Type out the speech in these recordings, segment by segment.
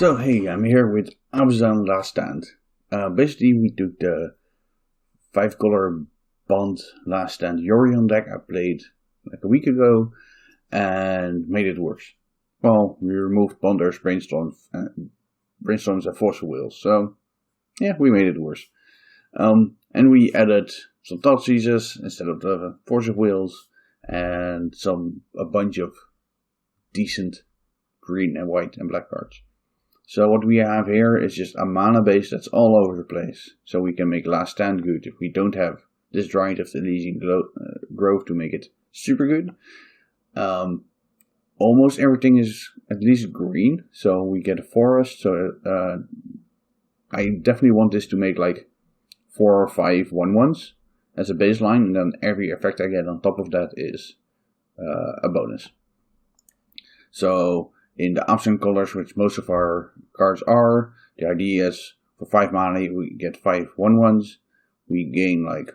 So hey, I'm here with Abzan Last Stand. Basically we took the 5-color Bond Last Stand Yorion deck I played like a week ago and made it worse. Well, we removed Bonders, Brainstorms and Fossil Wheels, so yeah, we made it worse. And we added some Thought Seizures instead of the Fossil Wheels and a bunch of decent green and white and black cards. So what we have here is just a mana base that's all over the place. So we can make Last Stand good if we don't have this Giant of the Elysian Grove to make it super good. Almost everything is at least green, so we get a forest. So I definitely want this to make like 4 or 5 1/1s as a baseline, and then every effect I get on top of that is a bonus. So in the Abzan colors, which most of our cards are, the idea is for 5 mana we get 5 1/1s, we gain like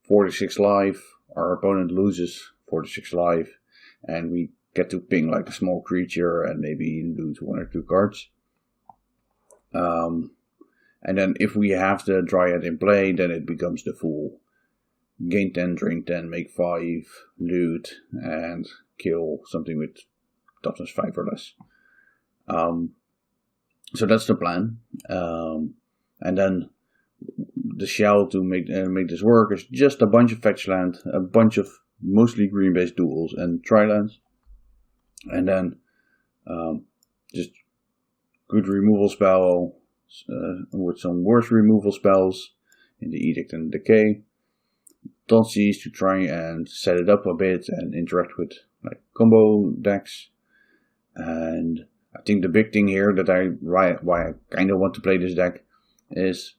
46 life, our opponent loses 46 life, and we get to ping like a small creature and maybe lose 1 or 2 cards. And then if we have the Dryad in play, then it becomes the full gain 10, drink 10, make 5, loot, and kill something with toughness 5 or less. So that's the plan. And then the shell to make this work is just a bunch of fetch land, a bunch of mostly green based duels and tri-lands, and then just good removal spell with some worse removal spells in the Edict and Decay. Don't seize to try and set it up a bit and interact with like combo decks. And I think the big thing here that why I kind of want to play this deck is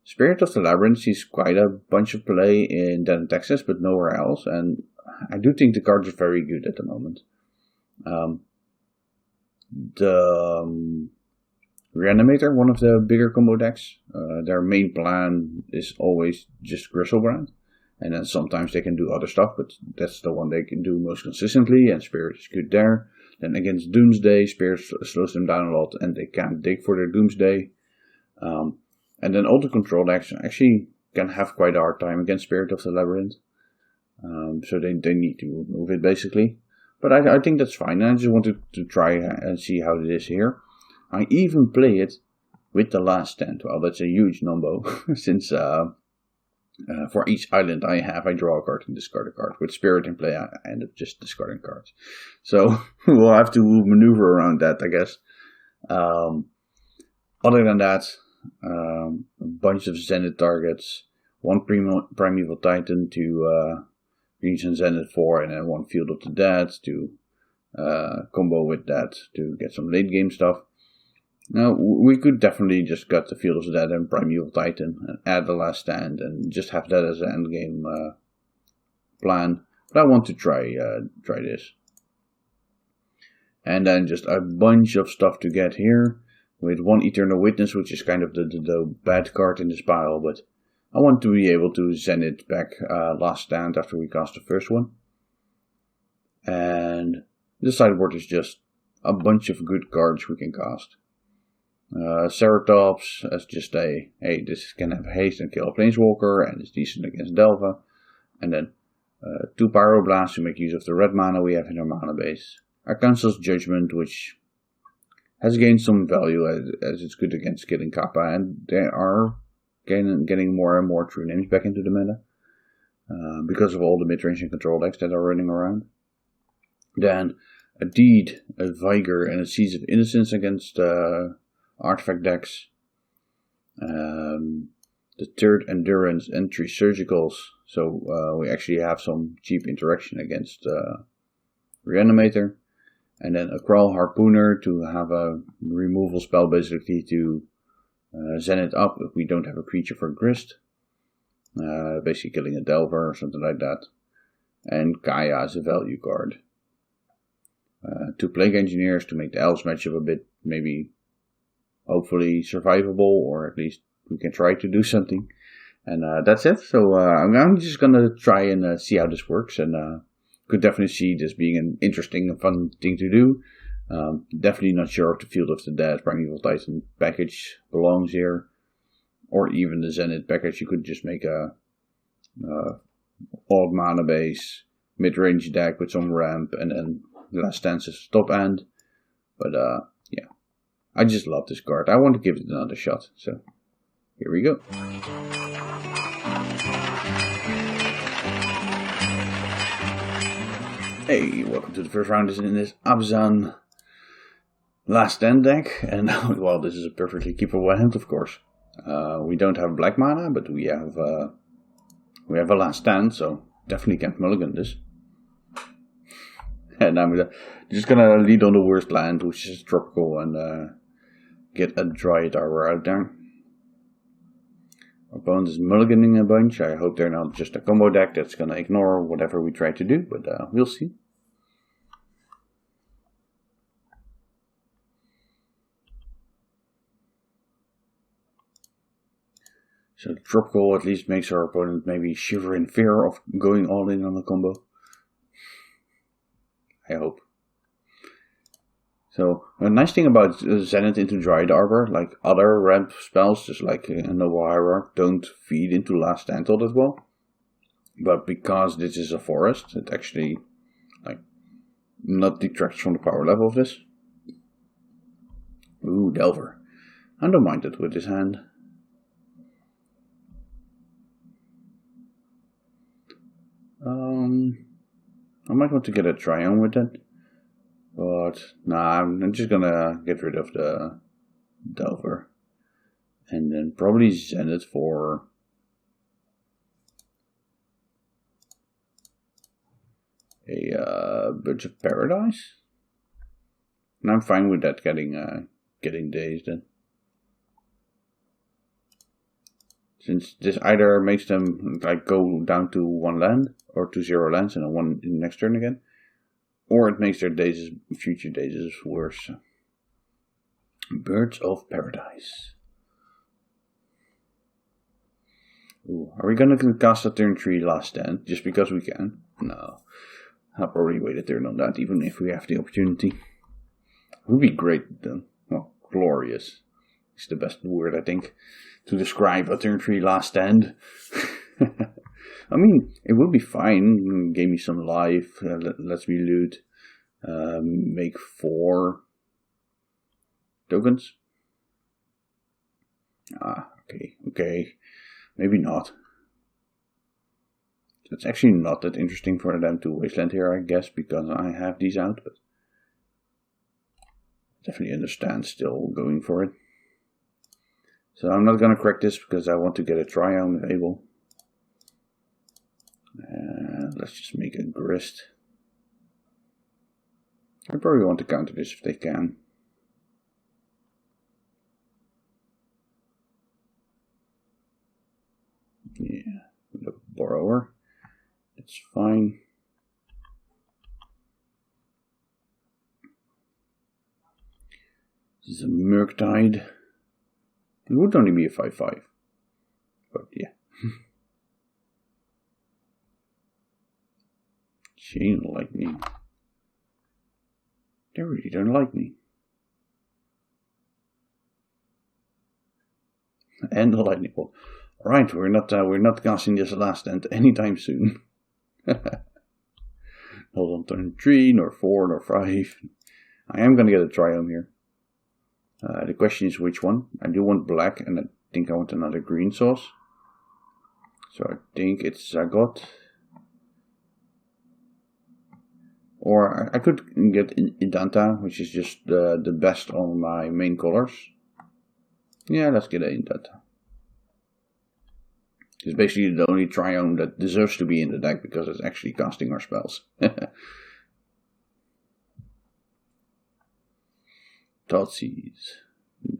Spirit of the Labyrinth sees quite a bunch of play in Denton, Texas, but nowhere else, and I do think the cards are very good at the moment. The Reanimator, one of the bigger combo decks, their main plan is always just Gristlebrand, and then sometimes they can do other stuff, but that's the one they can do most consistently, and Spirit is good there. Then against Doomsday, Spirit slows them down a lot, and they can't dig for their Doomsday. And then auto control decks actually can have quite a hard time against Spirit of the Labyrinth. So they need to remove it basically. But I think that's fine. I just wanted to try and see how it is here. I even play it with the Last Stand. Well, that's a huge number since for each island I draw a card and discard a card. With Spirit in play, I end up just discarding cards. So we'll have to maneuver around that, I guess. Other than that, a bunch of Zenith targets, 1 Primeval Titan to Greens and Zenith 4, and then 1 Field of the Dead to combo with that to get some late game stuff. Now, we could definitely just cut the Field of the Dead and Primeval Titan and add the Last Stand and just have that as an endgame plan. But I want to try this. And then just a bunch of stuff to get here. With 1 Eternal Witness, which is kind of the bad card in this pile. But I want to be able to send it back Last Stand after we cast the first one. And the sideboard is just a bunch of good cards we can cast. Ceratops as just hey, this can have haste and kill a Planeswalker, and it's decent against Delva. And then 2 Pyroblasts to make use of the red mana we have in our mana base. Our Council's Judgment, which has gained some value as it's good against killing Kappa, and they are getting more and more true names back into the meta because of all the mid-range and control decks that are running around. Then a Deed, a Vigor, and a Seeds of Innocence against artifact decks. The 3rd Endurance and 3 Surgicals, so we actually have some cheap interaction against Reanimator. And then a Crawl Harpooner to have a removal spell basically to Zenith up if we don't have a creature for Grist. Basically killing a Delver or something like that. And Kaya as a value card. 2 Plague Engineers to make the Elves matchup a bit maybe hopefully survivable, or at least we can try to do something. And that's it. So I'm just gonna try and see how this works, and could definitely see this being an interesting and fun thing to do. Definitely not sure if the Field of the Dead Primeval Titan package belongs here, or even the Zenith package. You could just make a odd mana base, mid-range deck with some ramp, and then Last Dance as top end. But yeah, I just love this card. I want to give it another shot, so here we go. Hey, welcome to the first round in this Abzan Last Stand deck, and well, this is a perfectly keepable hand, of course. We don't have black mana, but we have a Last Stand, so definitely can't mulligan this. And I'm just gonna lead on the worst land, which is tropical, and get a Dryad Arbor out there. Our opponent is mulliganing a bunch. I hope they're not just a combo deck that's gonna ignore whatever we try to do, but we'll see. So the tropical at least makes our opponent maybe shiver in fear of going all in on a combo. I hope. So a nice thing about Zenith into Dryad Arbor, like other ramp spells, just like Noble Hierarch, don't feed into Last Stand all that well. But because this is a forest, it actually not detracts from the power level of this. Ooh, Delver. I don't mind it with this hand. I might want to get a Triumph with it, but nah, I'm just gonna get rid of the Delver, and then probably Zenith for a Birds of Paradise, and I'm fine with that getting dazed then. Since this either makes them go down to 1 land, or to 0 lands and a 1 in the next turn again, or it makes their future dazes worse. Birds of Paradise. Ooh, are we gonna cast a turn 3 Last Stand just because we can? No. I'll probably wait a turn on that, even if we have the opportunity. It would be great then. Well, glorious is the best word, I think, to describe a turn 3 Last Stand. I mean, it would be fine. Gave me some life, lets me loot, make 4 tokens. Okay, maybe not. It's actually not that interesting for them to wasteland here, I guess, because I have these out, but definitely understand still going for it. So I'm not gonna crack this because I want to get a Triumph if able. Let's just make a Grist. I probably want to counter this if they can. Yeah, the Borrower. It's fine. This is a Murktide. It would only be a 5/5. But yeah. Chain Lightning. They really don't like me. And the lightning bolt. Alright, we're not casting this Last Stand anytime soon. Not on turn 3, nor 4, nor 5. I am gonna get a Triumph here. The question is which one. I do want black, and I think I want another green sauce. So I think it's Zagot. Or I could get Idanta, which is just the best on my main colors. Yeah, let's get Idanta. It's basically the only Triumph that deserves to be in the deck because it's actually casting our spells. Thoughtseize.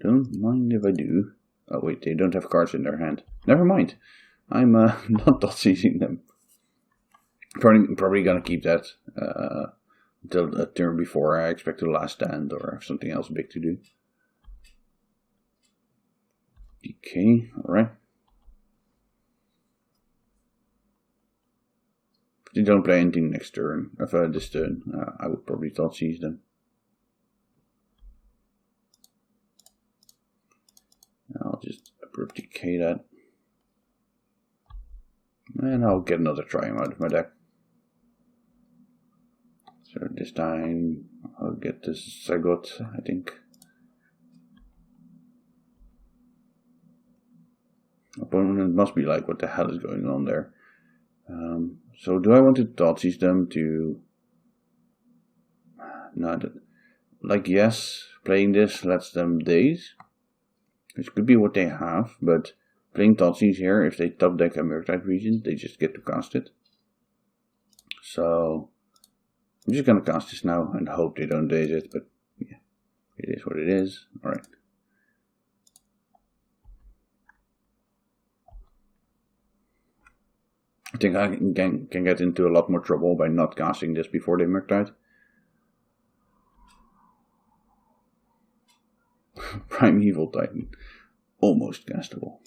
Don't mind if I do. Oh wait, they don't have cards in their hand. Never mind. I'm not Thoughtseizing them. Probably gonna keep that until a turn before I expect to Last Stand or have something else big to do. DK, alright. If they don't play anything next turn, this turn, I would probably Thoughtseize them. I'll just abruptly decay that. And I'll get another Triumph out of my deck. So this time I'll get this Zagot, I think. Opponent must be like, what the hell is going on there? So do I want to Thoughtseize them to... No, like yes, playing this lets them daze. Which could be what they have, but playing Thoughtseize here, if they top deck a Murktide region, they just get to cast it. So I'm just gonna cast this now and hope they don't daze it, but yeah, it is what it is. Alright. I think I can get into a lot more trouble by not casting this before they Murktide. Primeval Titan. Almost castable.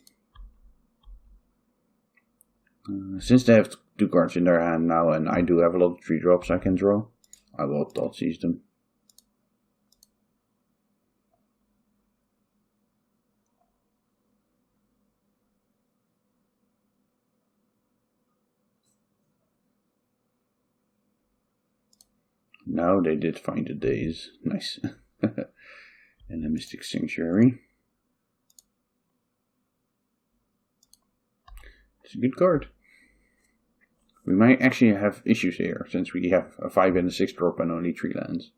Since they have 2 cards in their hand now and I do have a lot of 3-drops I can draw, I will Thoughtseize them. Now they did find the days. Nice. And a Mystic Sanctuary. It's a good card. We might actually have issues here, since we have a 5 and a 6 drop and only 3 lands.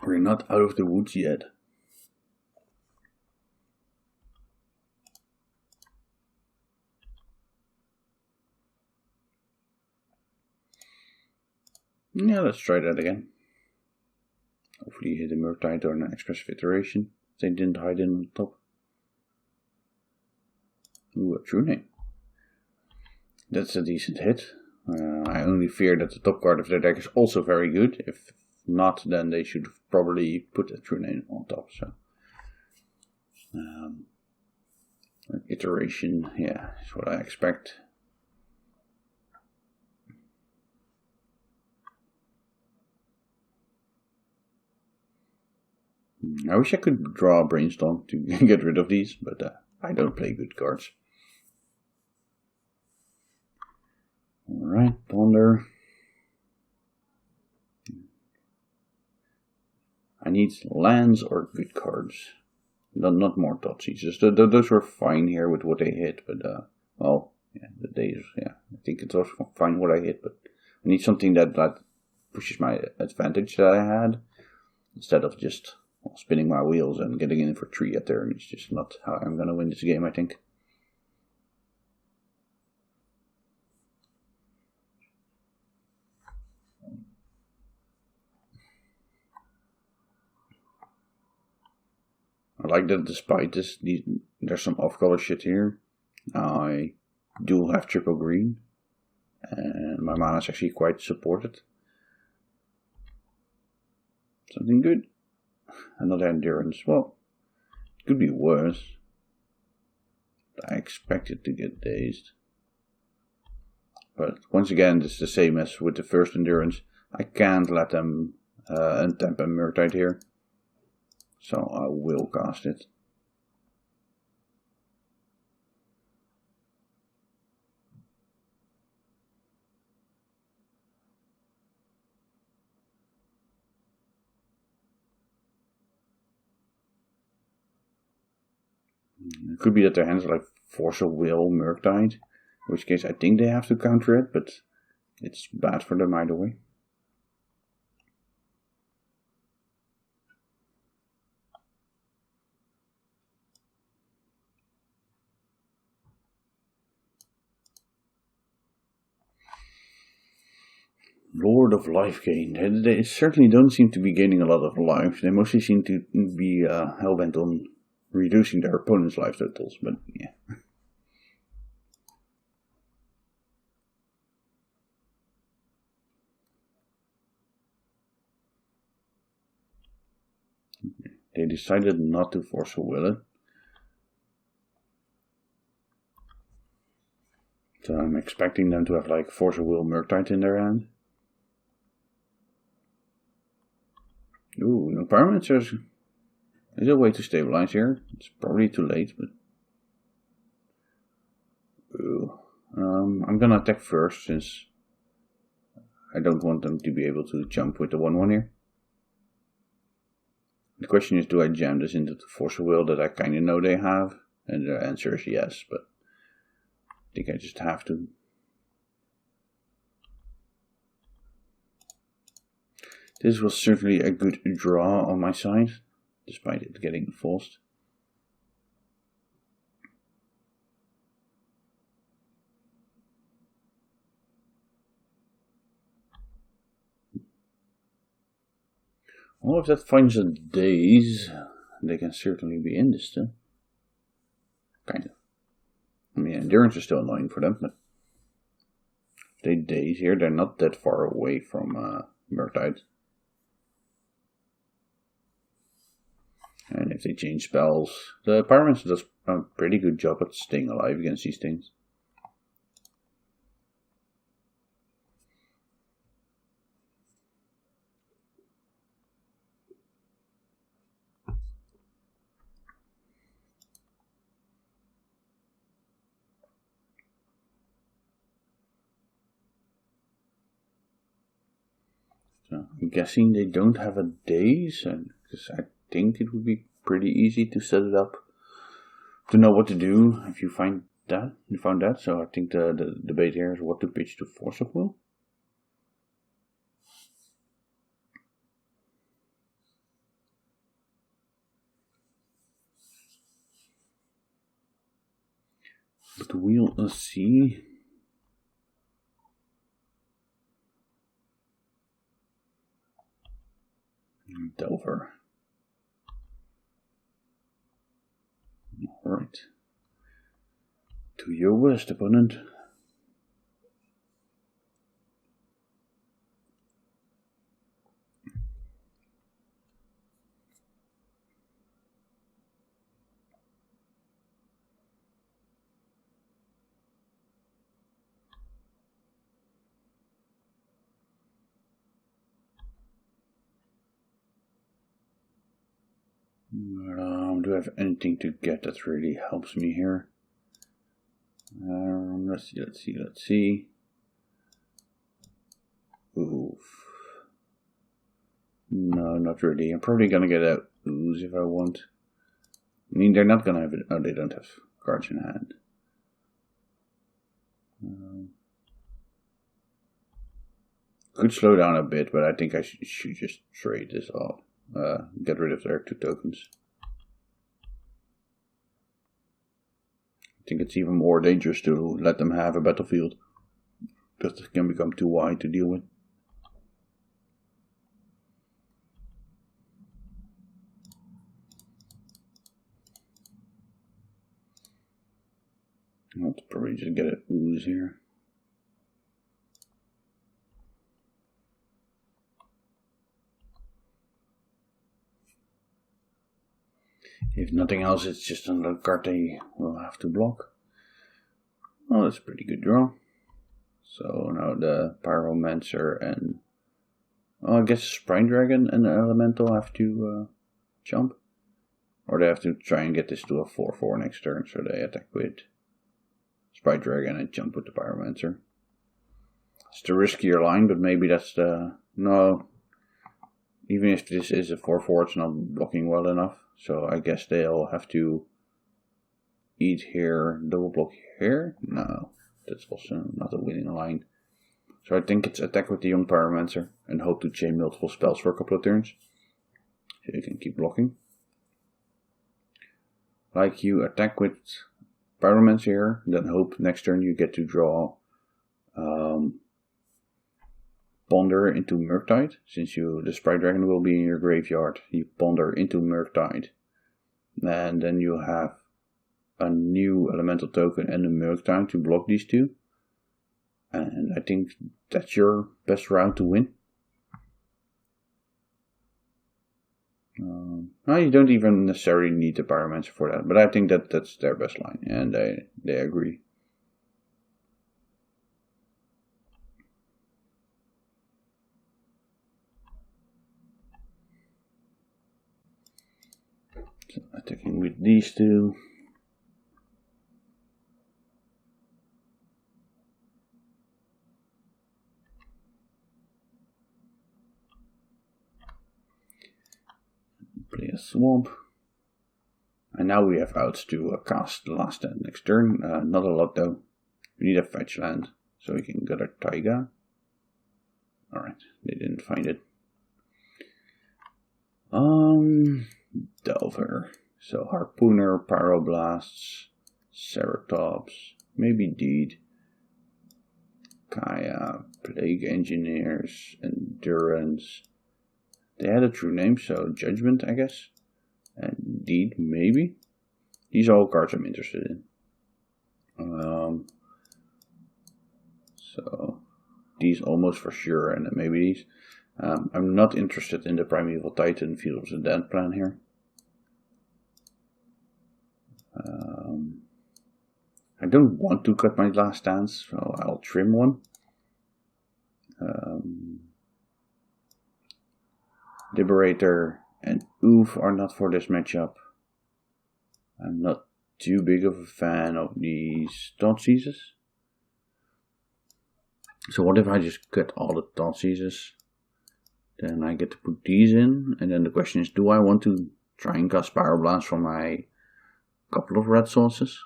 We're not out of the woods yet. Yeah, let's try that again. Hopefully hit a Murktide or an Expressive Iteration. They didn't hide in on the top. Ooh, a True Name. That's a decent hit. I only fear that the top card of their deck is also very good. If not, then they should probably put a True Name on top. So, Iteration, yeah, is what I expect. I wish I could draw a Brainstorm to get rid of these, but I don't play good cards. Alright, Ponder. I need lands or good cards. Not more Thoughtseizes. Those were fine here with what they hit, but well, yeah, the days, yeah. I think it's also fine what I hit, but I need something that pushes my advantage that I had, instead of just spinning my wheels and getting in for 3 at turn. It's just not how I'm going to win this game, I think. I like that despite this, there's some off-color shit here. I do have triple green, and my mana is actually quite supported. Something good. Another Endurance. Well, it could be worse. I expected to get dazed. But once again, it's the same as with the first Endurance. I can't let them untap a Murktide here. So I will cast it. It could be that their hands are like Force of Will, Murktide, in which case I think they have to counter it, but it's bad for them either way. Lord of Life Gain. They certainly don't seem to be gaining a lot of life. They mostly seem to be hellbent on reducing their opponent's life totals, but yeah. They decided not to Force a Will it. So I'm expecting them to have like Force a Will Murktide in their hand. Ooh, no Pyromancers. Is there a way to stabilize here? It's probably too late, but... Ooh. I'm gonna attack first, since I don't want them to be able to jump with the 1-1 here. The question is, do I jam this into the force of will that I kinda know they have? And the answer is yes, but I think I just have to. This was certainly a good draw on my side, despite it getting forced. Well, if that finds a daze, they can certainly be in this still. Kind of. I mean, endurance is still annoying for them, but if they daze here, they're not that far away from Murktide. And if they change spells, the Pyromancer does a pretty good job at staying alive against these things. So I'm guessing they don't have a daze, because I think it would be pretty easy to set it up to know what to do if you find that. You found that, so I think the debate here is what to pitch to force of will. But we'll see. Delver. Alright. To your worst, opponent. Do I have anything to get that really helps me here? Let's see. Oof. No, not really. I'm probably gonna get a ooze if I want. I mean, they're not gonna have it. Oh, they don't have cards in hand. Could slow down a bit, but I think I should just trade this off. Get rid of their 2 tokens. I think it's even more dangerous to let them have a battlefield, because it can become too wide to deal with. I'll probably just get an ooze here. If nothing else, it's just another card they will have to block. Oh, that's a pretty good draw. So now the Pyromancer and... Oh, I guess Sprite Dragon and the Elemental have to jump. Or they have to try and get this to a 4/4 next turn, so they attack with Sprite Dragon and jump with the Pyromancer. It's the riskier line, but maybe that's the... No. Even if this is a 4/4, it's not blocking well enough. So I guess they'll have to eat here, double block here. No, that's also not a winning line. So I think it's attack with the young Pyromancer and hope to chain multiple spells for a couple of turns. So you can keep blocking. Like you attack with Pyromancer here, then hope next turn you get to draw Ponder into Murktide. Since the Sprite Dragon will be in your graveyard, you ponder into Murktide. And then you have a new elemental token and a Murktide to block these 2. And I think that's your best route to win. No, you don't even necessarily need the Pyromancer for that, but I think that's their best line, and they agree. So attacking with these two. Play a swamp. And now we have outs to cast the last stand next turn. Not a lot though. We need a fetch land so we can get our Taiga. Alright, they didn't find it. Delver. So Harpooner, Pyroblasts, Ceratops, maybe Deed, Kaya, Plague Engineers, Endurance. They had a true name, so Judgment, I guess. And Deed, maybe. These are all cards I'm interested in. So these almost for sure, and then maybe these. I'm not interested in the Primeval Titan Field of the Dead plan here. I don't want to cut my last stands, so I'll trim one. Liberator and Oof are not for this matchup. I'm not too big of a fan of these Thoughtseizes. So what if I just cut all the Thoughtseizes? Then I get to put these in, and then the question is, do I want to try and cast Pyroblast from my couple of red sources?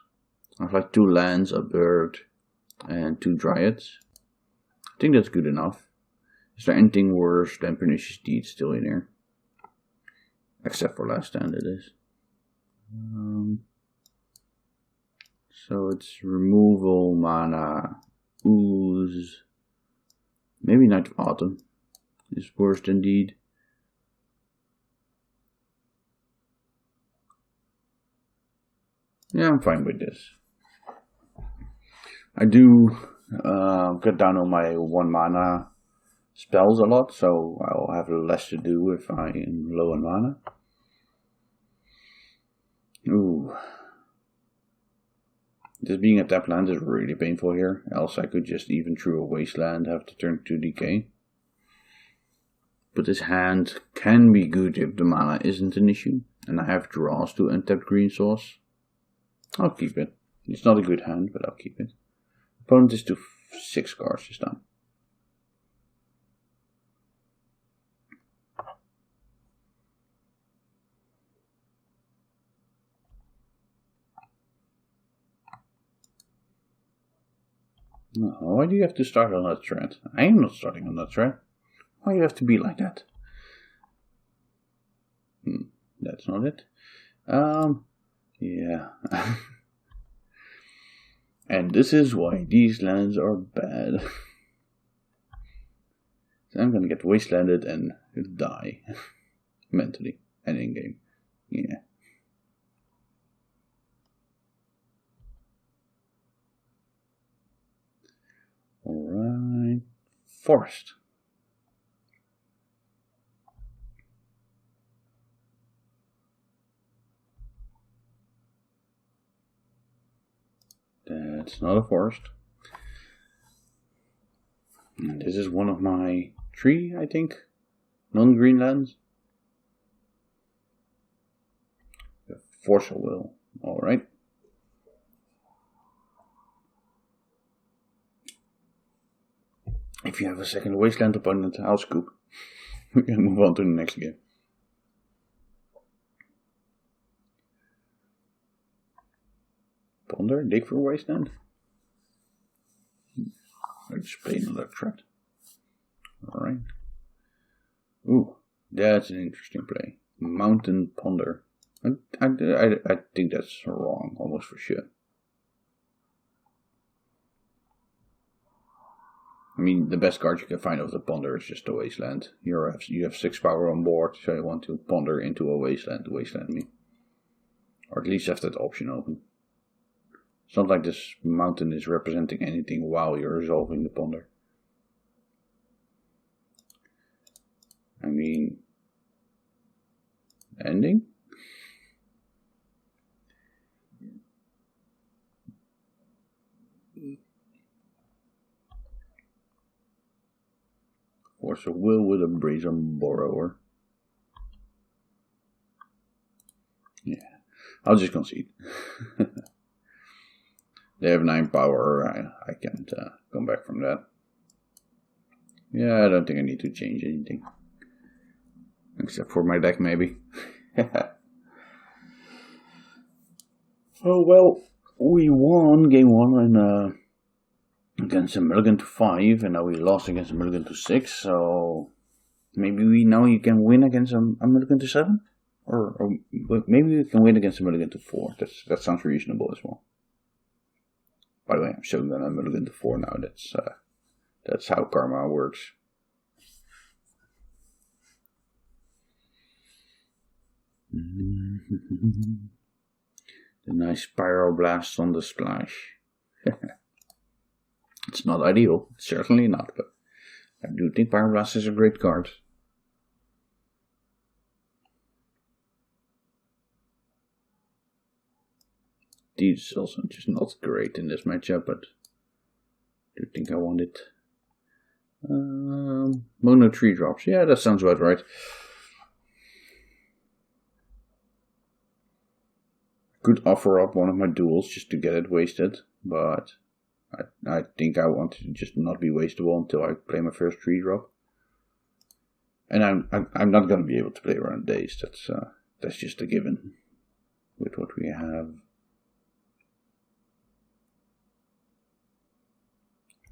I have like 2 lands, a bird, and 2 dryads. I think that's good enough. Is there anything worse than Pernicious Deed still in here? Except for last stand, it is. So it's removal, mana, ooze. Maybe Night of Autumn is worse than Deed. Yeah, I'm fine with this. I do cut down on my 1 mana spells a lot, so I'll have less to do if I am low on mana. Ooh. This being a tap land is really painful here, else I could just even through a wasteland have to turn to decay. But this hand can be good if the mana isn't an issue, and I have draws to untapped green source. I'll keep it. It's not a good hand, but I'll keep it. Opponent is to 6 cards this time. No, why do you have to start on that thread? I am not starting on that thread. Why do you have to be like that? That's not it. Yeah. And this is why these lands are bad. So I'm gonna get wastelanded and die. Mentally and in game. Yeah. Alright. Forest. That's not a forest. And this is one of my 3, I think, non-green lands. Force of Will. Alright. If you have a second wasteland opponent, I'll scoop. We can move on to the next game. Ponder, dig for wasteland. Let's play another threat. Alright. Ooh, that's an interesting play. Mountain Ponder. I think that's wrong, almost for sure. I mean, the best card you can find of the Ponder is just a wasteland. You have 6 power on board, so you want to ponder into a wasteland to wasteland me. Or at least have that option open. It's not like this mountain is representing anything while you're resolving the Ponder. I mean, ending? Force of Will with a Brazen Borrower. Yeah. I'll just concede. They have 9 power. I can't come back from that. Yeah, I don't think I need to change anything. Except for my deck, maybe. Oh, well, we won game 1 and against a mulligan to 5, and now we lost against a mulligan to 6, so maybe you can win against a mulligan to 7? Or maybe we can win against a mulligan to 4. That sounds reasonable as well. By the way, I'm showing that I'm mulligan to 4 now. That's how karma works. The nice pyroblast on the splash. It's not ideal, certainly not, but I do think pyroblast is a great card. These also just not great in this matchup, but I do think I want it. Mono 3 drops, yeah, that sounds about right. Could offer up one of my duels just to get it wasted, but I think I want to just not be wastable until I play my first 3 drop. And I'm not gonna be able to play around days. That's just a given with what we have.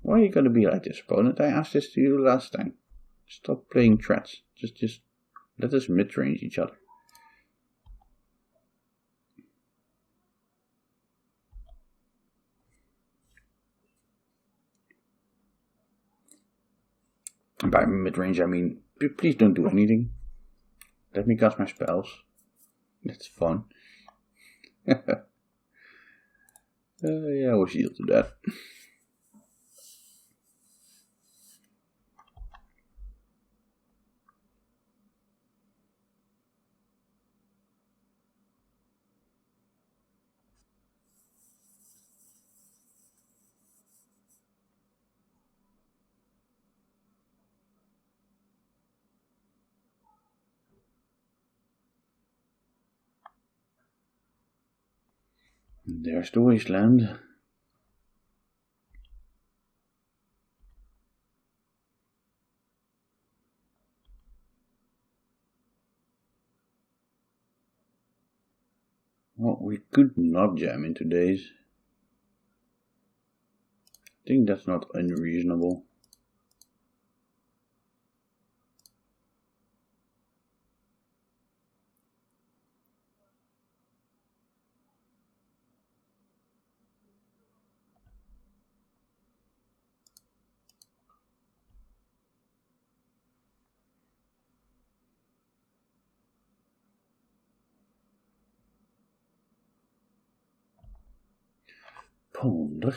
Why are you gonna be like this, opponent? I asked this to you last time. Stop playing threats. Just let us mid-range each other. And by mid-range I mean, please don't do anything. Let me cast my spells. That's fun. Yeah, we'll yield to that. There's the wasteland. Well, we could not jam into days. I think that's not unreasonable. Ponder.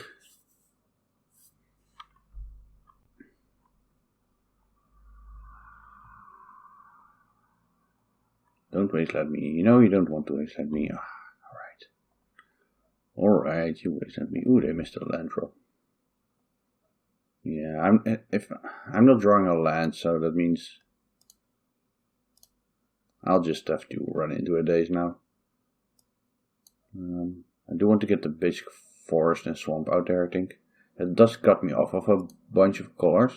Don't wasteland me. You know you don't want to wasteland me. Alright. Alright, you wasteland me. Ooh, they missed a land drop. Yeah, I'm not drawing a land, so that means I'll just have to run into a daze now. I do want to get the basic forest and swamp out there, I think. It does cut me off of a bunch of colors.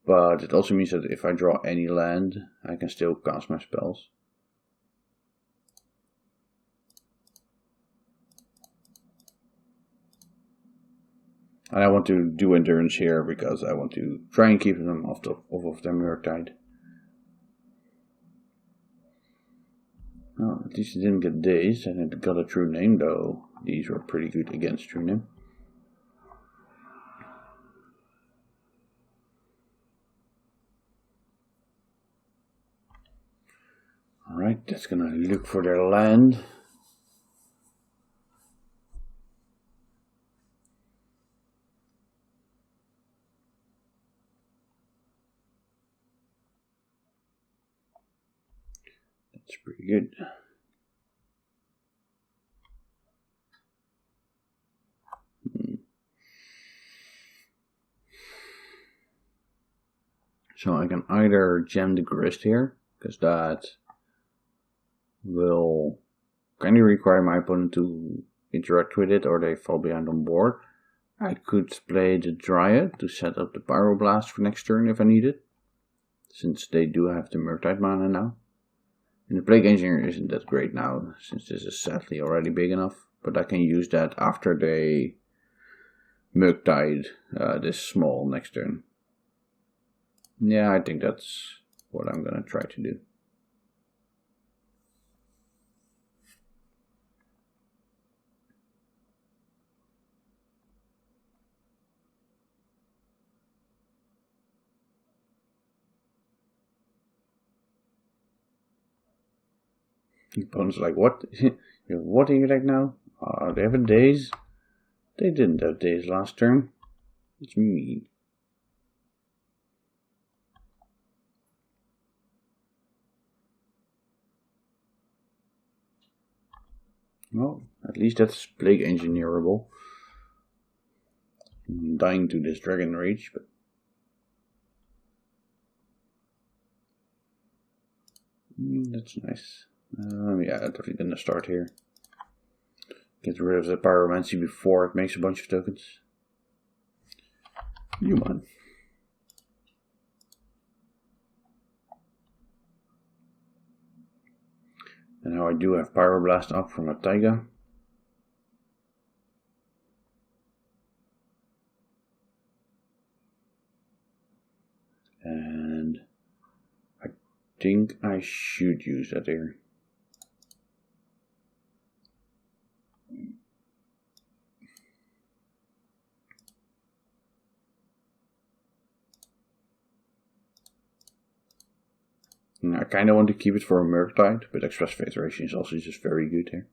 But it also means that if I draw any land, I can still cast my spells. And I want to do endurance here because I want to try and keep them off of the Murktide. Oh, at least it didn't get dazed and it got a true name, though. These were pretty good against true name. Alright, that's gonna look for their land. That's pretty good. So I can either jam the grist here, because that will kindly require my opponent to interact with it or they fall behind on board. I could play the Dryad to set up the Pyroblast for next turn if I need it, since they do have the Murktide mana now. And the Plague Engineer isn't that great now, since this is sadly already big enough, but I can use that after they Murktide this small next turn. Yeah, I think that's what I'm gonna try to do. The opponent's like, what? What are you like now? They have a daze? They didn't have daze last turn. It's mean. Well, at least that's Plague Engineerable. I'm dying to this Dragon Rage, but that's nice. Yeah, I'm definitely gonna start here. Get rid of the Pyromancy before it makes a bunch of tokens. Human. And now I do have Pyroblast up from a Taiga. And I think I should use that here. I kind of want to keep it for a Murktide, but Express Federation is also just very good here.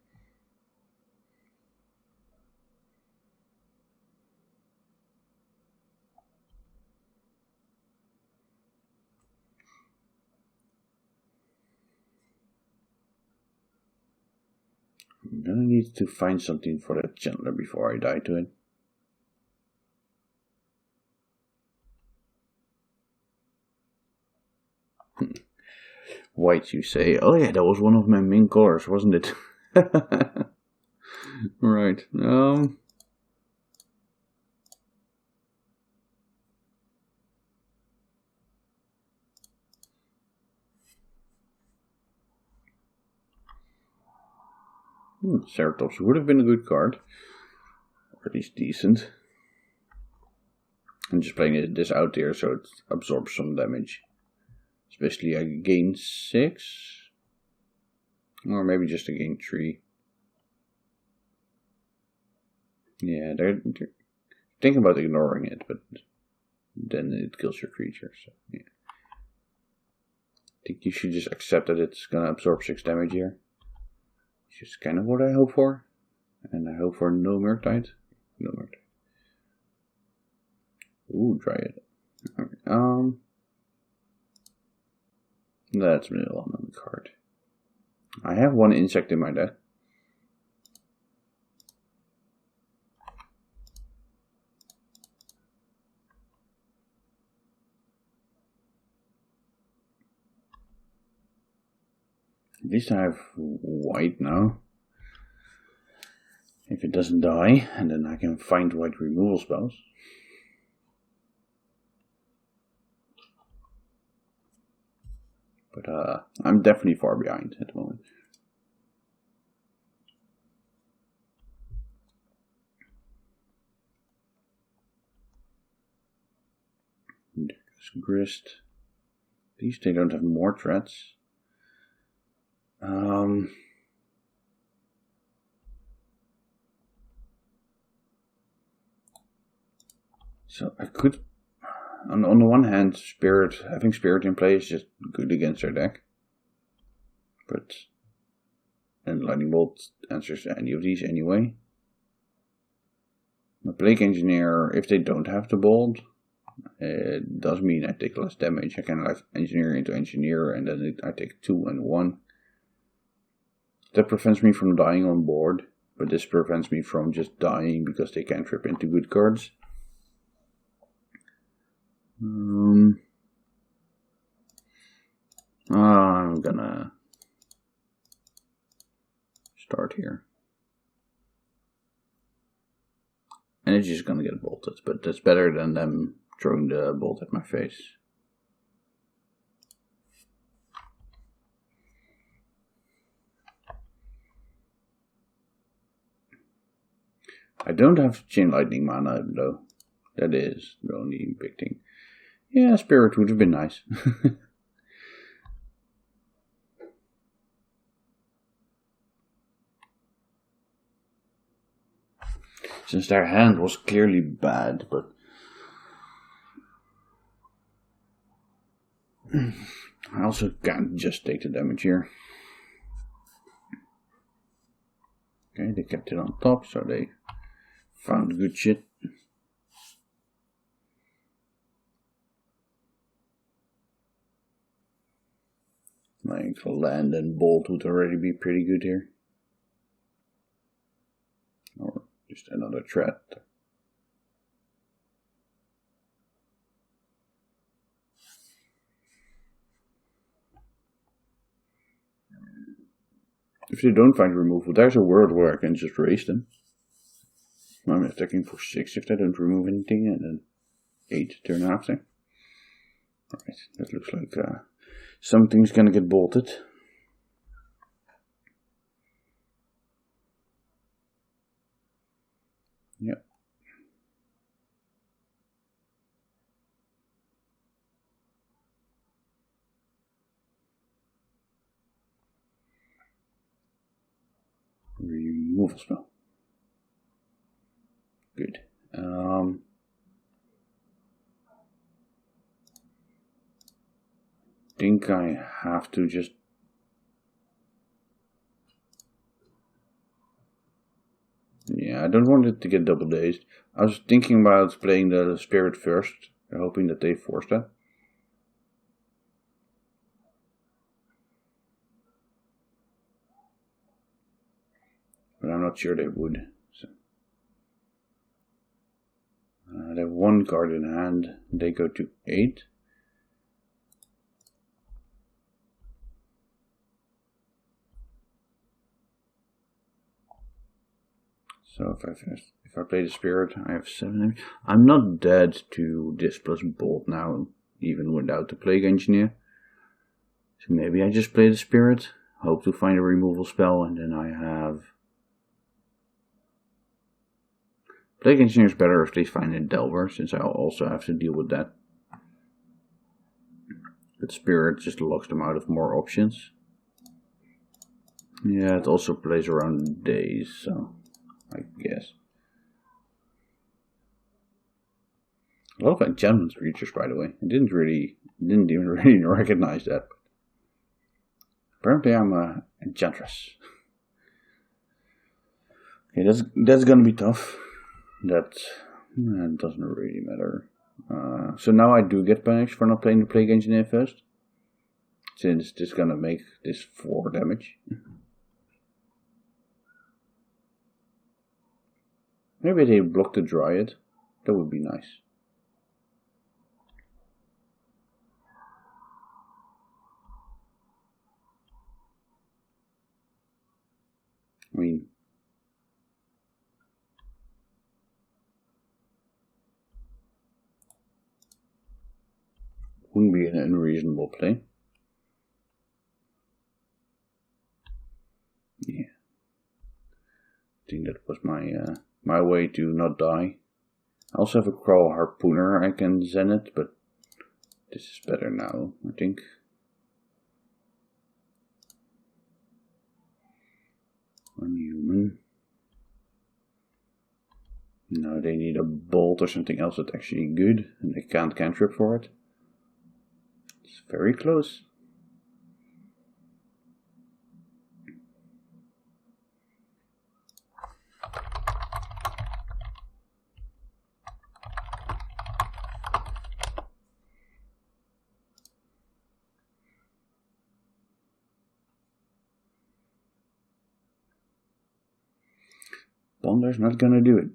I'm gonna need to find something for that Chandler before I die to it. White, you say? Oh yeah, that was one of my main colors, wasn't it? Right. Ceratops would have been a good card, or at least decent. I'm just playing this out there so it absorbs some damage. Especially I gain 6, or maybe just a gain 3. Yeah, they're thinking about ignoring it, but then it kills your creature. So yeah, I think you should just accept that it's gonna absorb 6 damage here. It's just kind of what I hope for, and I hope for no Murktide. No Murktide. Ooh, Dryad. Okay. That's a little on the card. I have one insect in my deck. At least I have white now. If it doesn't die, and then I can find white removal spells. But I'm definitely far behind at the moment. Grist. At least they don't have more threats. So I could, on the one hand, having Spirit in play is just good against their deck. But then Lightning Bolt answers any of these anyway. My Plague Engineer, if they don't have the Bolt, it does mean I take less damage. I can have Engineer into Engineer, and then I take 2 and 1. That prevents me from dying on board, but this prevents me from just dying because they can't trip into good cards. I'm gonna start here. And it's just gonna get bolted, but that's better than them throwing the bolt at my face. I don't have chain lightning mana though. That is the only big thing. Yeah, spirit would have been nice. Since their hand was clearly bad, but I also can't just take the damage here. Okay, they kept it on top, so they found good shit. Like land and bolt would already be pretty good here. Or just another threat. If they don't find removal, there's a world where I can just raise them. I'm attacking for 6 if they don't remove anything, and then 8 turn after. Alright, that looks like something's gonna get bolted. Yep. Removal spell. Good. Think I have to just I don't want it to get double dazed. I was thinking about playing the spirit first, hoping that they force that. But I'm not sure they would. So. They have 1 card in hand. They go to 8. So if I play the spirit, I have 7. I'm not dead to this plus bolt now, even without the plague engineer. So maybe I just play the spirit, hope to find a removal spell, and then I have. Plague engineer is better if they find a delver, since I'll also have to deal with that. But spirit just locks them out of more options. Yeah, it also plays around days, so. I guess. A lot of enchantment creatures, by the way. I didn't even really recognize that. Apparently, I'm a enchantress. Okay, that's gonna be tough. That doesn't really matter. So now I do get punished for not playing the Plague Engineer first, since this is gonna make this 4 damage. Maybe they block the Dryad. That would be nice. I mean, wouldn't be an unreasonable play. Yeah. I think that was my way to not die. I also have a Crawl Harpooner I can zen it, but this is better now, I think. Unhuman. No, they need a bolt or something else that's actually good, and they can't cantrip for it. It's very close. Bonder's not gonna do it.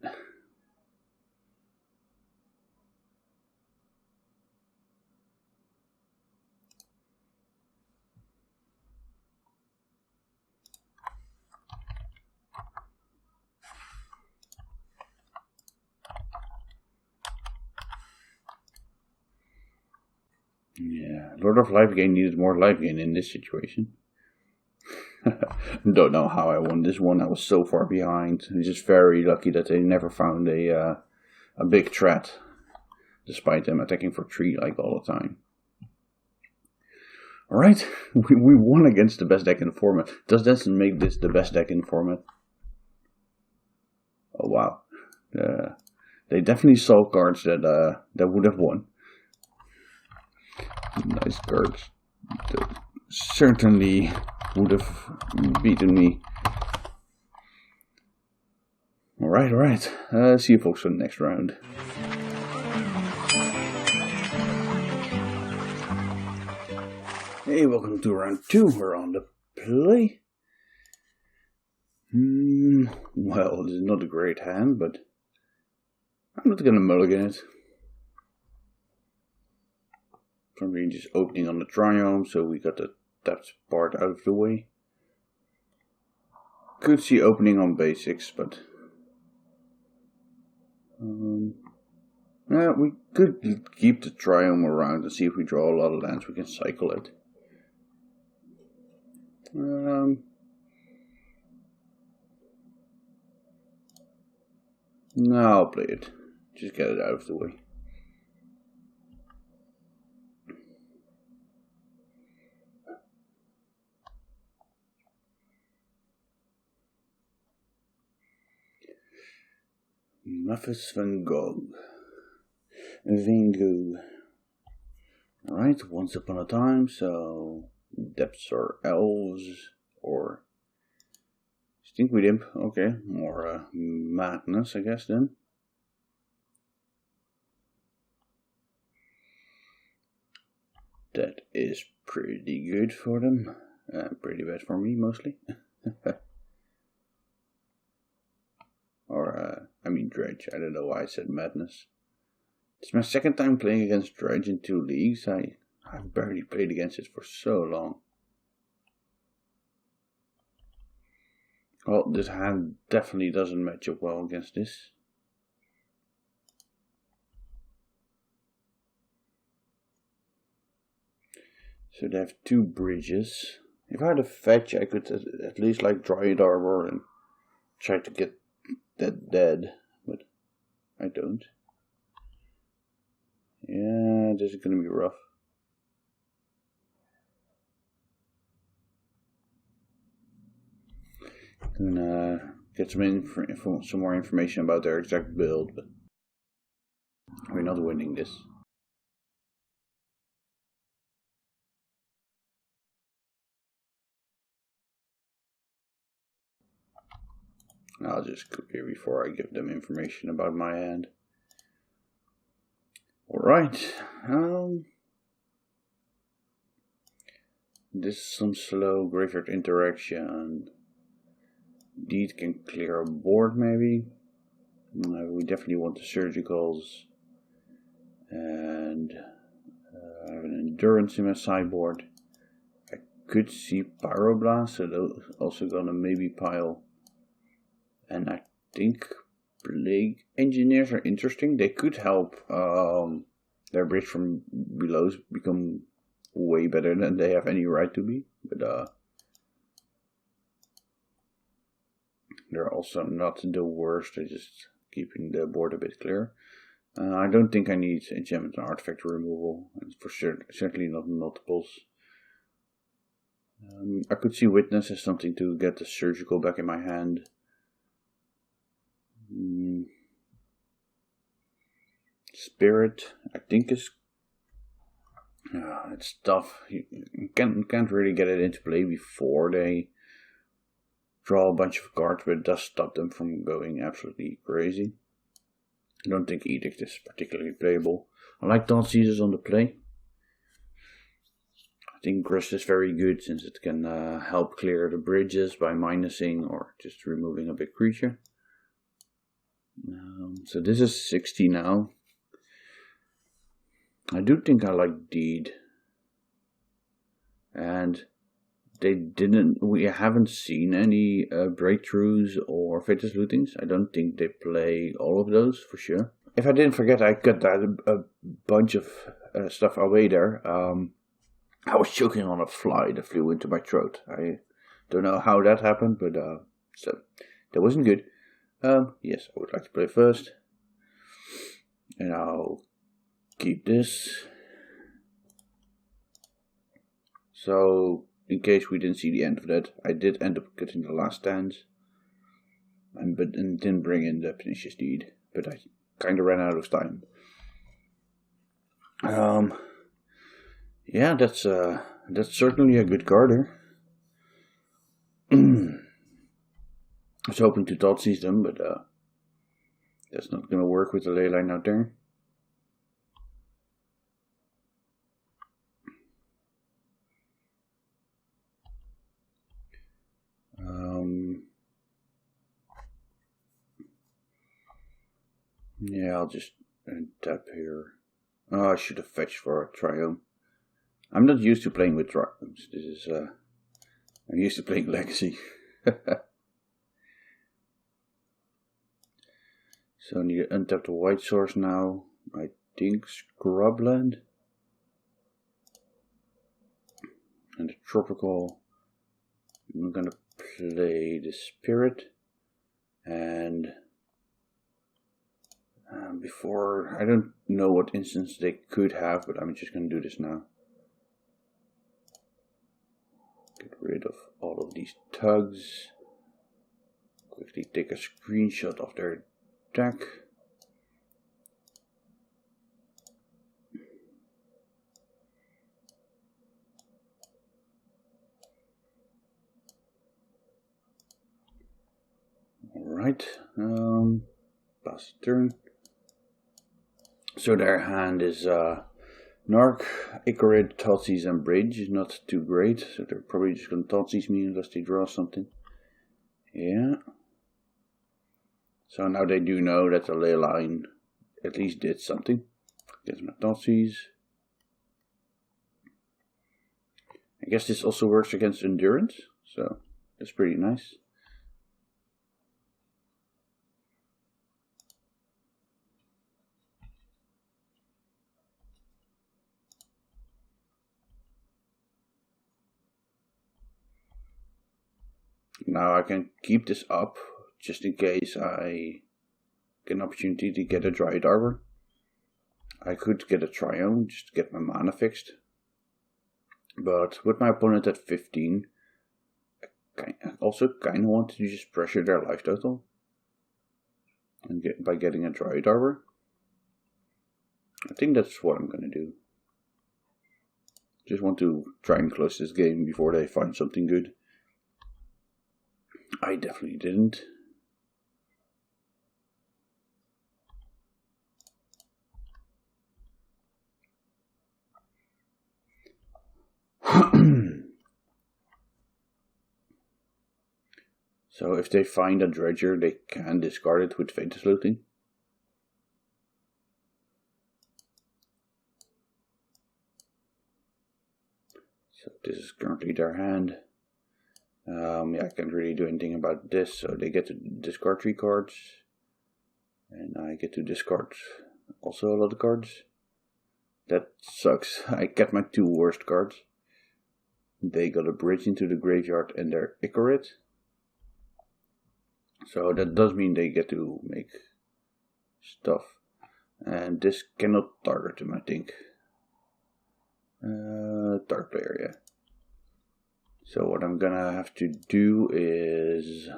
Yeah, Lord of Life Gain needed more life gain in this situation. Don't know how I won this one. I was so far behind. I'm just very lucky that they never found a big threat, despite them attacking for 3 like all the time. Alright, we won against the best deck in the format. Does that make this the best deck in the format? Oh wow. They definitely saw cards that would have won. Nice cards. That certainly would have beaten me. Alright. See you folks for the next round. Hey, welcome to round 2. We're on the play. Well, this is not a great hand, but I'm not gonna mulligan it. Probably just opening on the triome, so we got the tapped part out of the way. Could see opening on basics, but yeah, we could keep the triome around and see if we draw a lot of lands. We can cycle it. No, I'll play it. Just get it out of the way. Memphis Van Gogh. Alright, once upon a time, so depths are elves, or Stinkweed Imp, okay, or madness, I guess then. That is pretty good for them, pretty bad for me mostly. Or, I mean Dredge, I don't know why I said madness. It's my second time playing against Dredge in 2 leagues. I've barely played against it for so long. Well, this hand definitely doesn't match up well against this. So they have 2 bridges. If I had a fetch, I could at least like Dryad Arbor and try to get that dead, but I don't. Yeah, this is gonna be rough. Gonna get some more information about their exact build, but we're not winning this. I'll just clear before I give them information about my hand. Alright, this is some slow graveyard interaction. Deed can clear a board maybe. We definitely want the surgicals. And I have an endurance in my sideboard. I could see Pyroblast, so those also gonna maybe pile. And I think Plague Engineers are interesting. They could help their bridge from below become way better than they have any right to be. But they're also not the worst. They're just keeping the board a bit clear. I don't think I need enchantment and artifact removal, and for sure, certainly not multiples. I could see Witness as something to get the surgical back in my hand. Spirit, I think is it's tough. You can't really get it into play before they draw a bunch of cards, but it does stop them from going absolutely crazy. I don't think Edict is particularly playable. I like Thoughtseizes on the play. I think Grist is very good since it can help clear the bridges by minusing or just removing a big creature. So this is 60 now. I do think I like Deed. And we haven't seen any breakthroughs or Fatus Lootings. I don't think they play all of those for sure. if I didn't forget, I cut that a bunch of stuff away there. I was choking on a fly that flew into my throat. I don't know how that happened, but so that wasn't good. Yes, I would like to play first, and I'll keep this. So, in case we didn't see the end of that, I did end up cutting the last stands, and didn't bring in the pernicious deed, but I kind of ran out of time. Yeah, that's certainly a good card here. I was hoping to Thoughtseize them, but that's not going to work with the ley line out there. Yeah, I'll just tap here. Oh, I should have fetched for a triumph. I'm not used to playing with triumphs. This is I'm used to playing legacy. So I need to untap the white source now. I think Scrubland. And the tropical. I'm gonna play the spirit. And before, I don't know what instance they could have, but I'm just gonna do this now. Get rid of all of these tugs. Quickly take a screenshot of their deck. Alright, pass the turn. So their hand is Narc, Icarid, Thoughtseize, and Bridge. Not too great, so they're probably just going to Thoughtseize me unless they draw something. Yeah. So now they do know that the ley line at least did something. Get my Thoughtseize. I guess this also works against Endurance, so that's pretty nice. Now I can keep this up just in case I get an opportunity to get a Dryad Arbor. I could get a Triumph just to get my mana fixed. But with my opponent at 15, I also kind of want to just pressure their life total. And by getting a Dryad Arbor. I think that's what I'm going to do. Just want to try and close this game before they find something good. I definitely didn't. So if they find a dredger, they can discard it with Faintest Looting. So this is currently their hand. Yeah, I can't really do anything about this, so they get to discard 3 cards. And I get to discard also a lot of cards. That sucks. I get my 2 worst cards. They got a Bridge into the graveyard and their Icarid. So that does mean they get to make stuff. And this cannot target them, I think. Target player, yeah. So what I'm gonna have to do is,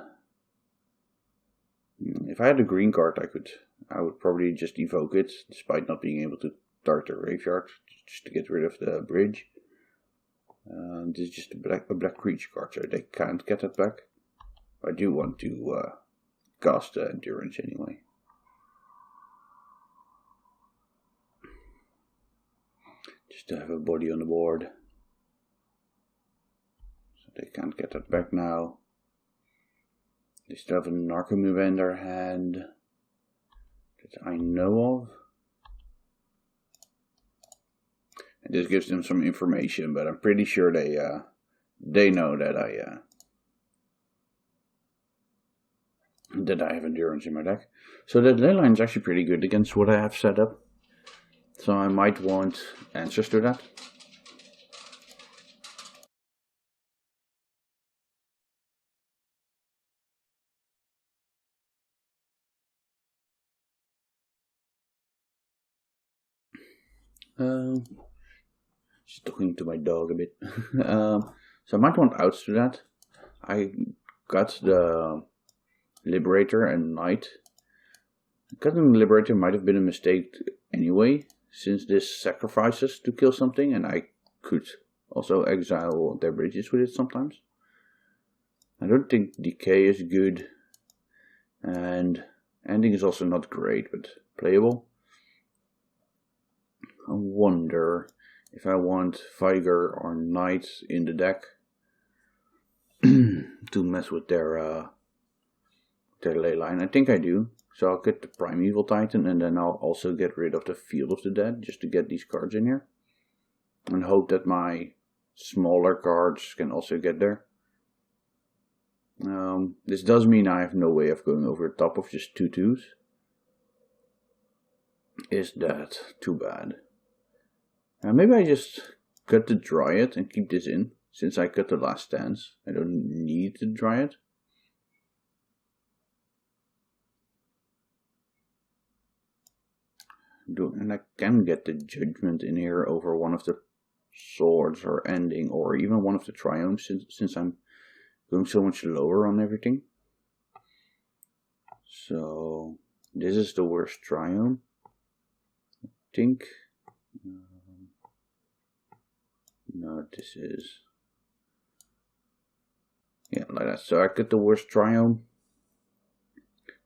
if I had a green card, I would probably just evoke it, despite not being able to target the graveyard, just to get rid of the bridge. This is just a black creature card, so they can't get that back. I do want to cast Endurance anyway. Just to have a body on the board. They can't get that back now. They still have a Narcomoove in their hand that I know of. And this gives them some information, but I'm pretty sure they know that that I have endurance in my deck. So that ley line is actually pretty good against what I have set up. So I might want answers to that. Just talking to my dog a bit. So I might want outs to that. I got the Liberator and Knight. Cutting the Liberator might have been a mistake anyway, since this sacrifices to kill something, and I could also exile their bridges with it sometimes. I don't think Decay is good, and Ending is also not great, but playable. I wonder if I want Viger or Knight in the deck to mess with their ley line. I think I do. So I'll get the Primeval Titan, and then I'll also get rid of the Field of the Dead just to get these cards in here. And hope that my smaller cards can also get there. This does mean I have no way of going over the top of just 2 2s. Is that too bad? Maybe I just cut the Dryad and keep this in, since I cut the Last Stance. I don't need the Dryad. And I can get the Judgment in here over one of the Swords or Ending, or even one of the Triumphs, since I'm going so much lower on everything. So this is the worst Triumph, I think. No, this is, yeah, like that. So I cut the worst Triumph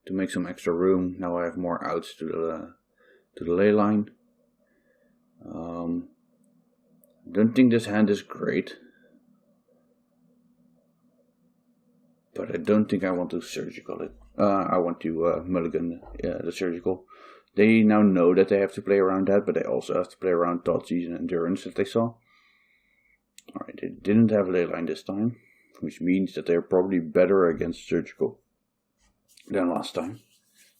to make some extra room. Now I have more outs to the ley line. Don't think this hand is great, but I don't think I want to surgical it. I want to mulligan the surgical. They now know that they have to play around that, but they also have to play around Thoughtseize and Endurance that they saw. Alright, they didn't have ley line this time, which means that they're probably better against surgical than last time.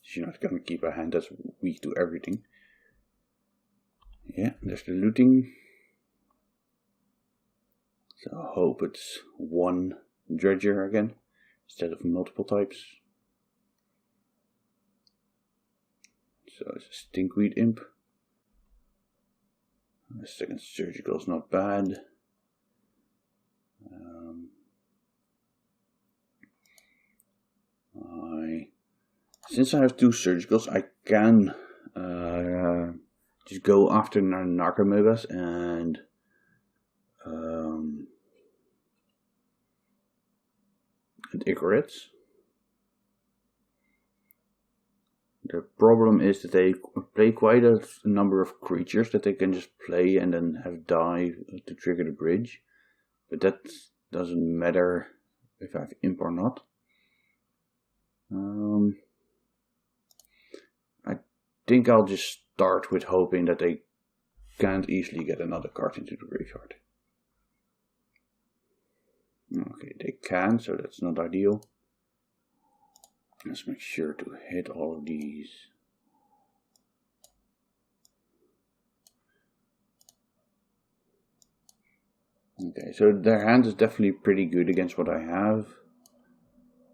So you're not going to keep a hand that's weak to everything. Yeah, there's the looting. So I hope it's one Dredger again, instead of multiple types. So it's a Stinkweed Imp. The second surgical is not bad. Since I have 2 surgicals, I can just go after Narcomoebas and Ichorids. The problem is that they play quite a number of creatures that they can just play and then have die to trigger the bridge. But that doesn't matter if I have Imp or not. I think I'll just start with hoping that they can't easily get another card into the graveyard. Okay, they can, so that's not ideal. Let's make sure to hit all of these. Okay, so their hand is definitely pretty good against what I have,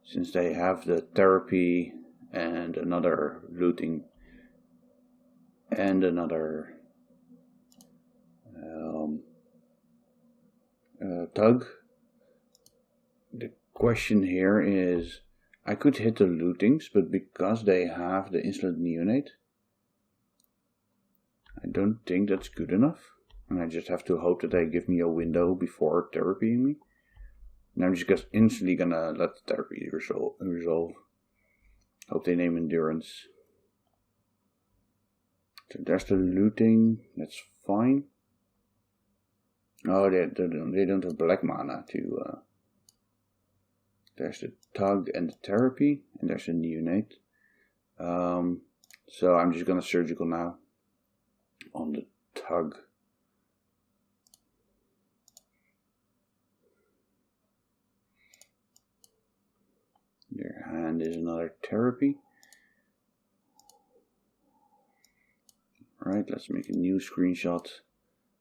since they have the Therapy and another Looting and another Tug. The question here is, I could hit the Lootings, but because they have the Instant Neonate, I don't think that's good enough. And I just have to hope that they give me a window before therapying me. And I'm just instantly gonna let the therapy resolve. Hope they name Endurance. So there's the Looting, that's fine. Oh, they don't have black mana to... There's the Tug and the Therapy, and there's the Neonate. So I'm just gonna surgical now on the Tug. Their hand is another therapy. Alright, let's make a new screenshot.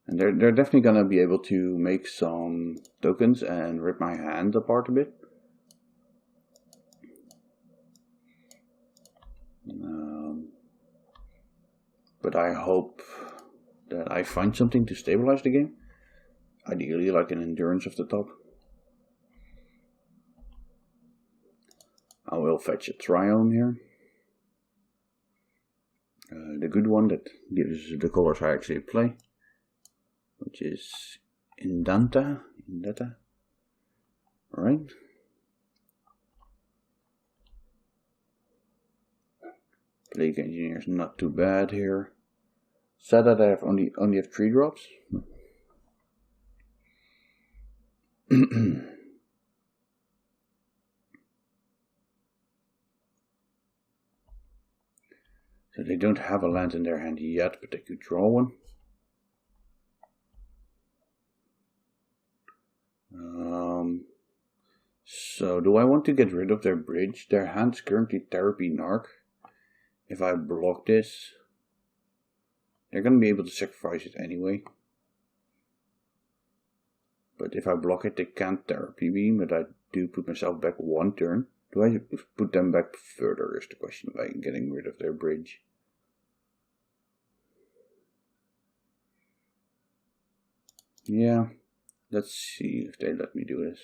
And they're definitely gonna be able to make some tokens and rip my hand apart a bit. But I hope that I find something to stabilize the game. Ideally like an endurance off the top. I will fetch a triome here. The good one that gives the colors I actually play, which is Indata. Alright. Plague Engineer is not too bad here. Sad that I have only have 3 drops. So they don't have a land in their hand yet, but they could draw one. So do I want to get rid of their bridge? Their hand's currently Therapy Narc. If I block this, they're going to be able to sacrifice it anyway. But if I block it, they can't Therapy me, but I do put myself back 1 turn. Do I put them back further is the question, by getting rid of their bridge. Yeah, let's see if they let me do this.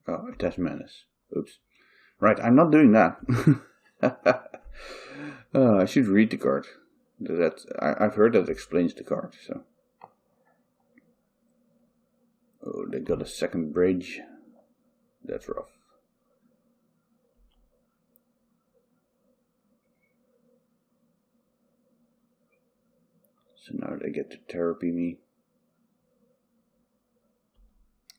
Oh, it has menace. Oops. Right, I'm not doing that. I should read the card. I've heard that explains the card. So, oh, they got a second bridge. That's rough. So now they get to therapy me.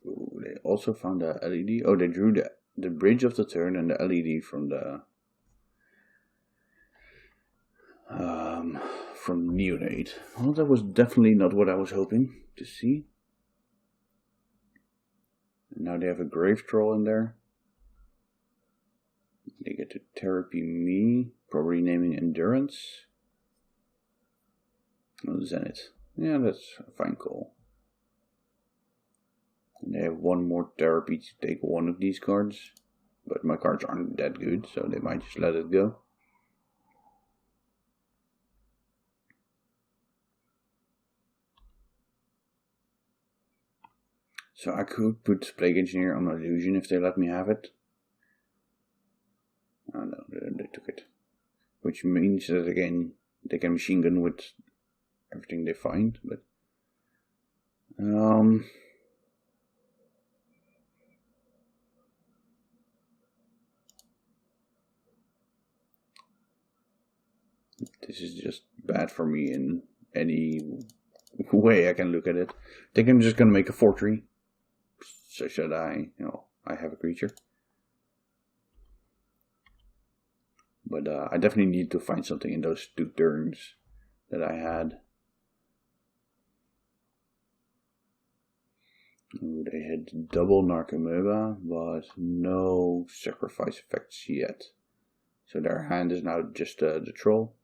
Ooh, they also found a LED. Oh, they drew the bridge of the turn and the LED from the from Neonate. Well, that was definitely not what I was hoping to see. And now they have a Grave Troll in there. They get to therapy me, probably naming Endurance. Oh, Zenith. Yeah, that's a fine call. And they have 1 more therapy to take 1 of these cards. But my cards aren't that good, so they might just let it go. So I could put Plague Engineer on Illusion if they let me have it. Oh no, they took it. Which means that again, they can machine gun with everything they find, but this is just bad for me in any way I can look at it. I think I'm just gonna make a 4/3. So should I? I have a creature. But I definitely need to find something in those 2 turns that I had. Ooh, they had double Narcomoeba, but no sacrifice effects yet. So their hand is now just the troll.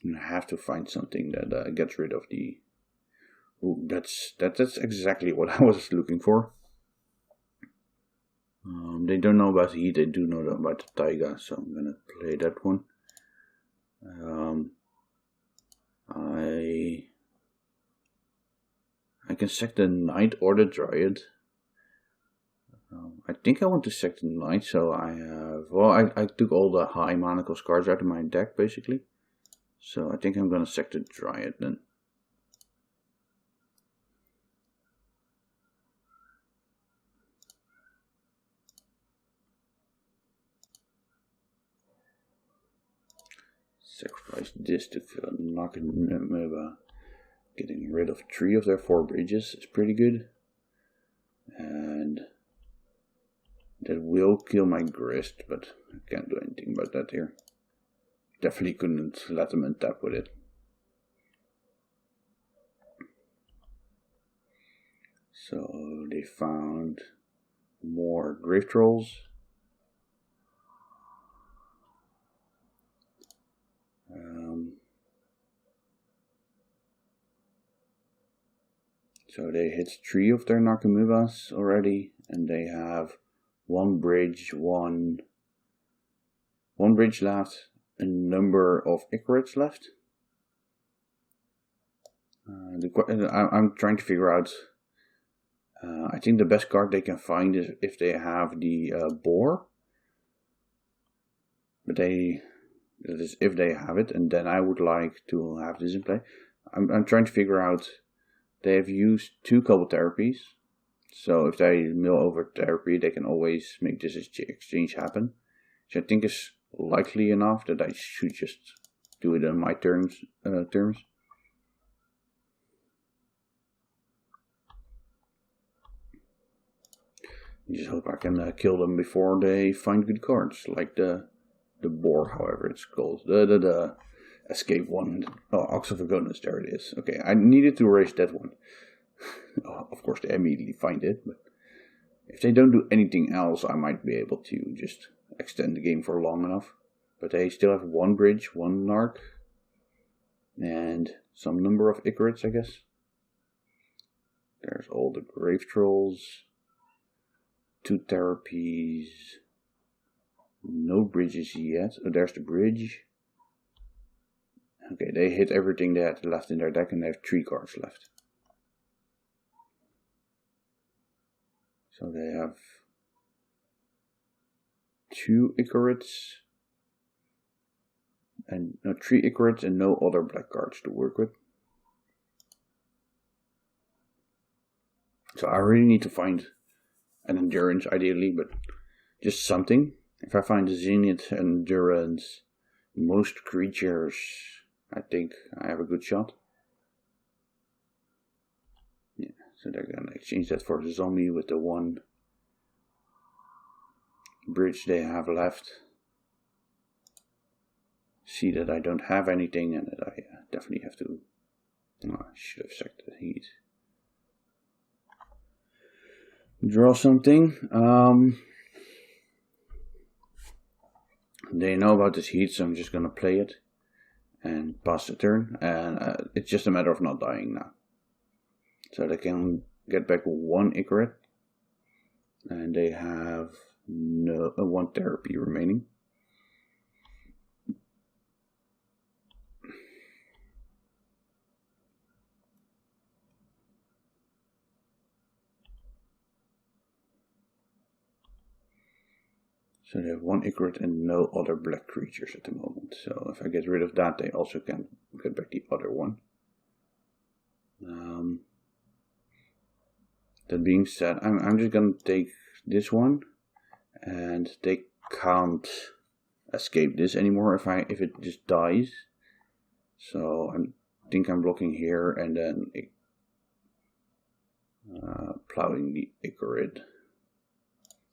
And I have to find something that gets rid of the... Ooh, that's exactly what I was looking for. They don't know about heat, they do know about the Taiga, so I'm gonna play that one. I can sack the Knight or the Dryad. I think I want to sack the Knight, so I have... Well, I took all the high mana cost cards out of my deck, basically. So I think I'm gonna sack the Dryad then. Sacrifice this to kill a Narcomoeba. Getting rid of 3 of their 4 bridges is pretty good. And that will kill my Grist, but I can't do anything about that here. Definitely couldn't let them untap with it. So they found more grave trolls. So they hit 3 of their Narcomoebas already, and they have one bridge left, a number of Icarids left. I'm trying to figure out. I think the best card they can find is if they have the boar. But that is if they have it, and then I would like to have this in play. I'm trying to figure out. They have used 2 couple therapies, so if they mill over therapy, they can always make this exchange happen. So I think it's likely enough that I should just do it on my terms. I just hope I can kill them before they find good cards, like the boar, however it's called, the escape one. Oh, Ox of Agonis, there it is. Okay, I needed to erase that one. Oh, of course, they immediately find it, but if they don't do anything else, I might be able to just extend the game for long enough. But they still have 1 bridge, 1 narc, and some number of Icarids, I guess. There's all the grave trolls, 2 therapies, no bridges yet. Oh, there's the bridge. Okay, they hit everything they had left in their deck, and they have 3 cards left. So they have 2 Icarids, and no, 3 Icarids and no other black cards to work with. So I really need to find an endurance, ideally, but just something. If I find a Zenith endurance, most creatures, I think I have a good shot. Yeah, so they're gonna exchange that for the zombie with the 1 bridge they have left. See that I don't have anything, and that I definitely have to. Oh, I should have checked the heat. Draw something. They know about this heat, so I'm just gonna play it and pass the turn, and it's just a matter of not dying now. So they can get back 1 Icarid, and they have 1 therapy remaining. So they have 1 Icarid and no other black creatures at the moment. So if I get rid of that, they also can get back the other one. That being said, I'm just gonna take this one, and they can't escape this anymore if it just dies. So I think I'm blocking here, and then plowing the Icarid.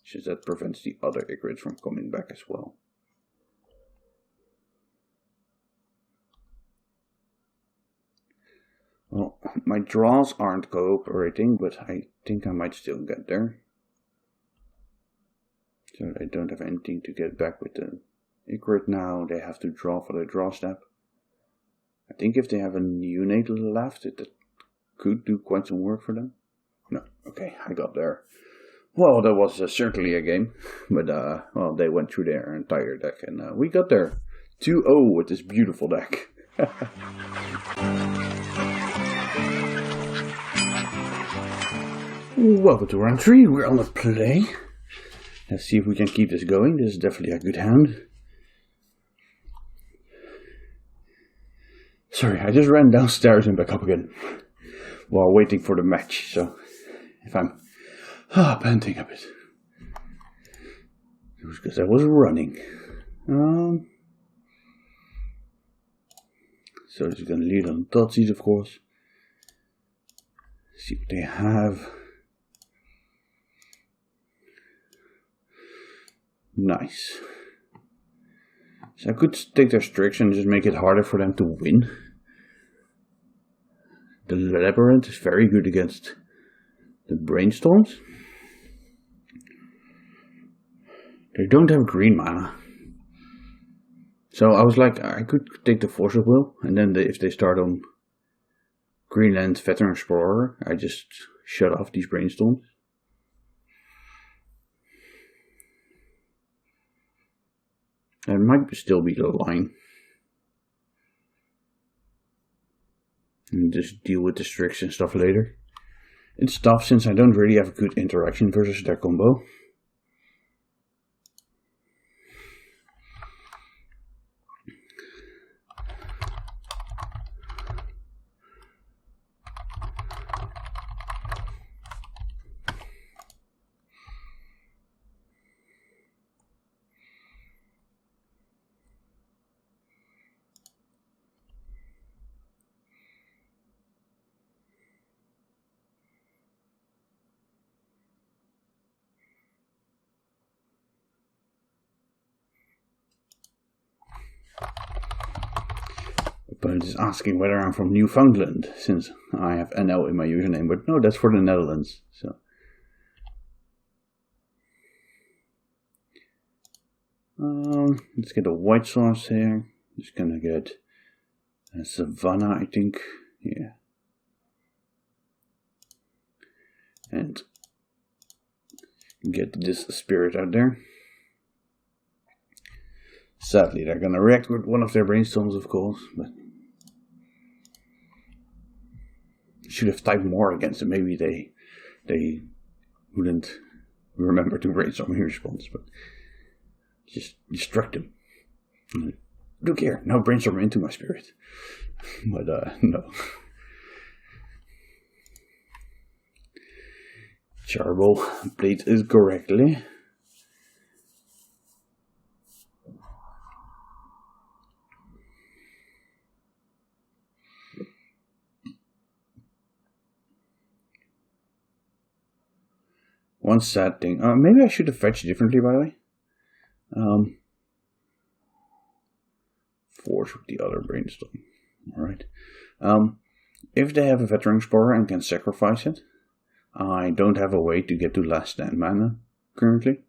Since that prevents the other Icarids from coming back as well. Well, my draws aren't cooperating, but I think I might still get there. So I don't have anything to get back with the Icarid now. They have to draw for the draw step. I think if they have a neonate left, it could do quite some work for them. No, okay, I got there. Well, that was certainly a game, but well, they went through their entire deck, and we got there 2-0 with this beautiful deck. Welcome to round 3, we're on the play. Let's see if we can keep this going. This is definitely a good hand. Sorry, I just ran downstairs and back up again while waiting for the match, so if I'm panting a bit. It was because I was running. So this is going to lead on Thoughtseize, of course. See what they have. Nice. So I could take their Strix and just make it harder for them to win. The Labyrinth is very good against the brainstorms. They don't have green mana. So I was like, I could take the Force of Will, and then if they start on Greenland Veteran Explorer, I just shut off these brainstorms. That might still be the line. And just deal with the Strix and stuff later. It's tough since I don't really have a good interaction versus their combo. Opponent is asking whether I'm from Newfoundland, since I have NL in my username, but no, that's for the Netherlands. So let's get a white sauce here. Just gonna get a Savannah, I think. Yeah. And get this spirit out there. Sadly, they're gonna react with one of their brainstorms, of course, but should have typed more against them. Maybe they wouldn't remember to brainstorm in response, but just distract them. Don't care, no brainstorm into my spirit. But no. Charbel played it correctly. One sad thing. Maybe I should have fetched differently, by the way. Force with the other brainstorm. Alright. If they have a Veteran Explorer and can sacrifice it, I don't have a way to get to last stand mana currently.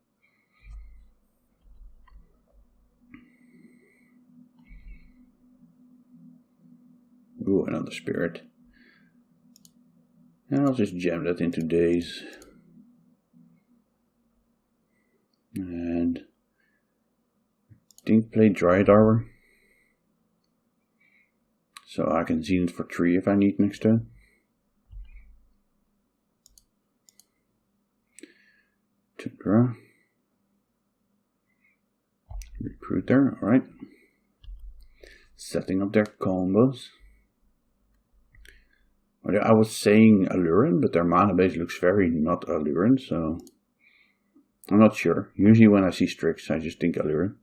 Ooh, another spirit. And I'll just jam that into days. And I think play Dryad Arbor. So I can Zenith for 3 if I need next turn. Draw. Recruiter, alright. Setting up their combos. I was saying Allurin, but their mana base looks very not Allurin, so I'm not sure. Usually when I see Strix, I just think Allurin.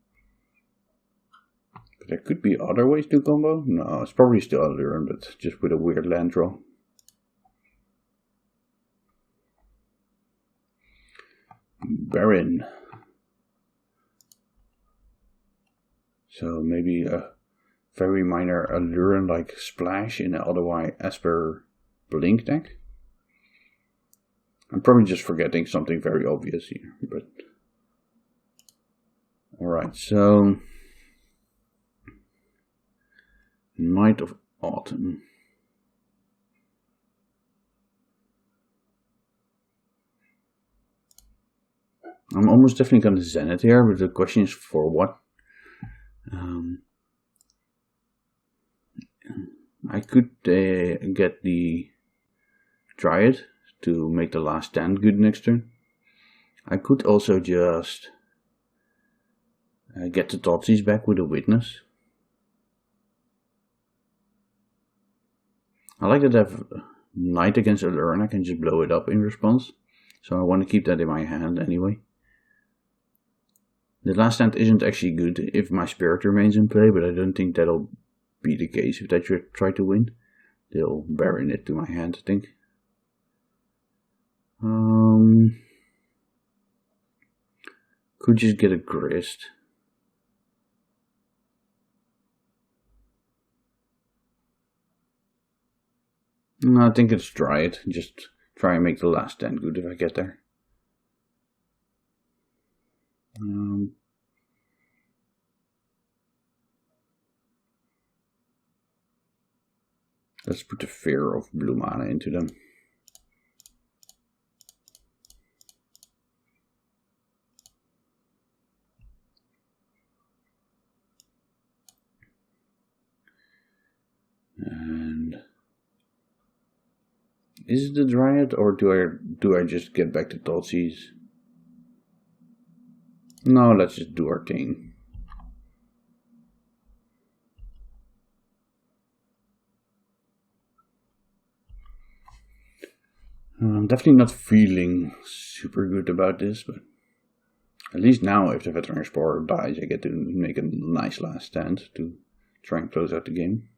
But there could be other ways to combo. No, it's probably still Allurin, but just with a weird land draw. Baron. So maybe a very minor Allurin like splash in an otherwise Esper Blink deck. I'm probably just forgetting something very obvious here, but alright, so Might of Autumn. I'm almost definitely going to Zenith here, but the question is for what? I could get the Dryad to make the last stand good next turn. I could also just get the Thoughtseize back with a Witness. I like that I have Knight against Allurin, I can just blow it up in response. So I want to keep that in my hand anyway. The last stand isn't actually good if my Spirit remains in play, but I don't think that'll be the case if they try to win. They'll Baron it to my hand, I think. Could just get a Grist. No, I think it's Dryad. Just try and make the last 10 good if I get there. Let's put the fear of blue mana into them. And is it the Dryad, or do I just get back to Thoughtseize? No, let's just do our thing. I'm definitely not feeling super good about this, but at least now if the Veteran Explorer dies, I get to make a nice last stand to try and close out the game.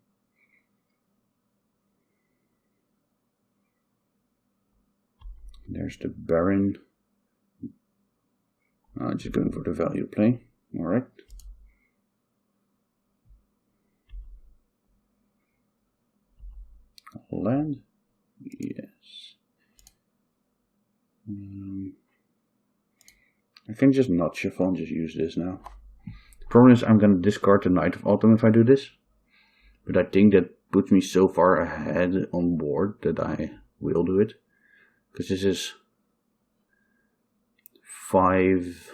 There's the Baron. Just going for the value play. Alright. Land. Yes. I can just not shuffle and just use this now. The problem is I'm going to discard the Knight of Autumn if I do this. But I think that puts me so far ahead on board that I will do it. Because this is 5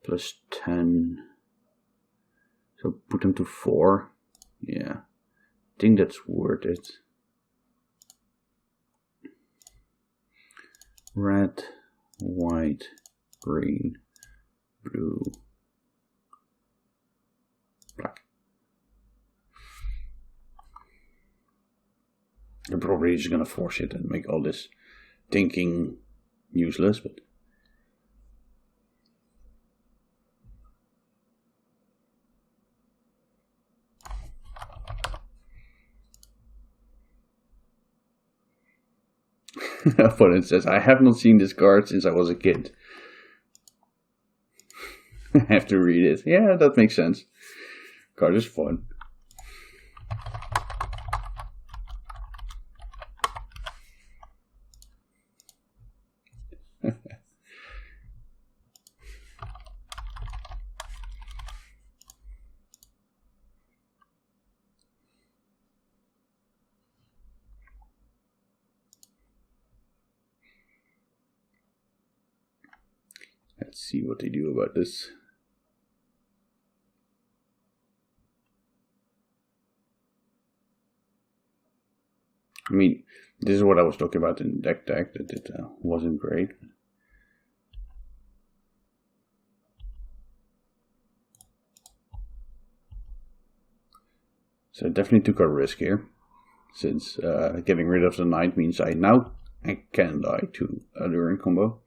plus 10. So put them to 4. Yeah. I think that's worth it. Red, white, green, blue, black. I'm probably just gonna force it and make all this thinking useless, but opponent says, I have not seen this card since I was a kid. I have to read it. Yeah, that makes sense. Card is fun. Let's see what they do about this. I mean, this is what I was talking about in deck that it wasn't great. So I definitely took a risk here, since getting rid of the Knight means I can die to a Lurin combo.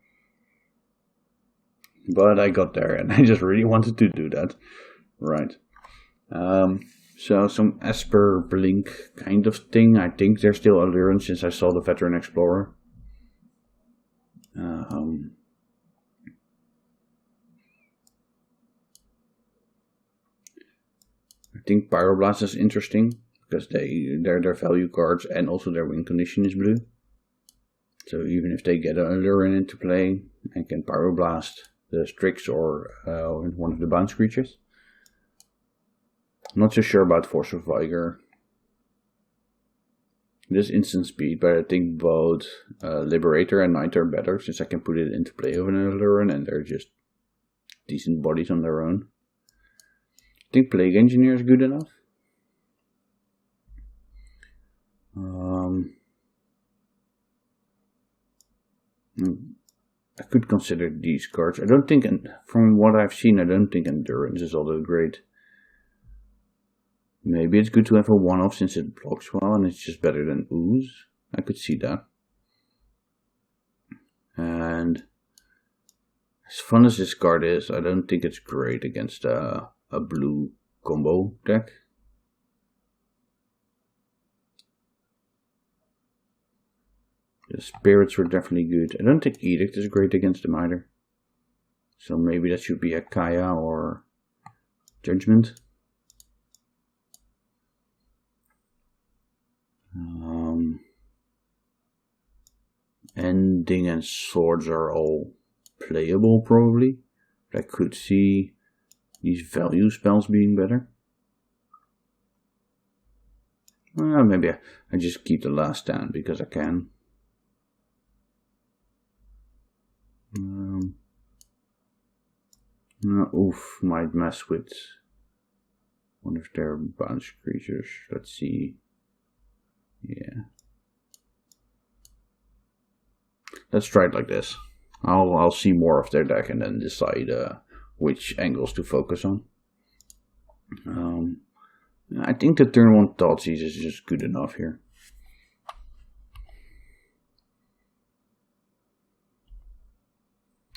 But I got there and I just really wanted to do that. Right. So some Esper Blink kind of thing. I think they're still Allurin since I saw the Veteran Explorer. I think Pyroblast is interesting because they're their value cards and also their win condition is blue. So even if they get an Allurin into play, I can Pyroblast the Strix or one of the bounce creatures. I'm not so sure about Force of Vigor. This instant speed, but I think both Liberator and Knight are better since I can put it into play over an Allurin and they're just decent bodies on their own. I think Plague Engineer is good enough. I could consider these cards. I don't think, from what I've seen, I don't think Endurance is all that great. Maybe it's good to have a one-off since it blocks well and it's just better than Ooze. I could see that. And as fun as this card is, I don't think it's great against a blue combo deck. The Spirits were definitely good. I don't think Edict is great against them either. So maybe that should be a Kaya or Judgment. Ending and swords are all playable probably. But I could see these value spells being better. Maybe I just keep the last stand because I can. Oof, might mess with one of their bounce creatures. Let's see. Yeah. Let's try it like this. I'll see more of their deck and then decide which angles to focus on. I think the turn 1 Thoughtseize is just good enough here.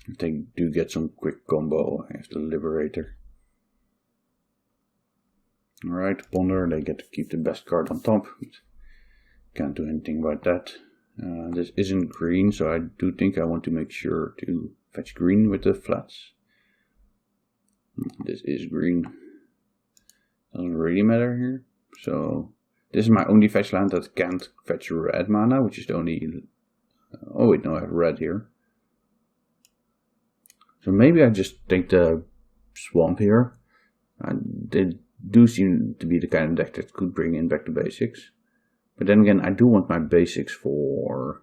If they do get some quick combo, I have the Liberator. Alright, Ponder, they get to keep the best card on top. Can't do anything about that. This isn't green, so I do think I want to make sure to fetch green with the flats. This is green. Doesn't really matter here. So this is my only fetch land that can't fetch red mana, which is the only... oh wait, no, I have red here. So maybe I just take the swamp here. They do seem to be the kind of deck that could bring in back to basics. But then again, I do want my basics for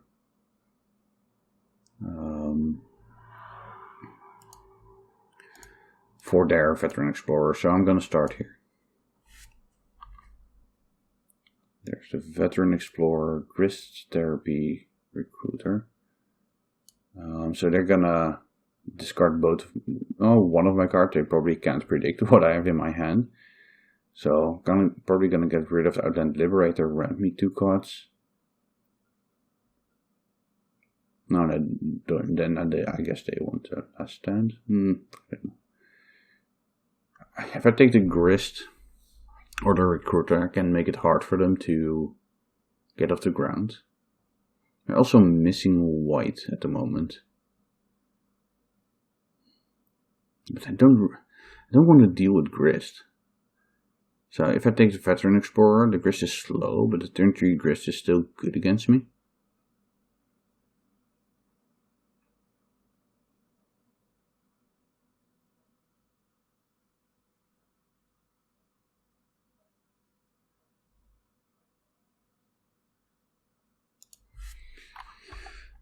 their Veteran Explorer, so I'm going to start here. There's the Veteran Explorer, Grist Therapy, Recruiter. So they're gonna discard both. One of my cards. They probably can't predict what I have in my hand. So probably gonna get rid of Outland Liberator, ramp me 2 cards. No, then I guess they want a last stand. If I take the Grist or the Recruiter, I can make it hard for them to get off the ground. They're also missing white at the moment. But I don't want to deal with Grist. So if I take the Veteran Explorer, the Grist is slow, but the turn 3 Grist is still good against me.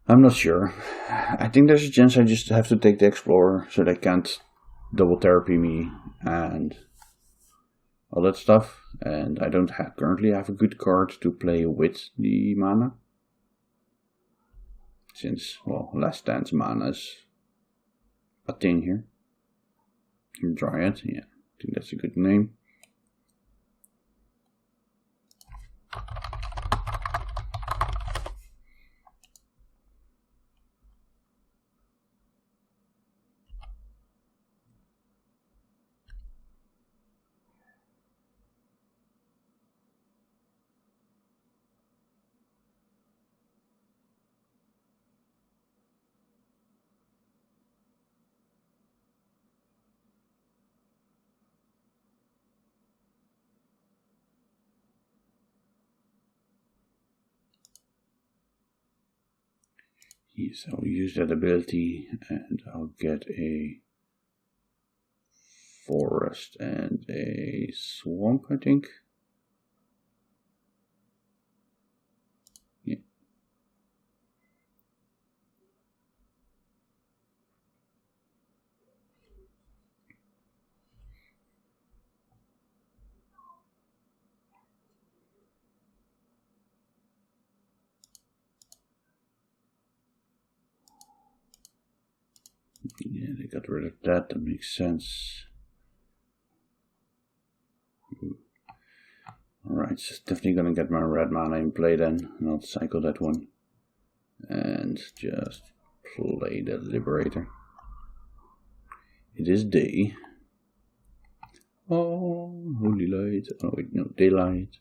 I'm not sure. I think there's a chance I just have to take the Explorer so they can't double therapy me and all that stuff. And I don't currently have a good card to play with the mana. Since, well, Last Stand's mana is a thing here. Dryad, yeah, I think that's a good name. Yes, I'll use that ability and I'll get a forest and a swamp, I think. Yeah. Yeah, they got rid of that. That makes sense. Alright, so definitely gonna get my red mana in play then, and I'll cycle that one. And just play the Liberator. It is day. Oh, holy light. Oh wait, no, daylight.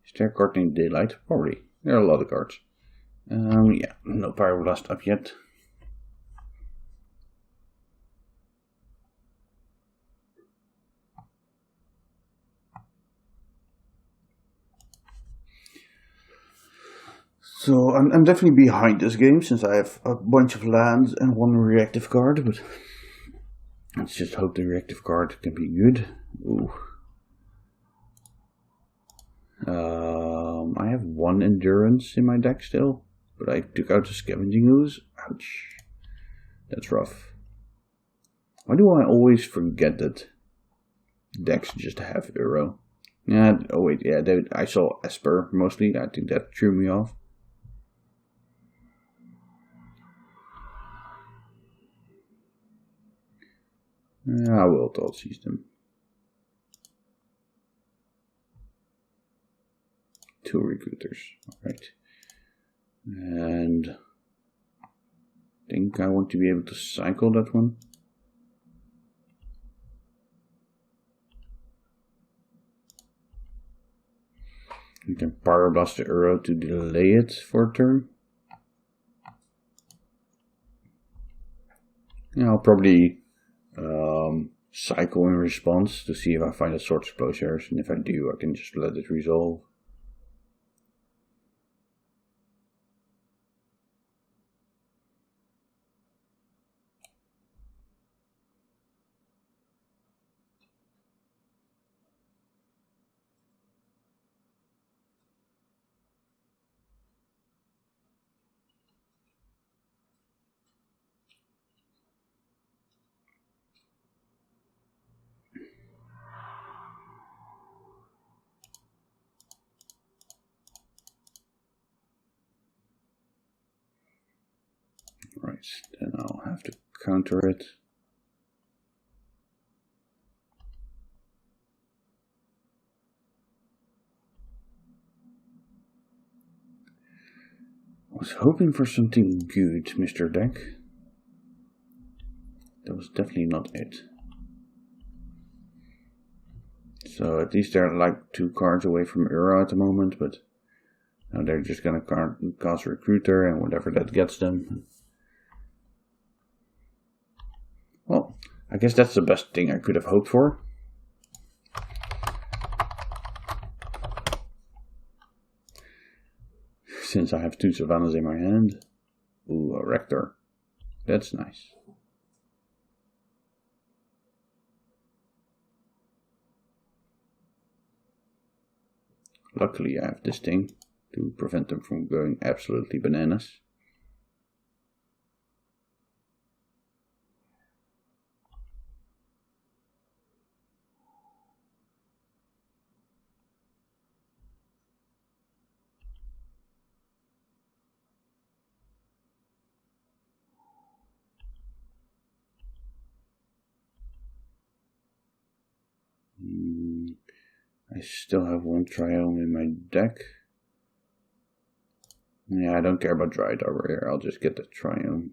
Is there a card named Daylight? Probably. There are a lot of cards. Yeah, no Pyroblast up yet. So I'm definitely behind this game since I have a bunch of lands and one reactive card, but let's just hope the reactive card can be good. Ooh. I have one endurance in my deck still, but I took out the scavenging ooze. Ouch. That's rough. Why do I always forget that decks just have Euro? Yeah, oh wait, yeah, I saw Esper mostly. I think that threw me off. I will toss them. 2 recruiters, alright. And I think I want to be able to cycle that one. You can Power Blast the Euro to delay it for a turn. Yeah, I'll probably cycle in response to see if I find a Sword of Plowshares, and if I do, I can just let it resolve. Right, then I'll have to counter it. I was hoping for something good, Mr. Deck. That was definitely not it. So at least they're like 2 cards away from Euro at the moment, but now they're just gonna cast Recruiter and whatever that gets them. Well, I guess that's the best thing I could have hoped for. Since I have 2 Savannas in my hand. Ooh, a Rector. That's nice. Luckily I have this thing to prevent them from going absolutely bananas. I still have 1 Triome in my deck. Yeah, I don't care about Dried Arbor here. I'll just get the Triome.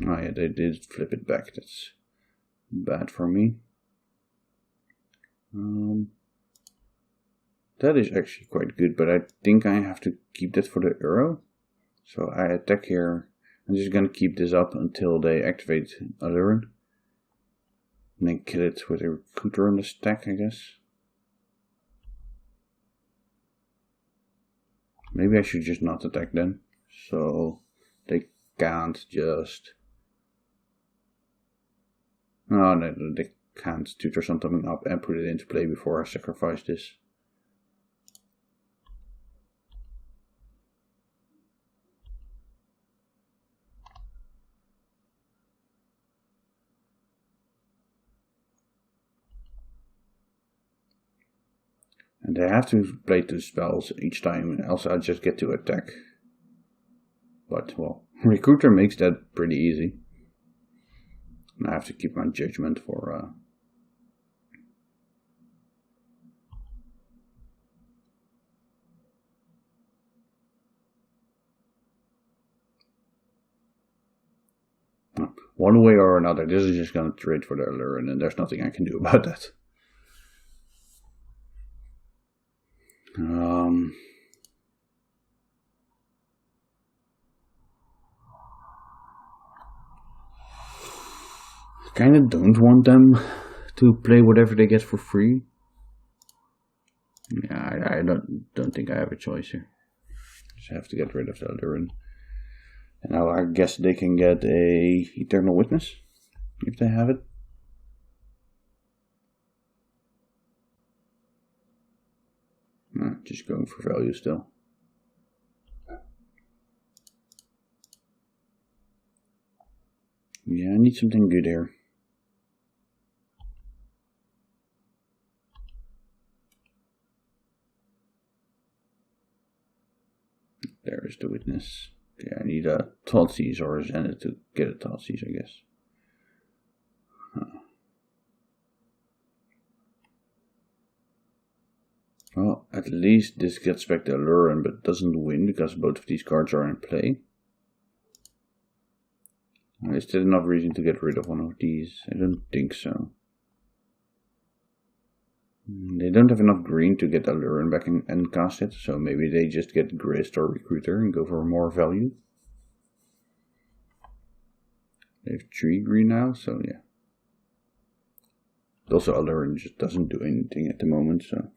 Oh yeah, they did flip it back. That's bad for me. That is actually quite good, but I think I have to keep that for the Euro. So I attack here. I'm just gonna keep this up until they activate Allurin. And then kill it with a Recruiter on the stack, I guess. Maybe I should just not attack then. So they can't just... Oh, no, they can't tutor something up and put it into play before I sacrifice this. And they have to play 2 spells each time, else I just get to attack. But, well, Recruiter makes that pretty easy. And I have to keep my judgment for... One way or another, this is just going to trade for the Allurin, and there's nothing I can do about that. kind of don't want them to play whatever they get for free. Yeah, I don't think I have a choice here. Just have to get rid of the Alluran. And now I guess they can get a Eternal Witness if they have it. Just going for value still. Yeah, I need something good here. There is the Witness. Okay, I need a Thoughtseize or a Zenith to get a Thoughtseize, I guess. Well, at least this gets back the Alluran, but doesn't win because both of these cards are in play. Is there enough reason to get rid of one of these? I don't think so. They don't have enough green to get Alluran back and cast it, so maybe they just get Grist or Recruiter and go for more value. They have 3 green now, so yeah. Also, Alluran just doesn't do anything at the moment, so.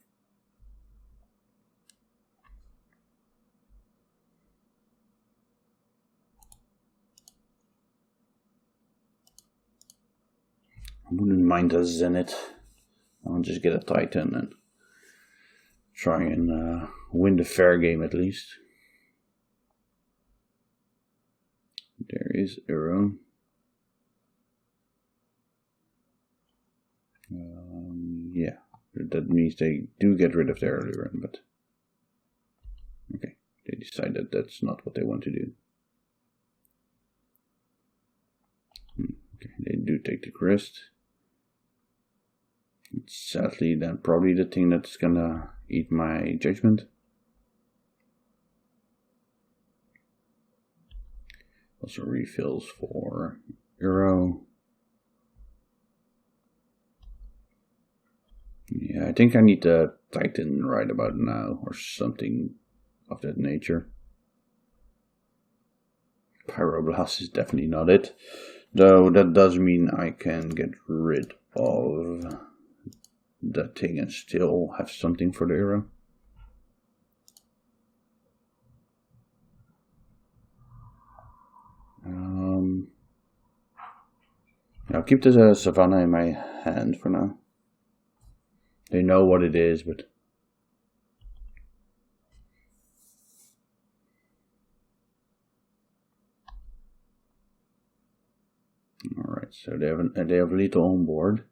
I wouldn't mind a Zenith. I'll just get a Titan and try and win the fair game at least. There is Uro. Yeah, that means they do get rid of their Alluran, but okay, they decide that that's not what they want to do. Okay, they do take the Grist. Sadly, then probably the thing that's gonna eat my judgment. Also refills for Uro. Yeah, I think I need the Titan right about now, or something of that nature. Pyroblast is definitely not it. Though that does mean I can get rid of that thing and still have something for the Uro. I'll keep the Savannah in my hand for now. They know what it is, but alright, so they have Lethal on board.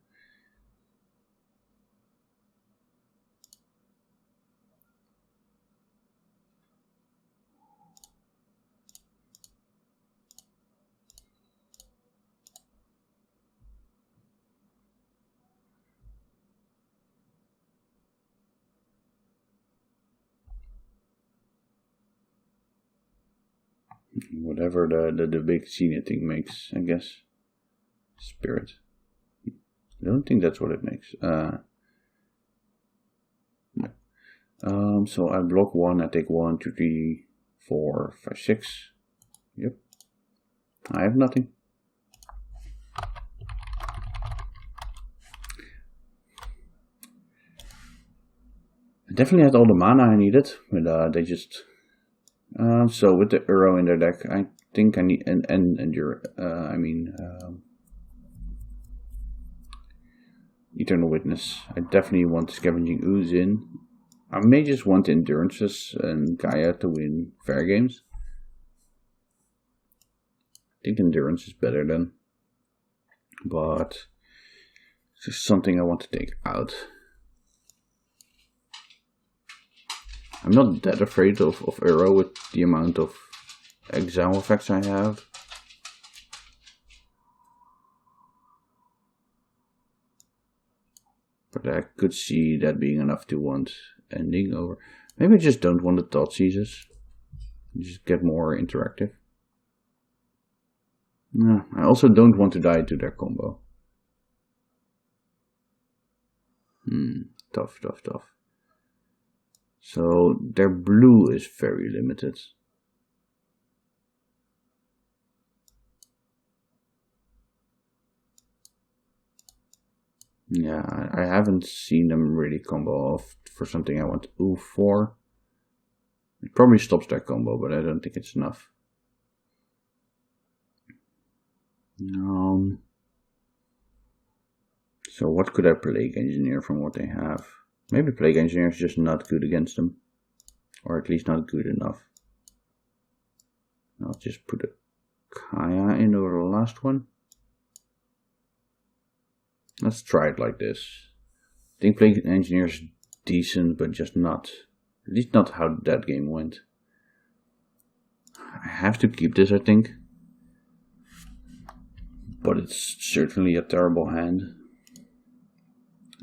Whatever the big senior thing makes, I guess. Spirit. I don't think that's what it makes. No. So I block 1, I take 1, 2, 3, 4, 5, 6. Yep. I have nothing. I definitely had all the mana I needed, but they just... so with the Uro in their deck, I think I need Eternal Witness. I definitely want Scavenging Ooze in. I may just want Endurances and Gaia to win fair games. I think Endurance is better then, but it's just something I want to take out. I'm not that afraid of Uro with the amount of exile effects I have. But I could see that being enough to want ending over. Maybe I just don't want the Thoughtseizes. Just get more interactive. No, I also don't want to die to their combo. Tough. So their blue is very limited. Yeah, I haven't seen them really combo off for something I want ooh for. It probably stops that combo, but I don't think it's enough. So what could I Plague Engineer from what they have? Maybe Plague Engineer is just not good against them. Or at least not good enough. I'll just put a Kaya into the last one. Let's try it like this. I think Plague Engineer is decent, but just not. At least not how that game went. I have to keep this, I think. But it's certainly a terrible hand.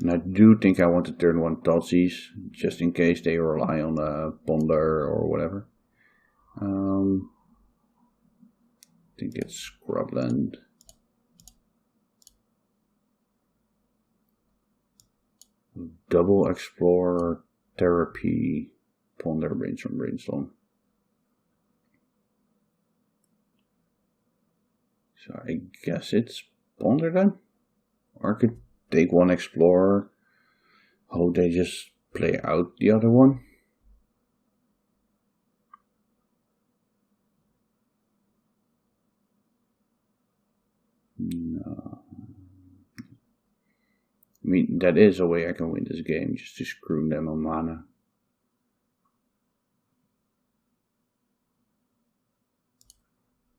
And I do think I want to turn one Thoughtseize, just in case they rely on a Ponder or whatever. I think it's Scrubland. Double Explorer, Therapy, Ponder, Brainstorm, Brainstorm. So I guess it's Ponder then? Or I could take one Explorer, hope they just play out the other one. No. I mean, that is a way I can win this game, just to screw them on mana.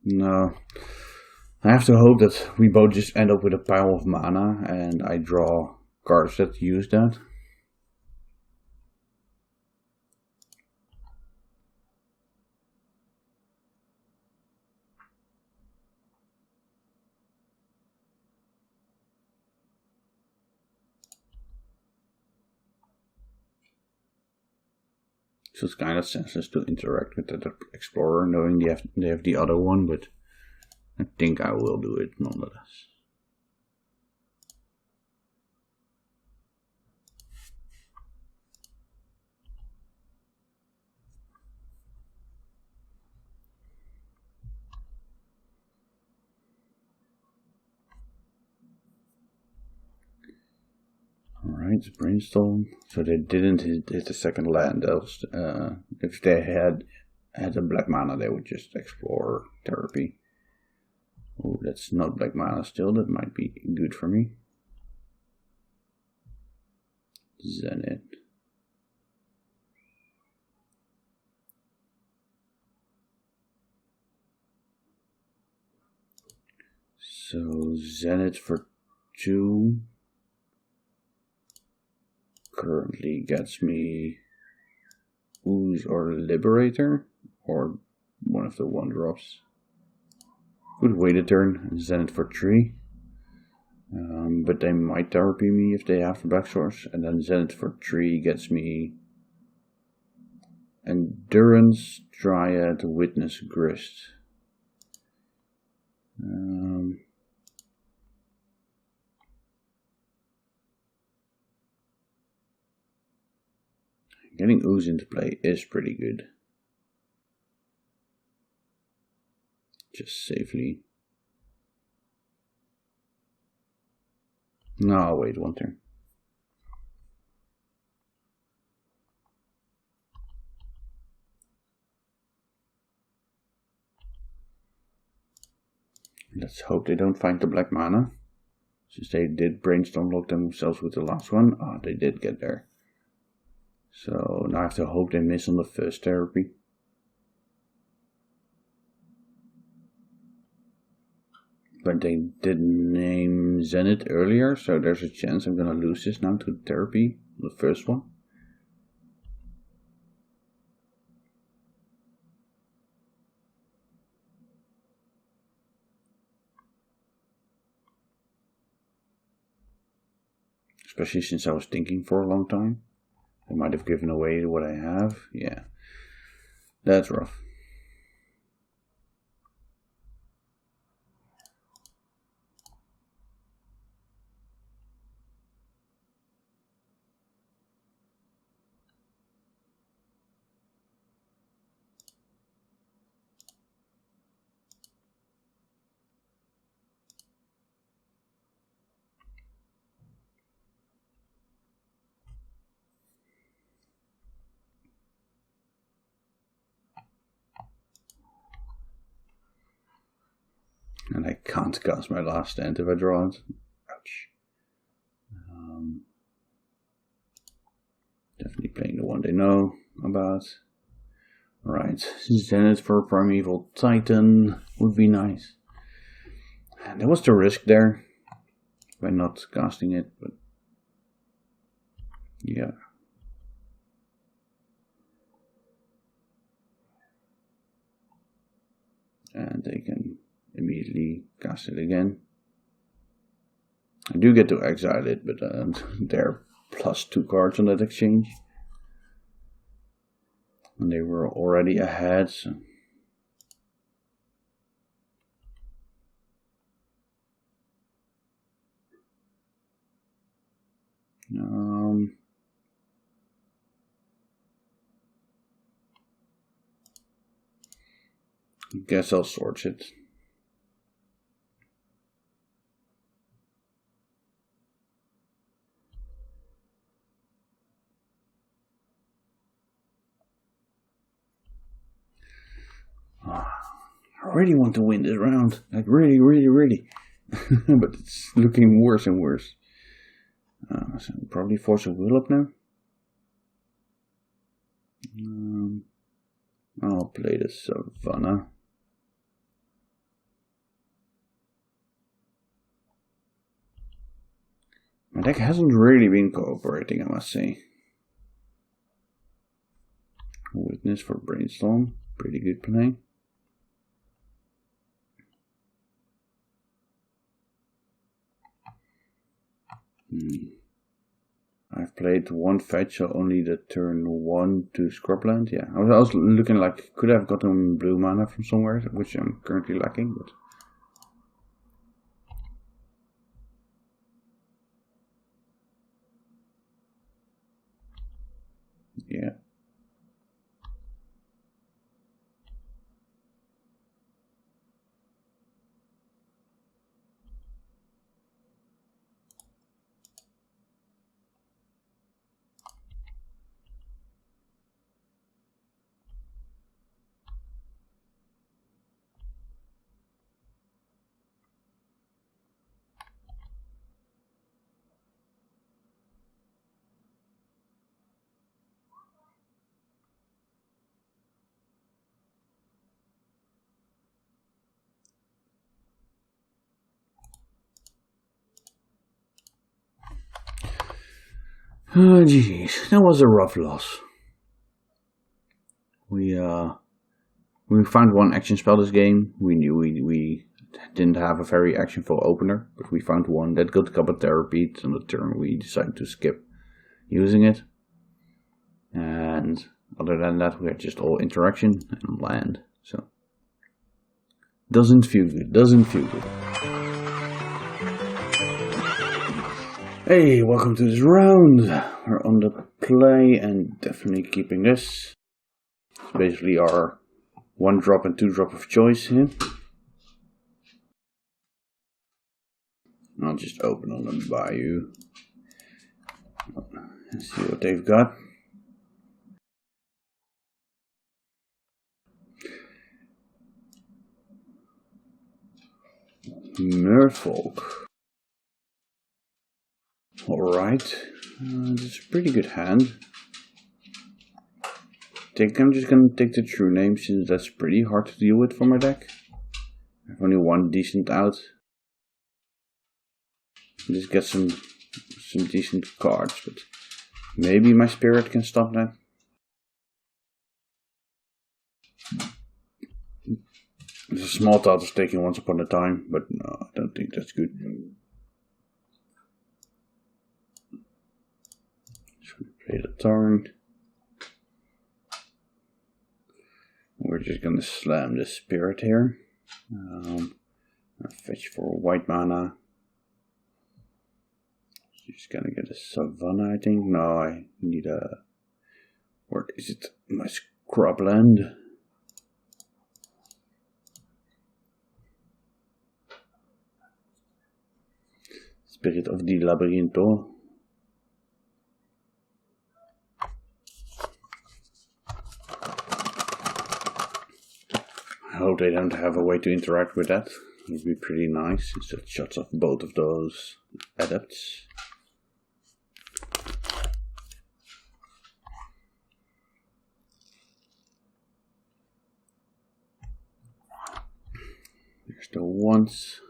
No. I have to hope that we both just end up with a pile of mana and I draw cards that use that. So it's kind of senseless to interact with that Explorer knowing they have the other one, but I think I will do it nonetheless. Alright, Brainstorm. So they didn't hit the second land, else if they had a black mana they would just explore Therapy. Oh, that's not black mana still, that might be good for me. Zenith. So Zenith for 2 currently gets me Ooze or Liberator, or one of the 1-drops. Could wait a turn, Zenith for 3. But they might Therapy me if they have the black source, and then Zenith for 3 gets me Endurance, Dryad, Witness, Grist. Getting Ooze into play is pretty good. Just safely. No, I'll wait one turn. Let's hope they don't find the black mana. Since they did Brainstorm lock themselves with the last one. Ah, they did get there. So now I have to hope they miss on the first Therapy. But they didn't name Zenith earlier, so there's a chance I'm gonna lose this now to Therapy, the first one. Especially since I was thinking for a long time. I might have given away what I have. Yeah, that's rough. And I can't cast my last stand if I draw it. Ouch. Definitely playing the one they know about. Right, Zenith for Primeval Titan would be nice. And there was the risk there by not casting it, but yeah. And they can immediately cast it again. I do get to exile it, but they're +2 cards on that exchange. And they were already ahead, so. Guess I'll sort it. I really want to win this round. Like really. But it's looking worse and worse. So I'll probably force a wheel up now. I'll play the Savannah. My deck hasn't really been cooperating, I must say. Witness for Brainstorm. Pretty good play. I've played one fetch, so only the turn 1 to Scrubland. Yeah, I was looking like could have gotten blue mana from somewhere, which I'm currently lacking, but yeah. Oh jeez, that was a rough loss. We found one action spell this game. We knew we didn't have a very actionful opener, but we found one that got Combat Therapy on the turn. We decided to skip using it. And other than that, we had just all interaction and land. So doesn't feel good. Hey, welcome to this round. We're on the play and definitely keeping this. It's basically our 1-drop and 2-drop of choice here. I'll just open on the Bayou and see what they've got. Merfolk. Alright, it's a pretty good hand. I think I'm just gonna take the true name since that's pretty hard to deal with for my deck. I have only one decent out. Just get some decent cards, but maybe my spirit can stop that. There's a small thought of taking Once Upon a Time, but no, I don't think that's good. Play the turn. We're just gonna slam the spirit here. Fetch for white mana. Just gonna get a Savannah, I think. No, I need a. Where is it? My Scrubland. Spirit of the Labyrinto. I hope they don't have a way to interact with that. Would be pretty nice. Just shots of both of those adapts. There's the ones.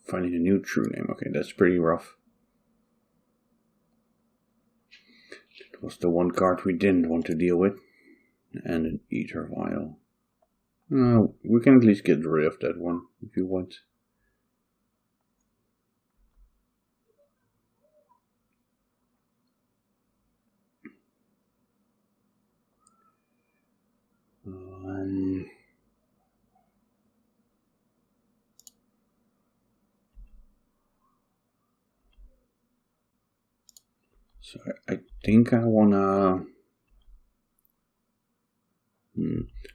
Finding a new true name. Okay, that's pretty rough. It was the one card we didn't want to deal with. And an ether vial. We can at least get rid of that one if you want. So I think I wanna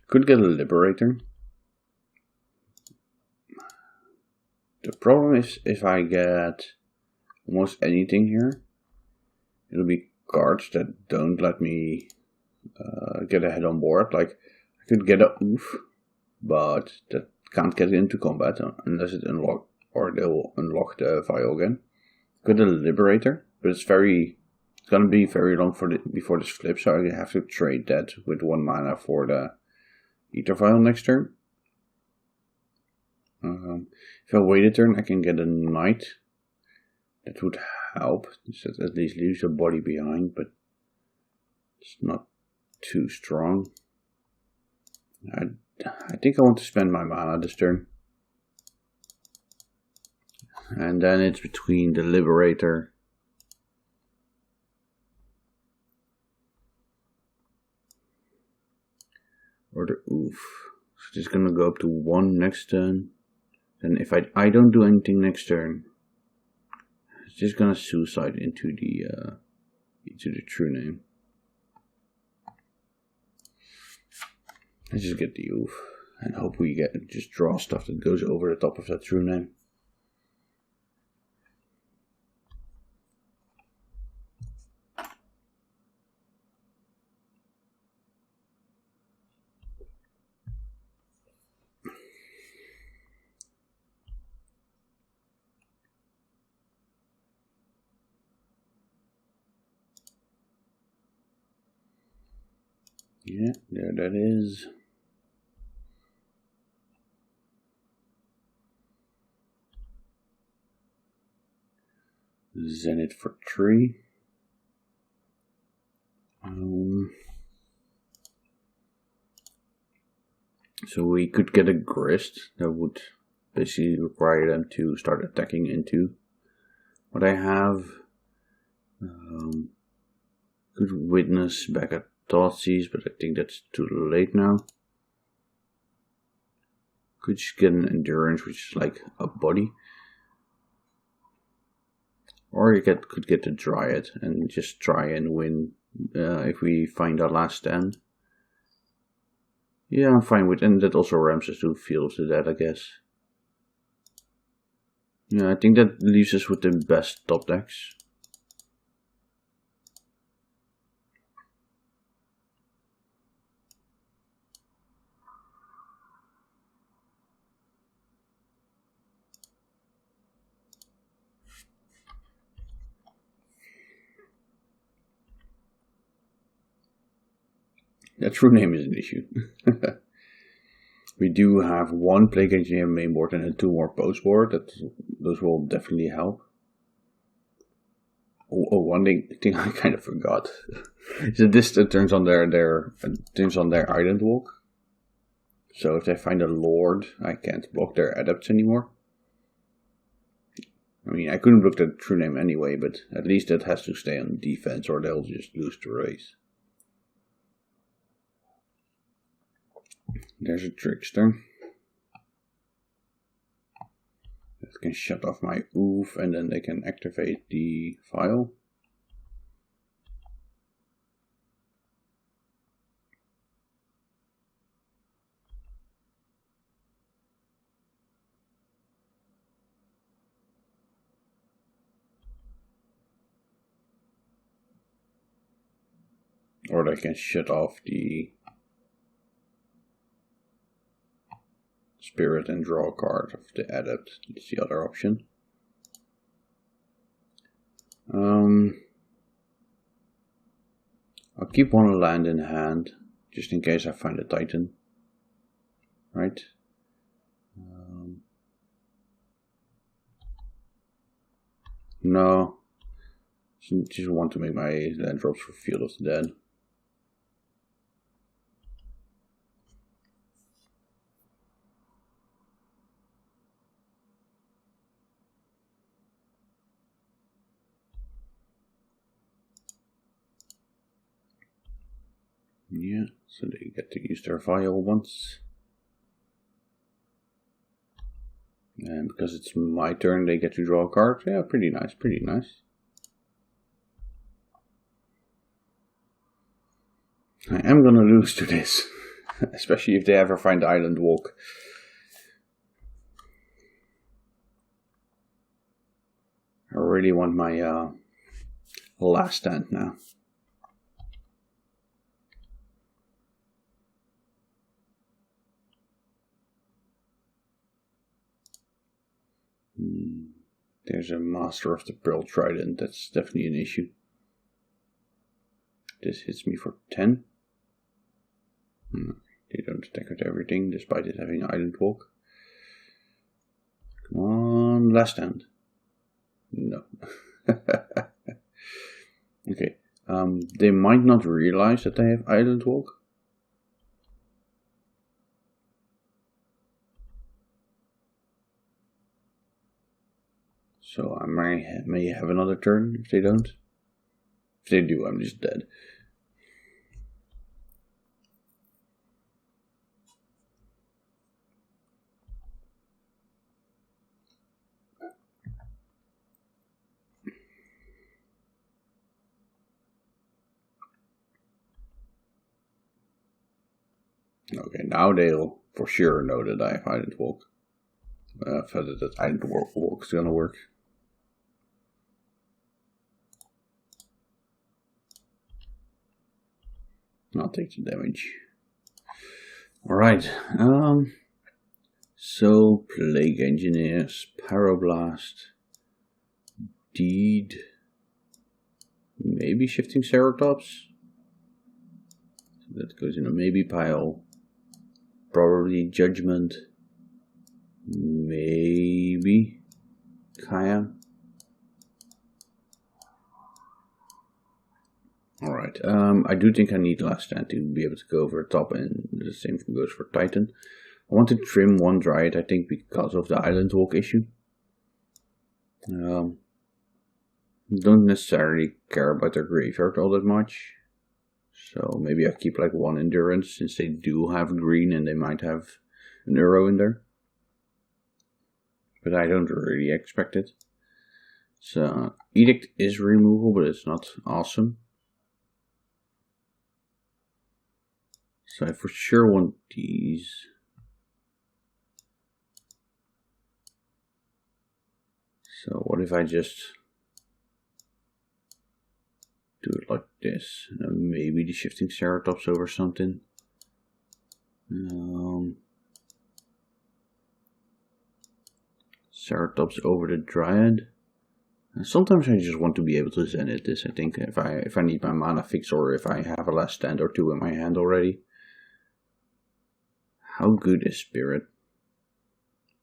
could get a liberator. The problem is if I get almost anything here, it'll be cards that don't let me get ahead on board. Like I could get a oof, but that can't get into combat unless it unlock or they'll unlock the vial again. Could a liberator, but it's gonna be very long before this flips, so I have to trade that with 1 mana for the ether vial next turn. If I wait a turn, I can get a knight. That would help. That at least leaves a body behind, but it's not too strong. I think I want to spend my mana this turn. And then it's between the liberator or the oof. So it's gonna go up to 1 next turn. Then if I don't do anything next turn, it's just gonna suicide into the true name. Let's just get the oof and hope we just draw stuff that goes over the top of that true name. Yeah, there that is. Zenith for 3. So we could get a grist that would basically require them to start attacking into what I have. Could witness back at Thoughtseize, but I think that's too late now. Could just get an endurance, which is like a body. Or you could get the Dryad and just try and win if we find our last stand. Yeah, I'm fine with, and that also ramps us to Field of the Dead, I guess. Yeah, I think that leaves us with the best top decks. That true name is an issue. We do have 1 Plague Engineer main board and 2 more post board. Those will definitely help. Oh, one thing I kind of forgot is that this turns on their island walk. So if they find a lord, I can't block their adepts anymore. I mean, I couldn't block the true name anyway, but at least that has to stay on defense or they'll just lose the race. There's a trickster. That can shut off my oof and then they can activate the file. Or they can shut off the spirit and draw a card of the adept. That's the other option. I'll keep one land in hand, just in case I find a Titan. Right? No. Just want to make my land drops for Field of the Dead. Yeah, so they get to use their vial once. And because it's my turn, they get to draw a card. Yeah, pretty nice, pretty nice. I am gonna lose to this. Especially if they ever find Island Walk. I really want my last stand now. There's a Master of the Pearl Trident. That's definitely an issue. This hits me for 10. They don't attack with everything, despite it having Island Walk. Come on, last stand. No. Okay. They might not realize that they have Island Walk. So I may have another turn if they don't. If they do, I'm just dead. Okay, now they'll for sure know that I have Island Walk. That Island Walk is gonna work. I'll take the damage. Alright, so Plague Engineers, Pyroblast, Deed, maybe Shifting Ceratops. So that goes in a maybe pile. Probably Judgment, maybe Kaya. Alright, I do think I need last stand to be able to go over the top, and the same goes for Titan. I want to trim one Dryad, I think, because of the Island Walk issue. Don't necessarily care about their graveyard all that much. So maybe I keep like one Endurance, since they do have green and they might have an Uro in there. But I don't really expect it. So Edict is removal, but it's not awesome. So I for sure want these. So what if I just do it like this? Maybe the Shifting Ceratops over something. Ceratops over the Dryad. And sometimes I just want to be able to Zenith this. I think if I need my mana fix, or if I have a last stand or two in my hand already. How good is Spirit?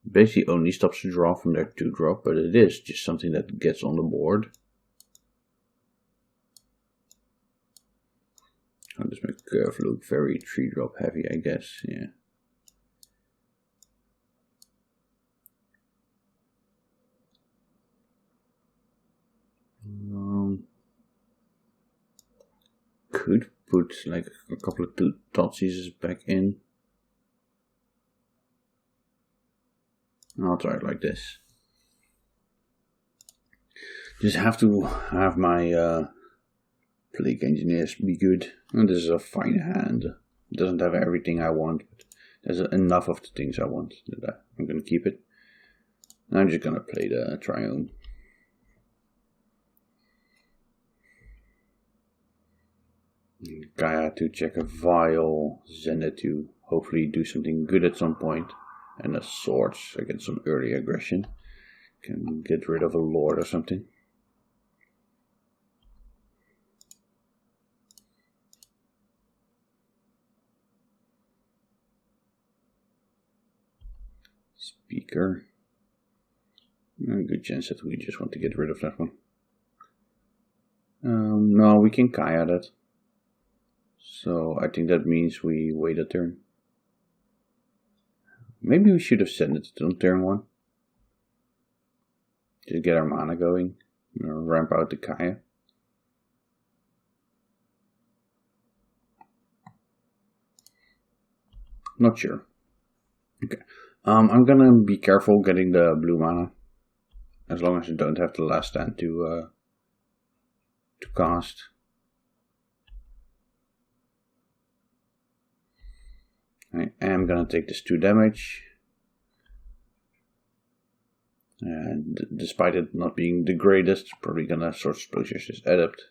Basically only stops the draw from their 2-drop, but it is just something that gets on the board. I'll just make Curve look very 3-drop heavy, I guess, yeah. Could put like a couple of Thoughtseize back in. I'll try it like this. Just have to have my Plague Engineers be good. And this is a fine hand. It doesn't have everything I want, but there's enough of the things I want that I'm going to keep it. And I'm just going to play the Triome. Gaia to check a vial, Zenith to hopefully do something good at some point, and a Swords against some early aggression. Can get rid of a Lord or something. Speaker. A good chance that we just want to get rid of that one. No, we can Gaia that. So I think that means we wait a turn. Maybe we should have sent it on turn 1. To get our mana going. Ramp out the Gaia. Not sure. Okay. I'm gonna be careful getting the blue mana. As long as I don't have the last stand to cast. I am gonna take this 2 damage. And despite it not being the greatest, probably gonna Swords Exposure this Adept.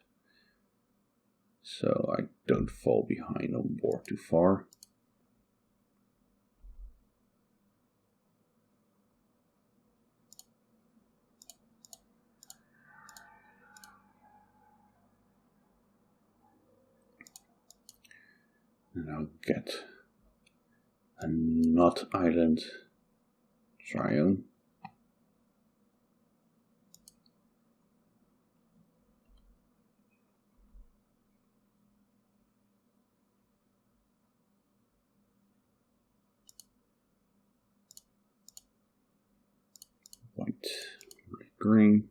So I don't fall behind on board too far. And I'll get a not island Triome. White, green.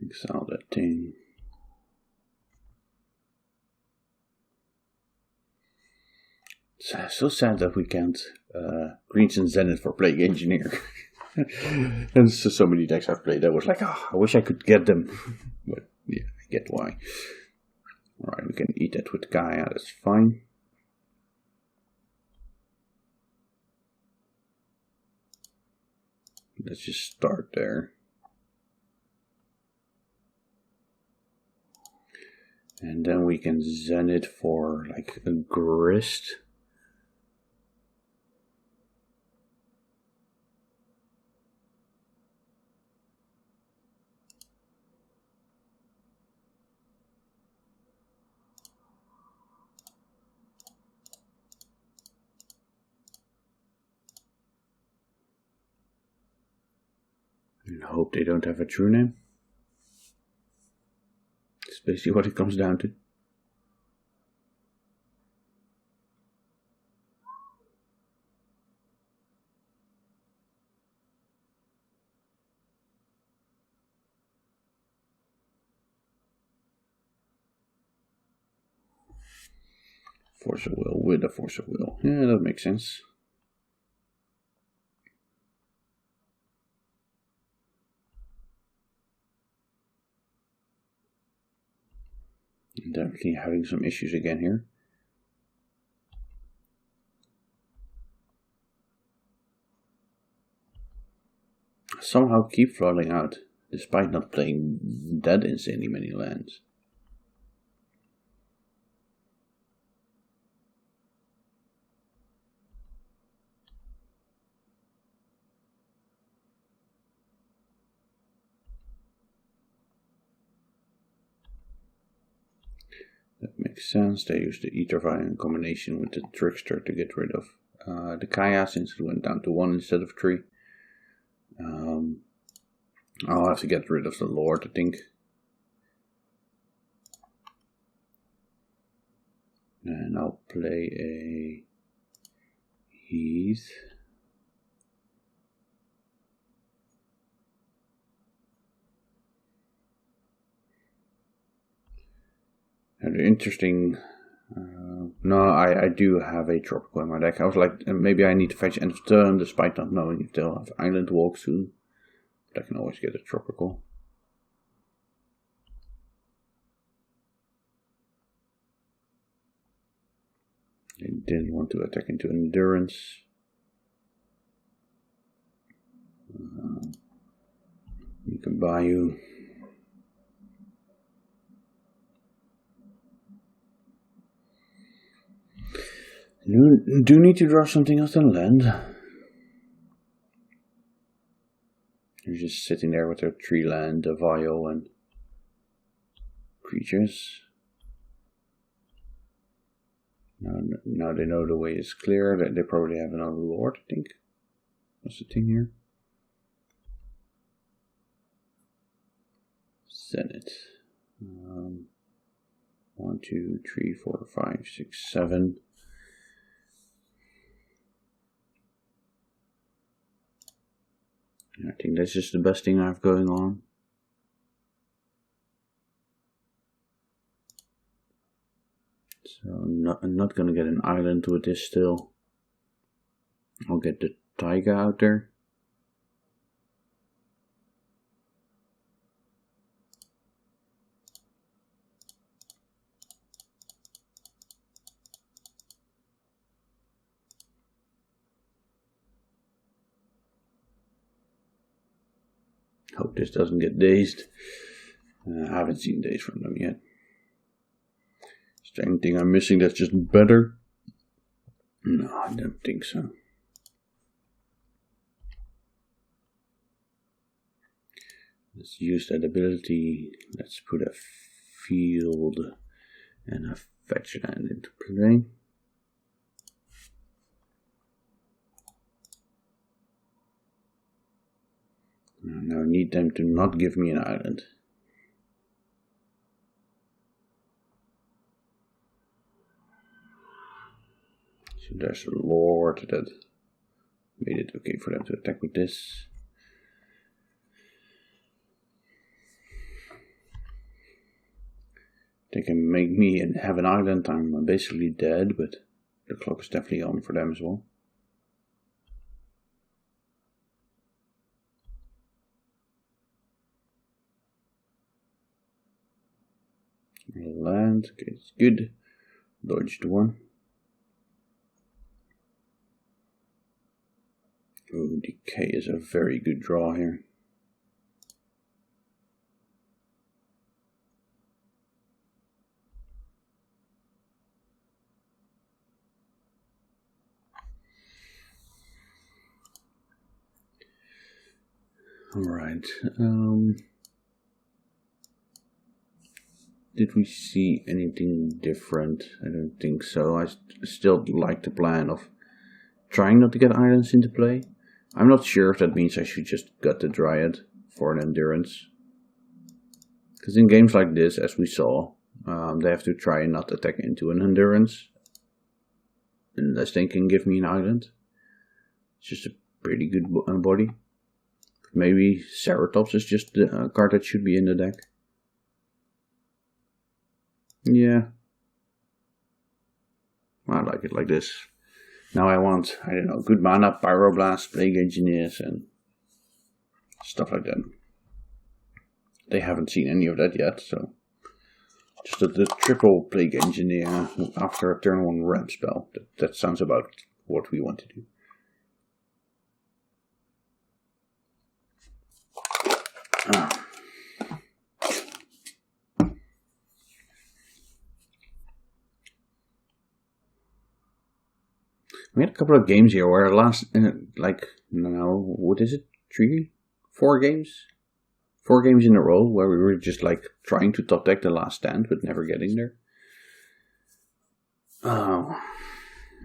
Exile that thing. It's so sad that we can't Greens and Zenith for Plague Engineer. And so many decks I've played, I was like, oh, I wish I could get them. But yeah, I get why. Alright, we can eat that with Gaia, that's fine. Let's just start there. And then we can Zenith for like a Grist. And hope they don't have a true name. That's basically what it comes down to. Force of Will with a Force of Will. Yeah, that makes sense. Definitely having some issues again here. Somehow keep flooding out, despite not playing that insanely many lands. That makes sense. They use the Ethervine in combination with the Trickster to get rid of the Gaia, since it went down to 1 instead of 3. I'll have to get rid of the Lord, I think. And I'll play a Heath. And interesting. No, I do have a tropical in my deck. I was like, maybe I need to fetch end of turn, despite not knowing if they'll have Island Walk soon. But I can always get a tropical. They didn't want to attack into endurance. You can buy you. You do need to draw something else than land. You're just sitting there with their 3 land, a vial, and creatures. Now they know the way is clear. That they probably have another lord, I think. What's the thing here? Senate. 1, 2, 3, 4, 5, 6, 7. I think that's just the best thing I have going on. So I'm not gonna get an island with this still. I'll get the taiga out there. Hope this doesn't get dazed. I haven't seen daze from them yet. Is there anything I'm missing that's just better? No, I don't think so. Let's use that ability. Let's put a field and a fetch land into play. Now I need them to not give me an island. So there's a lord that made it okay for them to attack with this. They can make me and have an island. I'm basically dead, but the clock is definitely on for them as well. Land, okay, it's good. Dodged one. Oh, decay is a very good draw here. All right. Did we see anything different? I don't think so. I still like the plan of trying not to get islands into play. I'm not sure if that means I should just gut the Dryad for an endurance. Because in games like this, as we saw, they have to try and not attack into an endurance. Unless they can give me an island. It's just a pretty good body. Maybe Ceratops is just the card that should be in the deck. Yeah. I like it like this. Now I want, I don't know, good mana, Pyroblast, Plague Engineers, and stuff like that. They haven't seen any of that yet, so just the triple Plague Engineer after a turn 1 ramp spell. That sounds about what we want to do. We had a couple of games here where last, like, now, what is it? 4 games? 4 games in a row where we were just like trying to top deck the last stand but never getting there. Oh,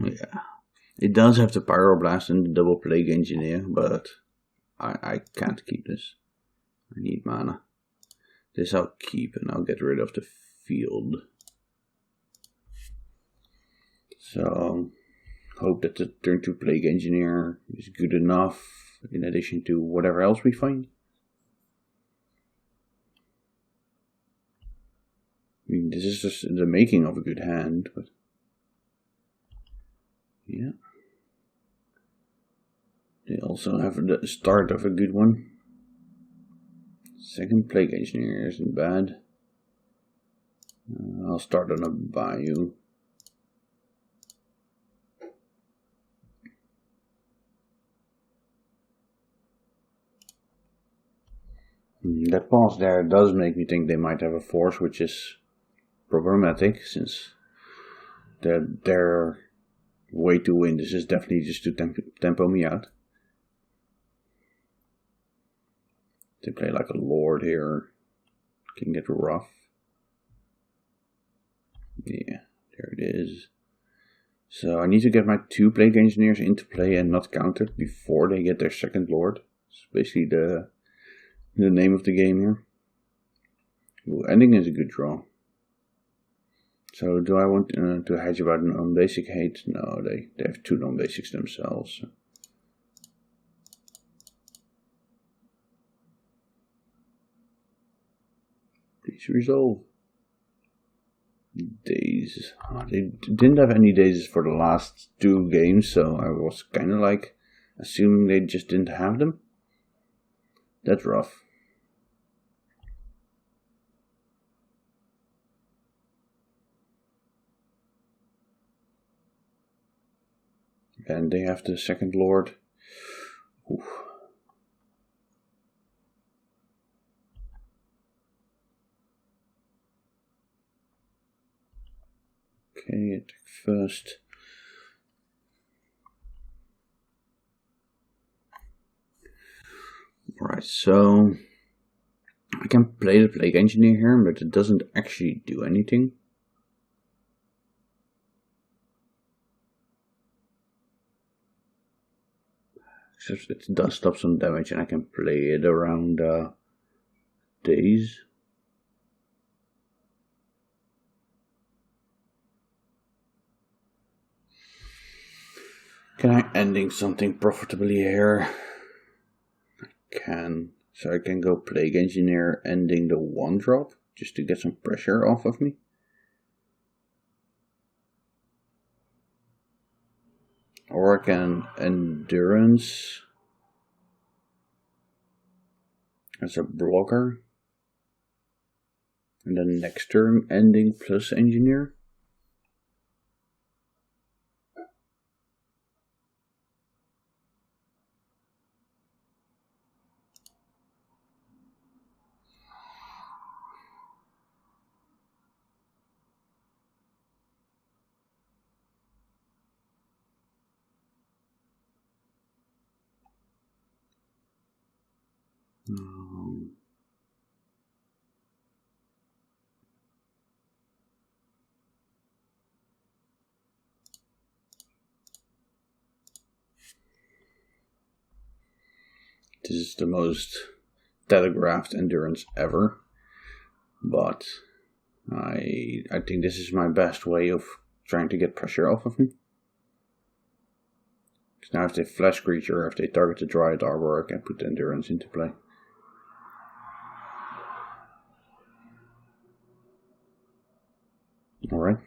yeah. It does have the Pyroblast and the double Plague Engineer, but I can't keep this. I need mana. This I'll keep and I'll get rid of the field. So hope that the turn 2 Plague Engineer is good enough in addition to whatever else we find. I mean, this is just the making of a good hand, but yeah. They also have the start of a good one. Second Plague Engineer isn't bad. I'll start on a Bayou. That pause there does make me think they might have a force, which is problematic since their way to win this is definitely just to tempo me out. They play like a lord here. Can get rough. Yeah, there it is. So I need to get my 2 plague engineers into play and not countered before they get their second lord. It's basically the name of the game here. Ooh, ending is a good draw. So do I want to hedge about an non-basic hate? No, they have 2 non-basics themselves. Please resolve. Days. Oh, they didn't have any days for the last 2 games, so I was kind of like assuming they just didn't have them. That's rough. And they have the second lord. Oof. Okay, attack first. Alright, so I can play the plague engineer here, but it doesn't actually do anything. Except it does stop some damage, and I can play it around days. Can I ending something profitably here? I can. So I can go plague engineer ending the 1-drop just to get some pressure off of me. Or I can endurance as a blocker. And then next turn ending plus engineer. This is the most telegraphed endurance ever, but I think this is my best way of trying to get pressure off of me. Because now if they flash creature, if they target the Dryad Arbor, I can put the endurance into play. Alright.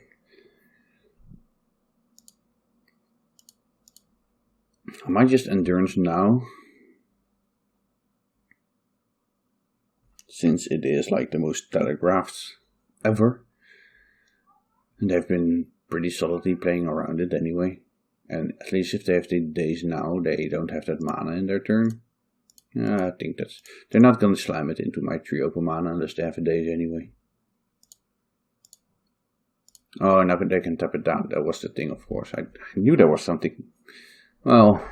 I might just endurance now, since it is like the most telegraphed ever. And they've been pretty solidly playing around it anyway. And at least if they have the days now, they don't have that mana in their turn. I think they're not going to slam it into my 3 open mana unless they have a days anyway. Oh, now they can tap it down. That was the thing, of course. I knew there was something. Well,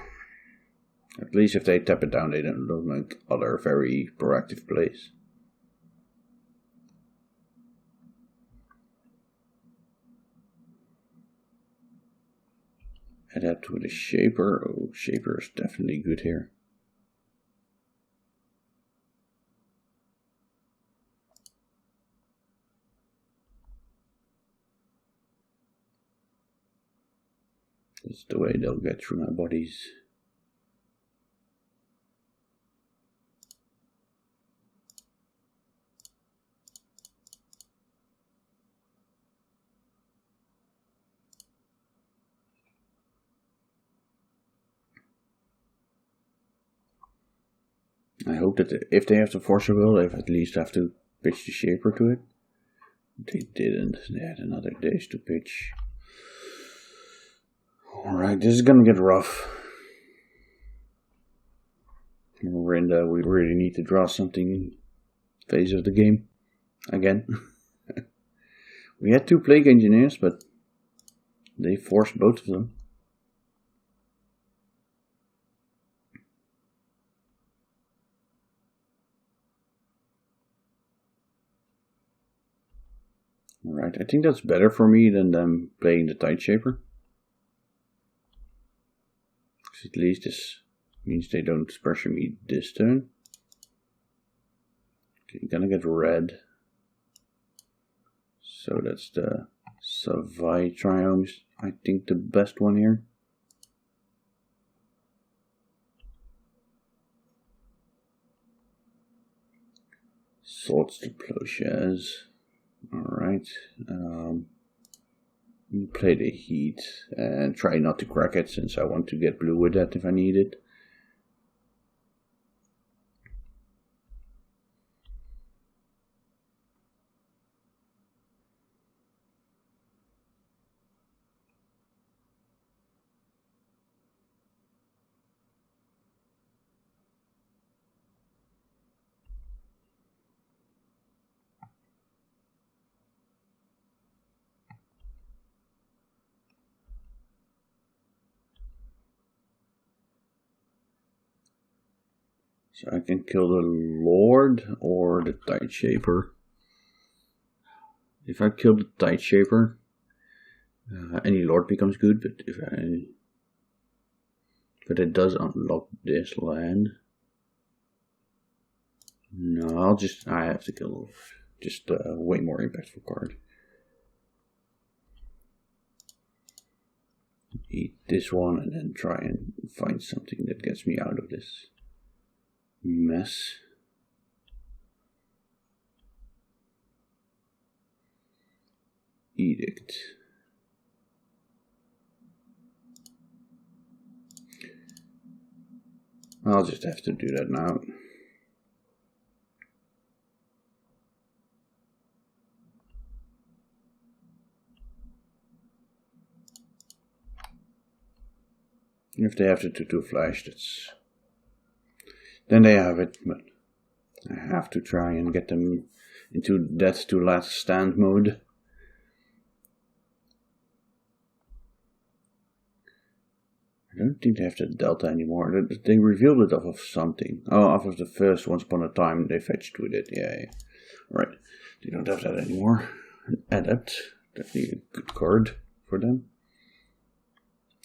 at least if they tap it down, they don't make other very proactive plays. Add that to the Shaper. Oh, Shaper is definitely good here. That's the way they'll get through my bodies. I hope that if they have to force a will, they at least have to pitch the Shaper to it. They didn't. They had another days to pitch. Alright, this is gonna get rough. We really need to draw something phase of the game again. We had 2 plague engineers, but they forced both of them. Alright, I think that's better for me than them playing the Tide Shaper. At least this means they don't pressure me this turn. Okay, you're gonna get red. So that's the Savai Triomes, I think the best one here. Swords to Plowshares. Alright. Play the heat and try not to crack it, since I want to get blue with that if I need it. So I can kill the Lord or the Tide Shaper. If I kill the Tide Shaper, any Lord becomes good, but it does unlock this land. No, I have to kill Lord. Just a way more impactful card. Eat this one and then try and find something that gets me out of this mess. Edict. I'll just have to do that now. If they have to do flash, then they have it, but I have to try and get them into that to last stand mode. I don't think they have the Delta anymore. They revealed it off of something. Oh, off of the first Once Upon a Time they fetched with it. Yeah. Right. They don't have that anymore. Adept. Definitely a good card for them.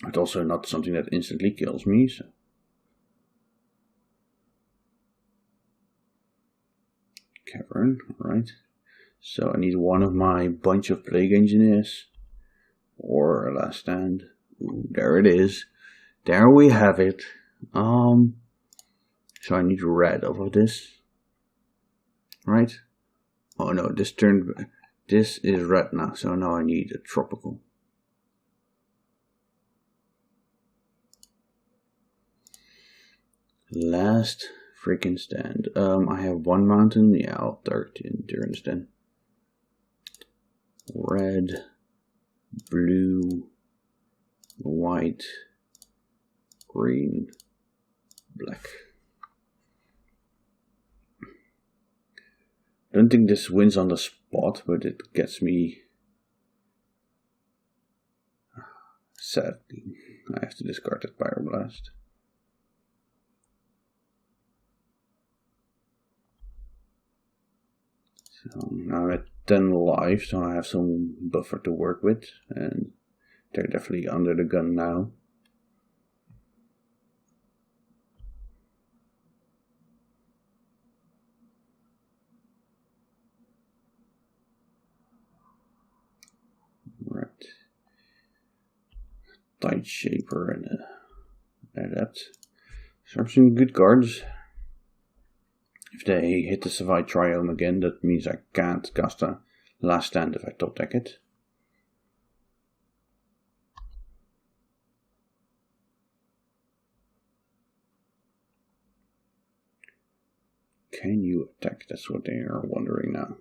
It's also not something that instantly kills me, so. Cavern, alright. So I need one of my bunch of Plague Engineers. Or a Last Stand. Ooh, there it is. There we have it. So I need red off of this. Right? Oh no, this is red now, so now I need a tropical. Last freaking stand. I have one mountain. Yeah, I'll start endurance then. Red, blue, white, green, black. I don't think this wins on the spot, but it gets me. Sadly, I have to discard that Pyroblast. So now I'm at 10 lives, so I have some buffer to work with, and they're definitely under the gun now. Right. Tide Shaper and Adept. So I have some good cards. If they hit the Savai Triome again, that means I can't cast a Last Stand if I top deck it. Can you attack? That's what they are wondering now.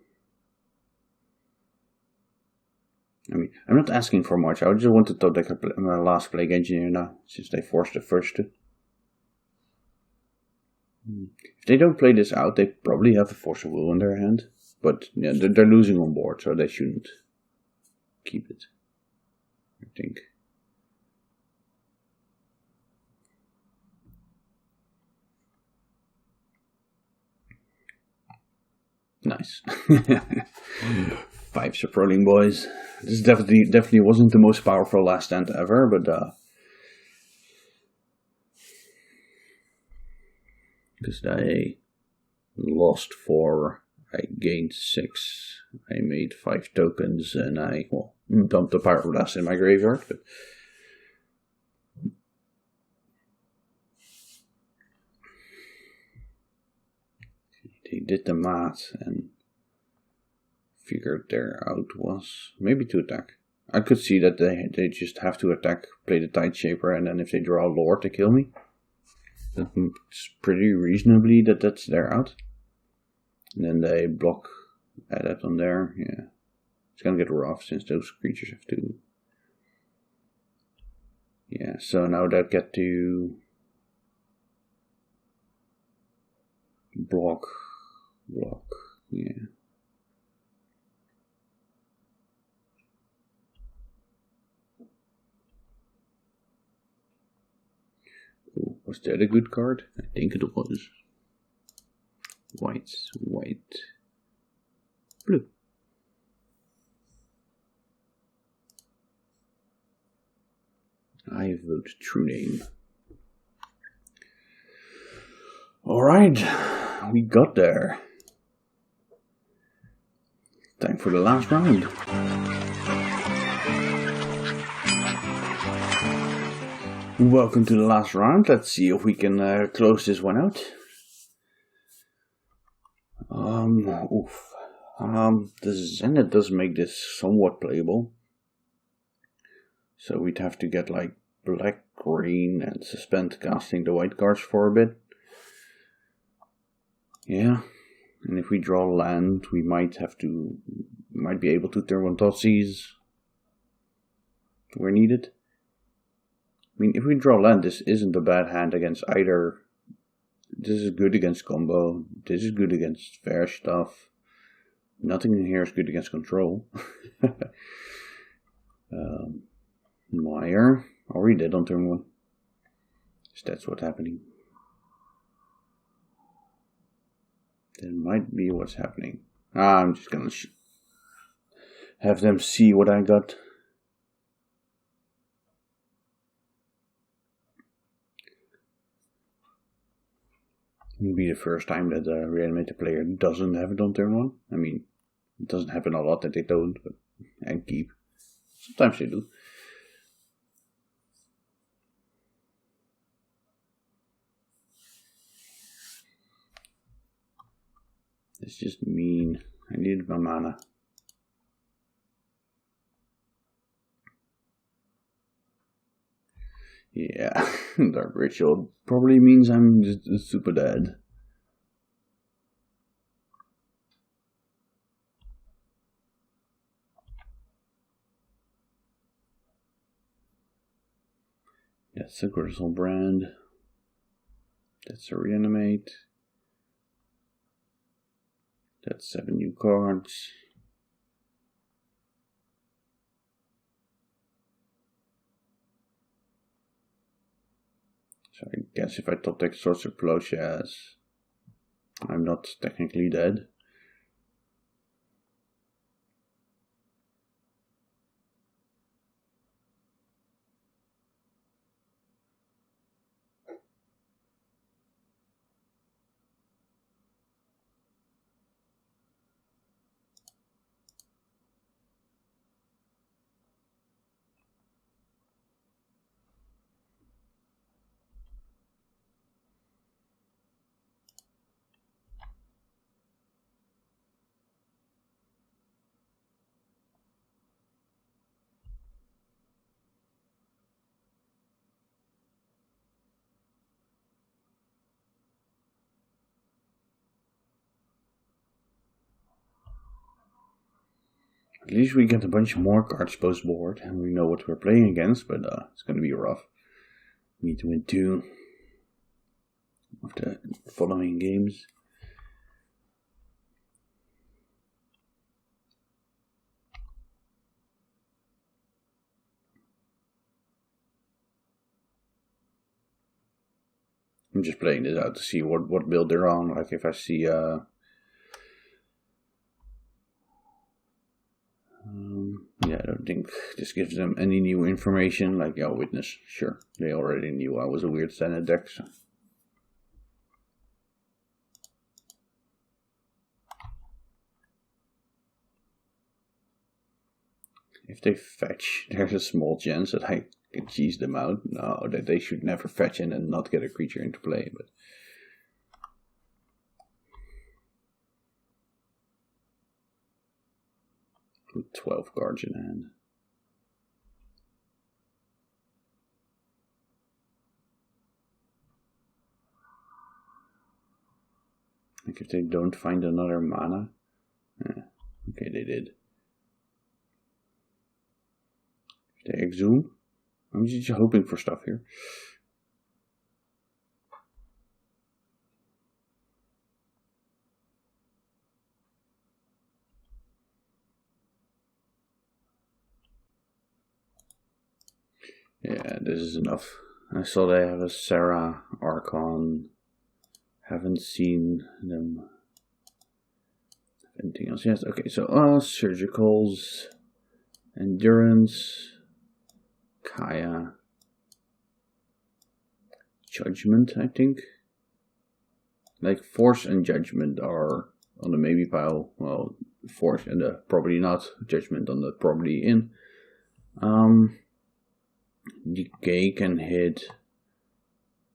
I mean, I'm not asking for much. I just want to top deck my last Plague Engineer now, since they forced the first two. If they don't play this out, they probably have a Force of Will in their hand. But yeah, they're losing on board, so they shouldn't keep it, I think. Nice. 5 rolling, boys. This definitely wasn't the most powerful last stand ever, but because I lost 4, I gained 6, I made 5 tokens, and I dumped the Pyroblast in my graveyard. But they did the math and figured their out was maybe to attack. I could see that they just have to attack, play the Tide Shaper, and then if they draw a Lord, they kill me. It's pretty reasonably that's their out. And then they block, add that on there. Yeah, it's gonna get rough since those creatures have to. Yeah, so now they get to block, yeah. Ooh, was that a good card? I think it was. White, blue. I vote true name. Alright, we got there. Time for the last round. Welcome to the last round. Let's see if we can close this one out. The Zenith does make this somewhat playable. So we'd have to get like black, green, and suspend casting the white cards for a bit. Yeah, and if we draw land, we might be able to turn 1 Thoughtseize where needed. I mean, if we draw land, this isn't a bad hand against either. This is good against combo. This is good against fair stuff. Nothing in here is good against control. Meyer. Already dead on turn 1. So that's what's happening. That might be what's happening. I'm just gonna have them see what I got. It'll be the first time that a reanimated player doesn't have it on turn 1. I mean, it doesn't happen a lot that they don't, but and keep. Sometimes they do. It's just mean. I needed my mana. Yeah, Dark Ritual probably means I'm just super dead. That's a Grizzlebrand. That's a Reanimate. That's 7 new cards. So I guess if I top deck Sorcerer Plosh, yes, I'm not technically dead. At least we get a bunch more cards post board and we know what we're playing against, but it's going to be rough. We need to win 2. of the following games. I'm just playing this out to see what build they're on. Like if I see yeah, I don't think this gives them any new information. Like, yeah, witness, sure, they already knew I was a weird standard deck. So. If they fetch, there's a small chance that I can cheese them out. No, that they should never fetch in and not get a creature into play. But with 12 cards in hand. Like if they don't find another mana. Okay, they did. If they exhume. I'm just hoping for stuff here. Yeah, this is enough. I saw they have a Sarah Archon. Haven't seen them. Anything else? Yes. Okay. So surgicals, endurance, Kaya, judgment. I think. Like force and judgment are on the maybe pile. Well, force and the probably not. Judgment on the probably in. Decay can hit.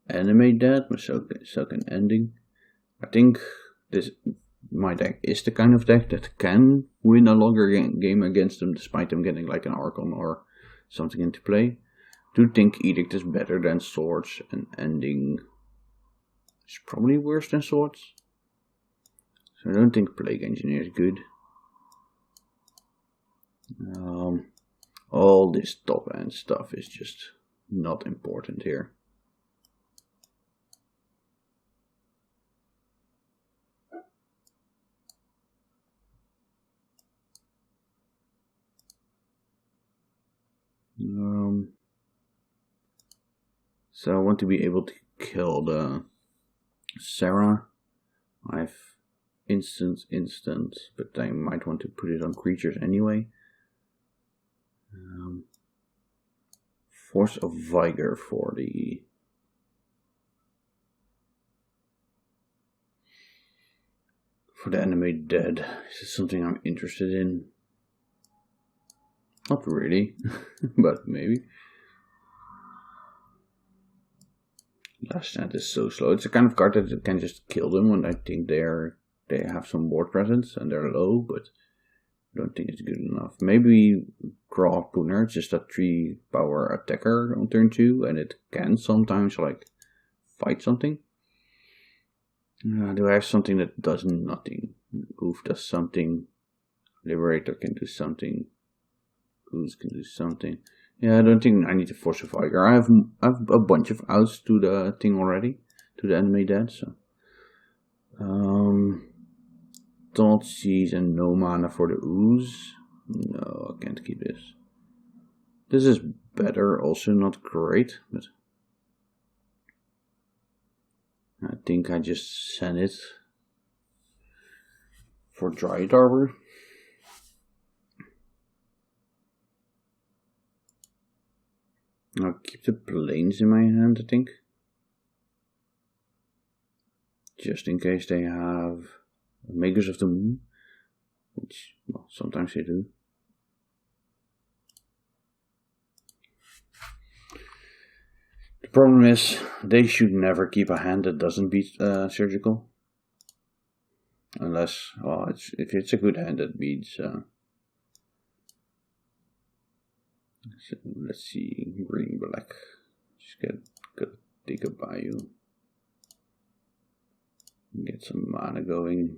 Animate that, but so can ending. I think my deck is the kind of deck that can win a longer game against them, despite them getting like an Archon or something into play. I do think Edict is better than Swords, and Ending is probably worse than Swords. So I don't think Plague Engineer is good. All this top end stuff is just not important here. So I want to be able to kill the Sarah. I have instant, but I might want to put it on creatures anyway. Force of Vigor for the animate dead. Is this something I'm interested in? Not really, but maybe. Last Stand is so slow. It's a kind of card that can just kill them when I think they have some board presence and they're low, but I don't think it's good enough. Maybe Graw Pooner, it's just a 3 power attacker on turn 2, and it can sometimes like fight something. Do I have something that does nothing? Oof does something. Liberator can do something. Ooze can do something. Yeah, I don't think I need to Force of Vigor. I have a bunch of outs to the thing already, to the enemy dead. So, Thought Seize and no mana for the Ooze. No, I can't keep this. This is better, also not great, but I think I just send it for Dryad Arbor. I'll keep the planes in my hand, I think. Just in case they have Makers of the Moon. Which, well, sometimes they do. The problem is, they should never keep a hand that doesn't beat Surgical. Unless, well, if it's a good hand that beats... So let's see, green, black. Just take a Bayou. Get some mana going.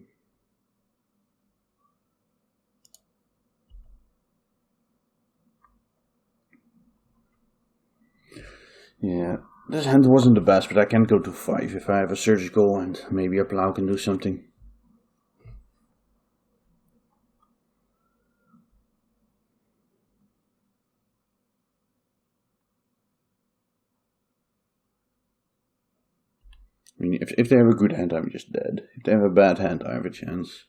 Yeah, this hand wasn't the best, but I can go to 5 if I have a surgical and maybe a plow can do something. I mean, if they have a good hand, I'm just dead. If they have a bad hand, I have a chance.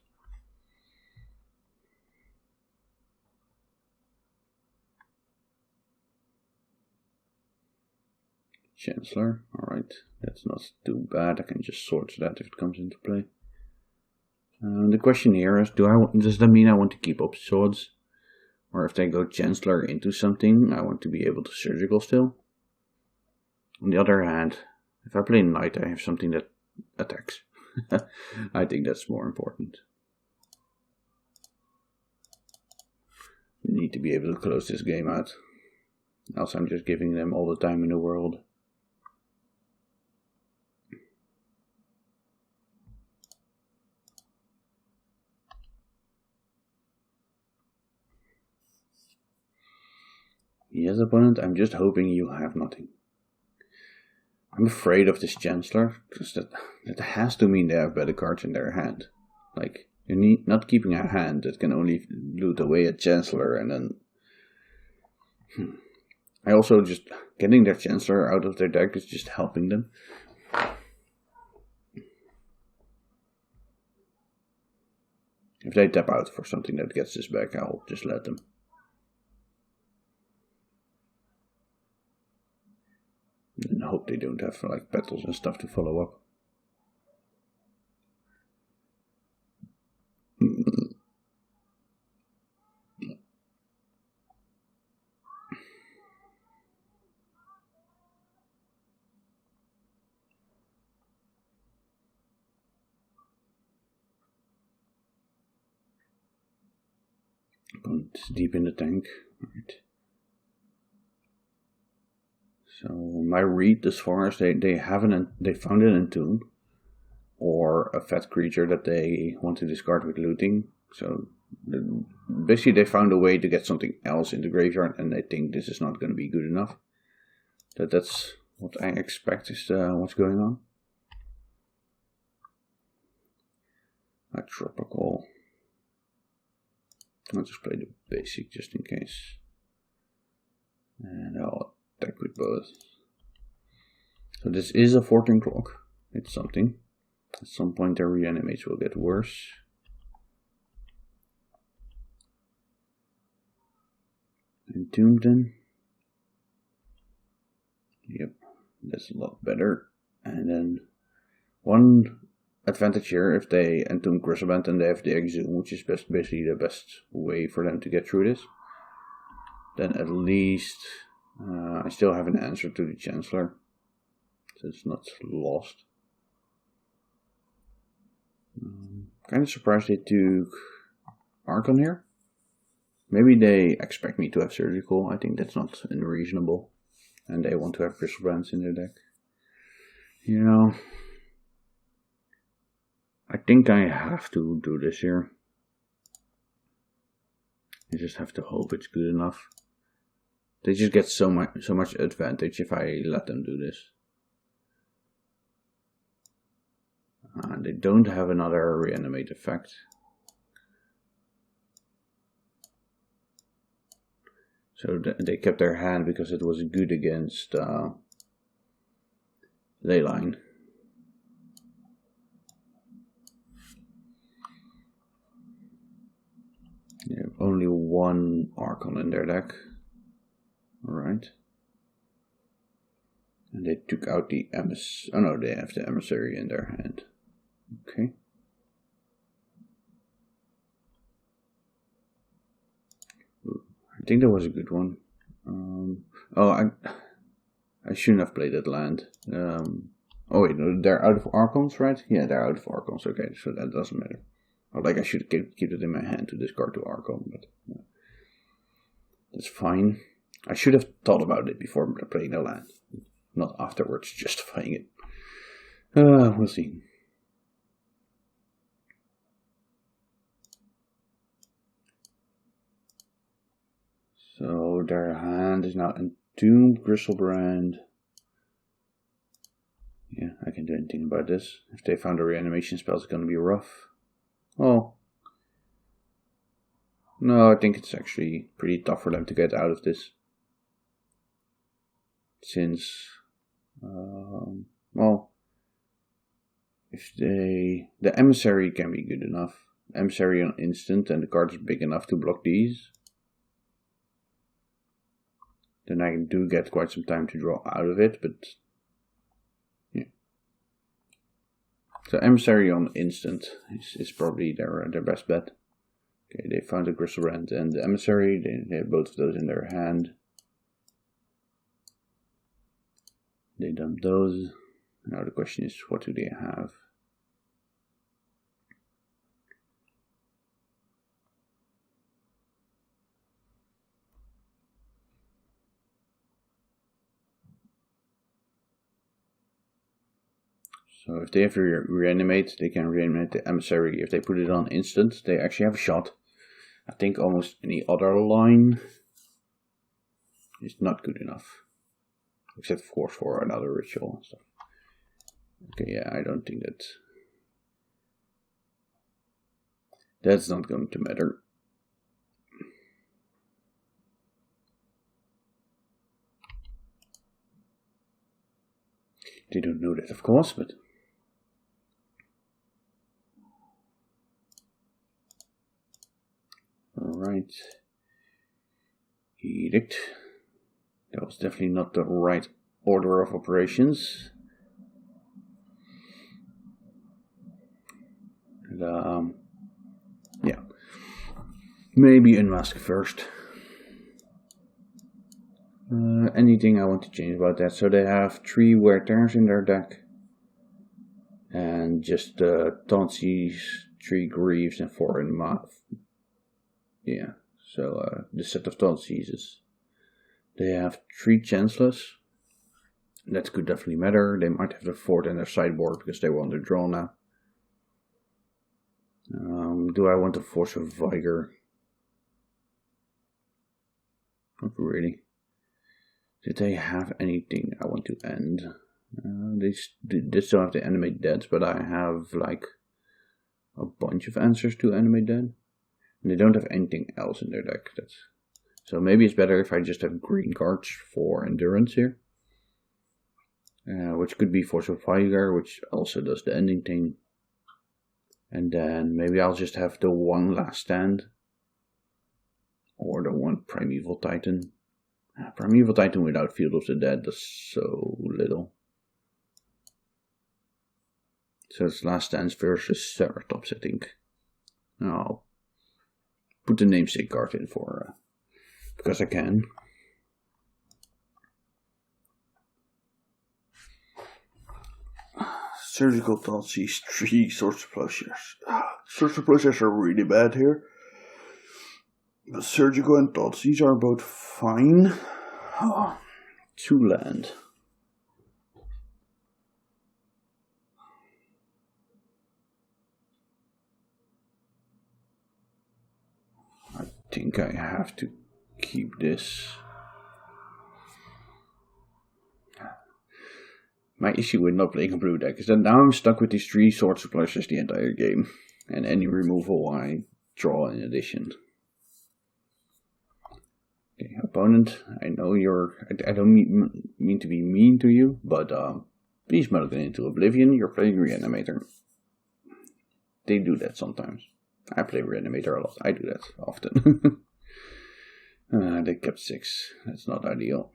Chancellor, alright, that's not too bad. I can just sort that if it comes into play. The question here is, does that mean I want to keep up swords? Or if they go Chancellor into something, I want to be able to surgical still? On the other hand, if I play Knight, I have something that attacks. I think that's more important. We need to be able to close this game out. Else I'm just giving them all the time in the world. Yes, opponent, I'm just hoping you have nothing. I'm afraid of this Chancellor, because that has to mean they have better cards in their hand. Like, you're not keeping a hand that can only loot away a Chancellor and then... I also just... Getting their Chancellor out of their deck is just helping them. If they tap out for something that gets this back, I'll just let them. And hope they don't have like petals and stuff to follow up. It's deep in the tank. Right. So my read as far as they found an entomb or a fat creature that they want to discard with looting. So basically they found a way to get something else in the graveyard, and they think this is not going to be good enough. That's what I expect is what's going on. A tropical. I'll just play the basic just in case. And I'll attack with both. So this is a 14 clock. It's something. At some point their reanimates will get worse. Entombed then. Yep, that's a lot better. And then one advantage here, if they entomb Gristleband and they have the Exhume, which is basically the best way for them to get through this, then at least I still have an answer to the Chancellor, so it's not lost. Kind of surprised they took Archon here. Maybe they expect me to have Surgical. I think that's not unreasonable. And they want to have Gristlebrands in their deck. You know, I think I have to do this here. I just have to hope it's good enough. They just get so much advantage if I let them do this. They don't have another reanimate effect. So they kept their hand because it was good against Leyline. They have only one Archon in their deck. Alright. And they took out the emissary. Oh no, they have the emissary in their hand. Okay. I think that was a good one. I shouldn't have played that land. Oh wait, no, they're out of Archons, right? Yeah, they're out of Archons. Okay, so that doesn't matter. Or like I should keep it in my hand to discard to Archon, but yeah. That's fine. I should have thought about it before playing the land, not afterwards justifying it. We'll see. So their hand is now Entombed, Gristlebrand, Yeah, I can't do anything about this. If they found a reanimation spell, it's going to be rough. Oh. No, I think it's actually pretty tough for them to get out of this. Since, well, if the emissary can be good enough. Emissary on instant and the card is big enough to block these. Then I do get quite some time to draw out of it, but yeah. So emissary on instant is probably their best bet. Okay, they found the Griselbrand and the emissary. They have both of those in their hand. They dump those. Now the question is, what do they have? So if they have to reanimate, they can reanimate the emissary. If they put it on instant, they actually have a shot. I think almost any other line is not good enough. Except of course for another ritual and stuff. Okay, yeah, I don't think that's not going to matter. They don't know that, of course, but alright. Edict. That was definitely not the right order of operations. And, yeah. Maybe unmask first. Anything I want to change about that? So they have 3 Wear Tears in their deck. And just Tauntsies, 3 Greaves, and 4 in Math. Yeah, so the set of Tauntsies is. They have 3 Chanceless. That could definitely matter. They might have the 4th in their sideboard because they want to draw now. Do I want to force a Vigor? Not really. Did they have anything I want to end? They still have to animate deads, but I have like a bunch of answers to animate dead. And they don't have anything else in their deck. So maybe it's better if I just have green cards for endurance here. Which could be Force of Vigor, which also does the ending thing. And then maybe I'll just have the 1 Last Stand. Or the 1 Primeval Titan. Primeval Titan without Field of the Dead does so little. So it's Last Stands versus Ceratops, I think. I'll put the namesake card in for because I can. Surgical Tauntsies, 3 Swords of Plowshares. Swords of Plowshares are really bad here. But Surgical and Tauntsies are both fine. 2 land. I think I have to keep this. My issue with not playing a blue deck is that now I'm stuck with these 3 Swords of Plowshares the entire game. And any removal I draw in addition. Okay, opponent, I know I don't mean to be mean to you, but please mulligan into Oblivion, you're playing Reanimator. They do that sometimes. I play Reanimator a lot, I do that often. They kept 6, that's not ideal.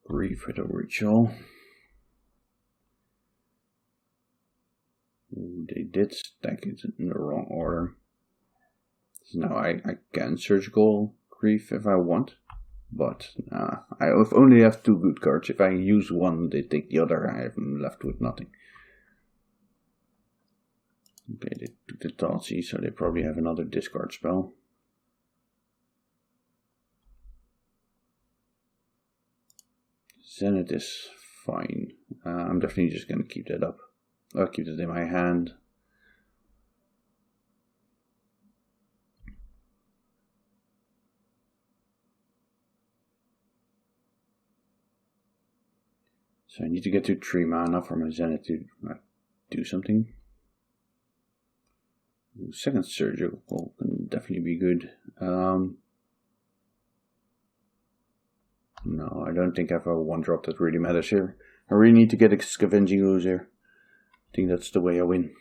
Grief with a ritual. They did stack it in the wrong order. So now I can surgical grief if I want, but I only have 2 good cards. If I use one, they take the other. I am left with nothing. Okay, they took the Tauntsy, so they probably have another discard spell. Zenith is fine. I'm definitely just going to keep that up. I'll keep it in my hand. So I need to get to 3 mana for my Zenith to do something. Second Surgical can definitely be good. No, I don't think I have a 1-drop that really matters here. I really need to get a Scavenging Ooze here. I think that's the way I win.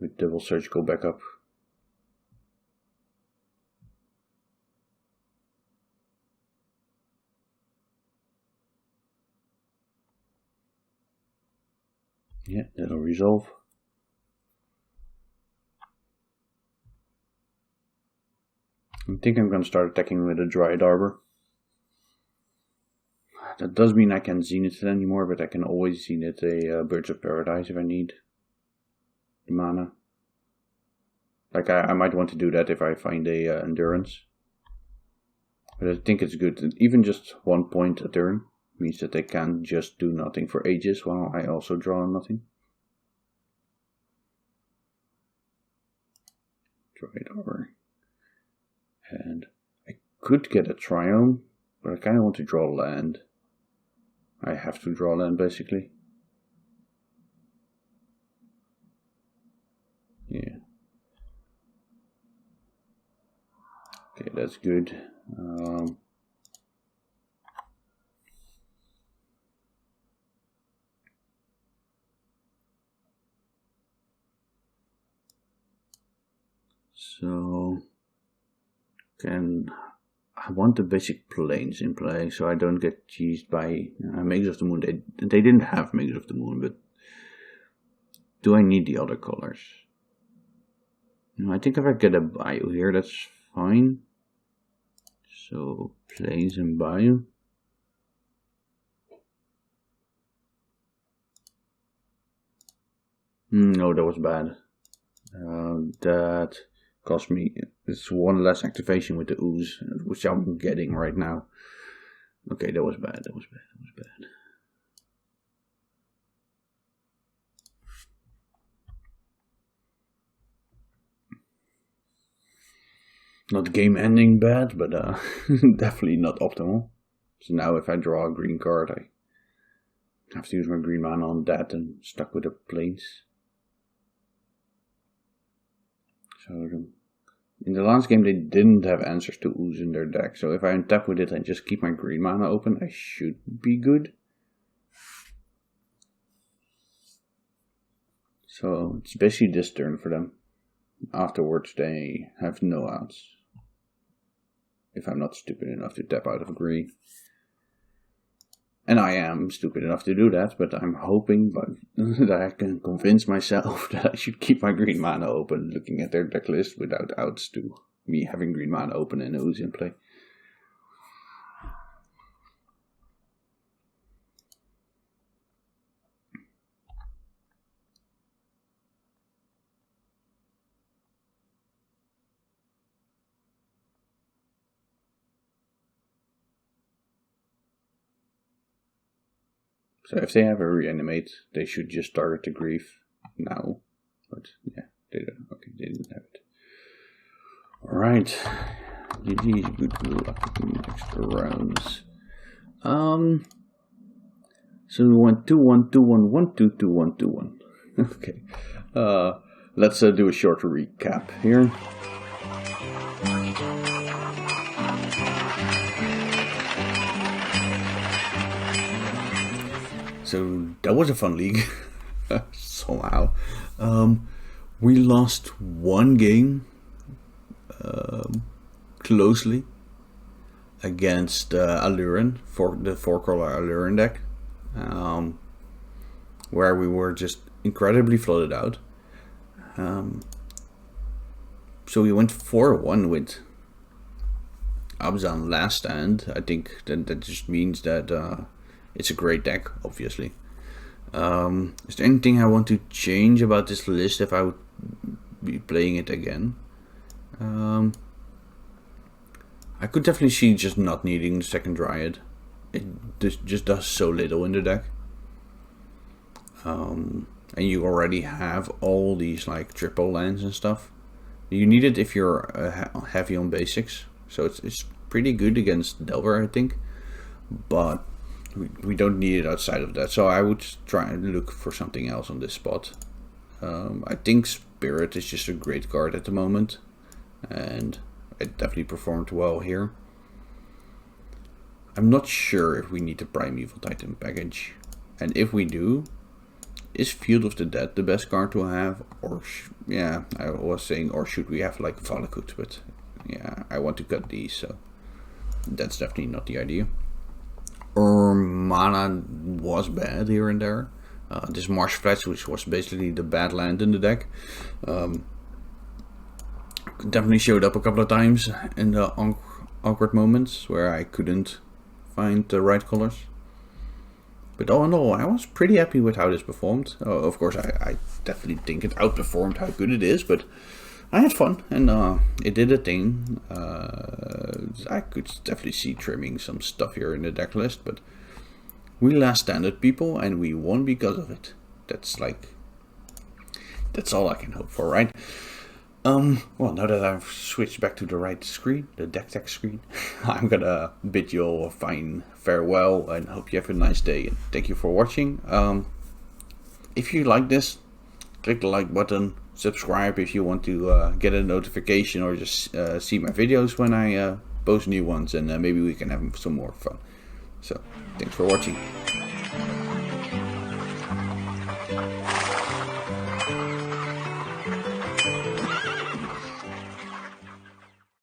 With double Surgical backup. Yeah, that'll resolve. I think I'm going to start attacking with a Dryad Arbor. That does mean I can't Zenith it anymore, but I can always Zenith a Birds of Paradise if I need the mana. Like I might want to do that if I find a Endurance. But I think it's good. Even just 1 point a turn means that they can't just do nothing for ages while I also draw nothing. Dryad Arbor. And I could get a Triome, but I kind of want to draw land. I have to draw land basically. Yeah. Okay, that's good. So I want the basic planes in play so I don't get cheesed by Mages of the Moon. They didn't have Mages of the Moon, but do I need the other colors? No, I think if I get a Bayou here, that's fine. So planes and Bayou. No, that was bad. That cost me, it's 1 less activation with the Ooze, which I'm getting right now. Okay, that was bad, that was bad, that was bad. Not game ending bad, but definitely not optimal. So now if I draw a green card, I have to use my green mana on that and stuck with the planes. So in the last game they didn't have answers to Ooze in their deck, so if I untap with it and just keep my green mana open, I should be good. So it's basically this turn for them. Afterwards they have no outs. If I'm not stupid enough to tap out of green. And I am stupid enough to do that, but I'm hoping that I can convince myself that I should keep my green mana open, looking at their deck list without outs to me having green mana open and Ooze in play. So if they have a reanimate, they should just target the Grief now. But yeah, they don't. Okay, they didn't have it. Alright. GG, good luck in the extra rounds. So we went 2-1, 2-1, 1-2, 2-1, 2-1. Okay. Let's do a short recap here. So that was a fun league, somehow. We lost 1 game closely against Alluren, for the 4-color Alluren deck, where we were just incredibly flooded out. So we went 4-1 with Abzan last stand. I think that just means that it's a great deck, obviously. Is there anything I want to change about this list if I would be playing it again? I could definitely see just not needing the second Dryad. it just does so little in the deck. And you already have all these like triple lands and stuff. You need it if you're heavy on basics, so it's pretty good against Delver, I think, but we don't need it outside of that. So I would try and look for something else on this spot. I think Spirit is just a great card at the moment, and it definitely performed well here. I'm not sure if we need the Primeval Titan package, and if we do, is Field of the Dead the best card to have? Or yeah, I was saying, or should we have like Valakut? But yeah, I want to cut these, so that's definitely not the idea. Or mana was bad here and there. This Marsh Flats, which was basically the bad land in the deck, definitely showed up a couple of times in the awkward moments where I couldn't find the right colors. But all in all, I was pretty happy with how this performed. Of course, I definitely think it outperformed how good it is, but I had fun, and it did a thing. I could definitely see trimming some stuff here in the deck list, but we last standard, people, and we won because of it. That's all I can hope for, right? Well, now that I've switched back to the right screen, the deck tech screen, I'm gonna bid you all a fine farewell and hope you have a nice day, and thank you for watching. If you like this, click the like button, subscribe if you want to get a notification, or just see my videos when I post new ones, and maybe we can have some more fun. So, thanks for watching.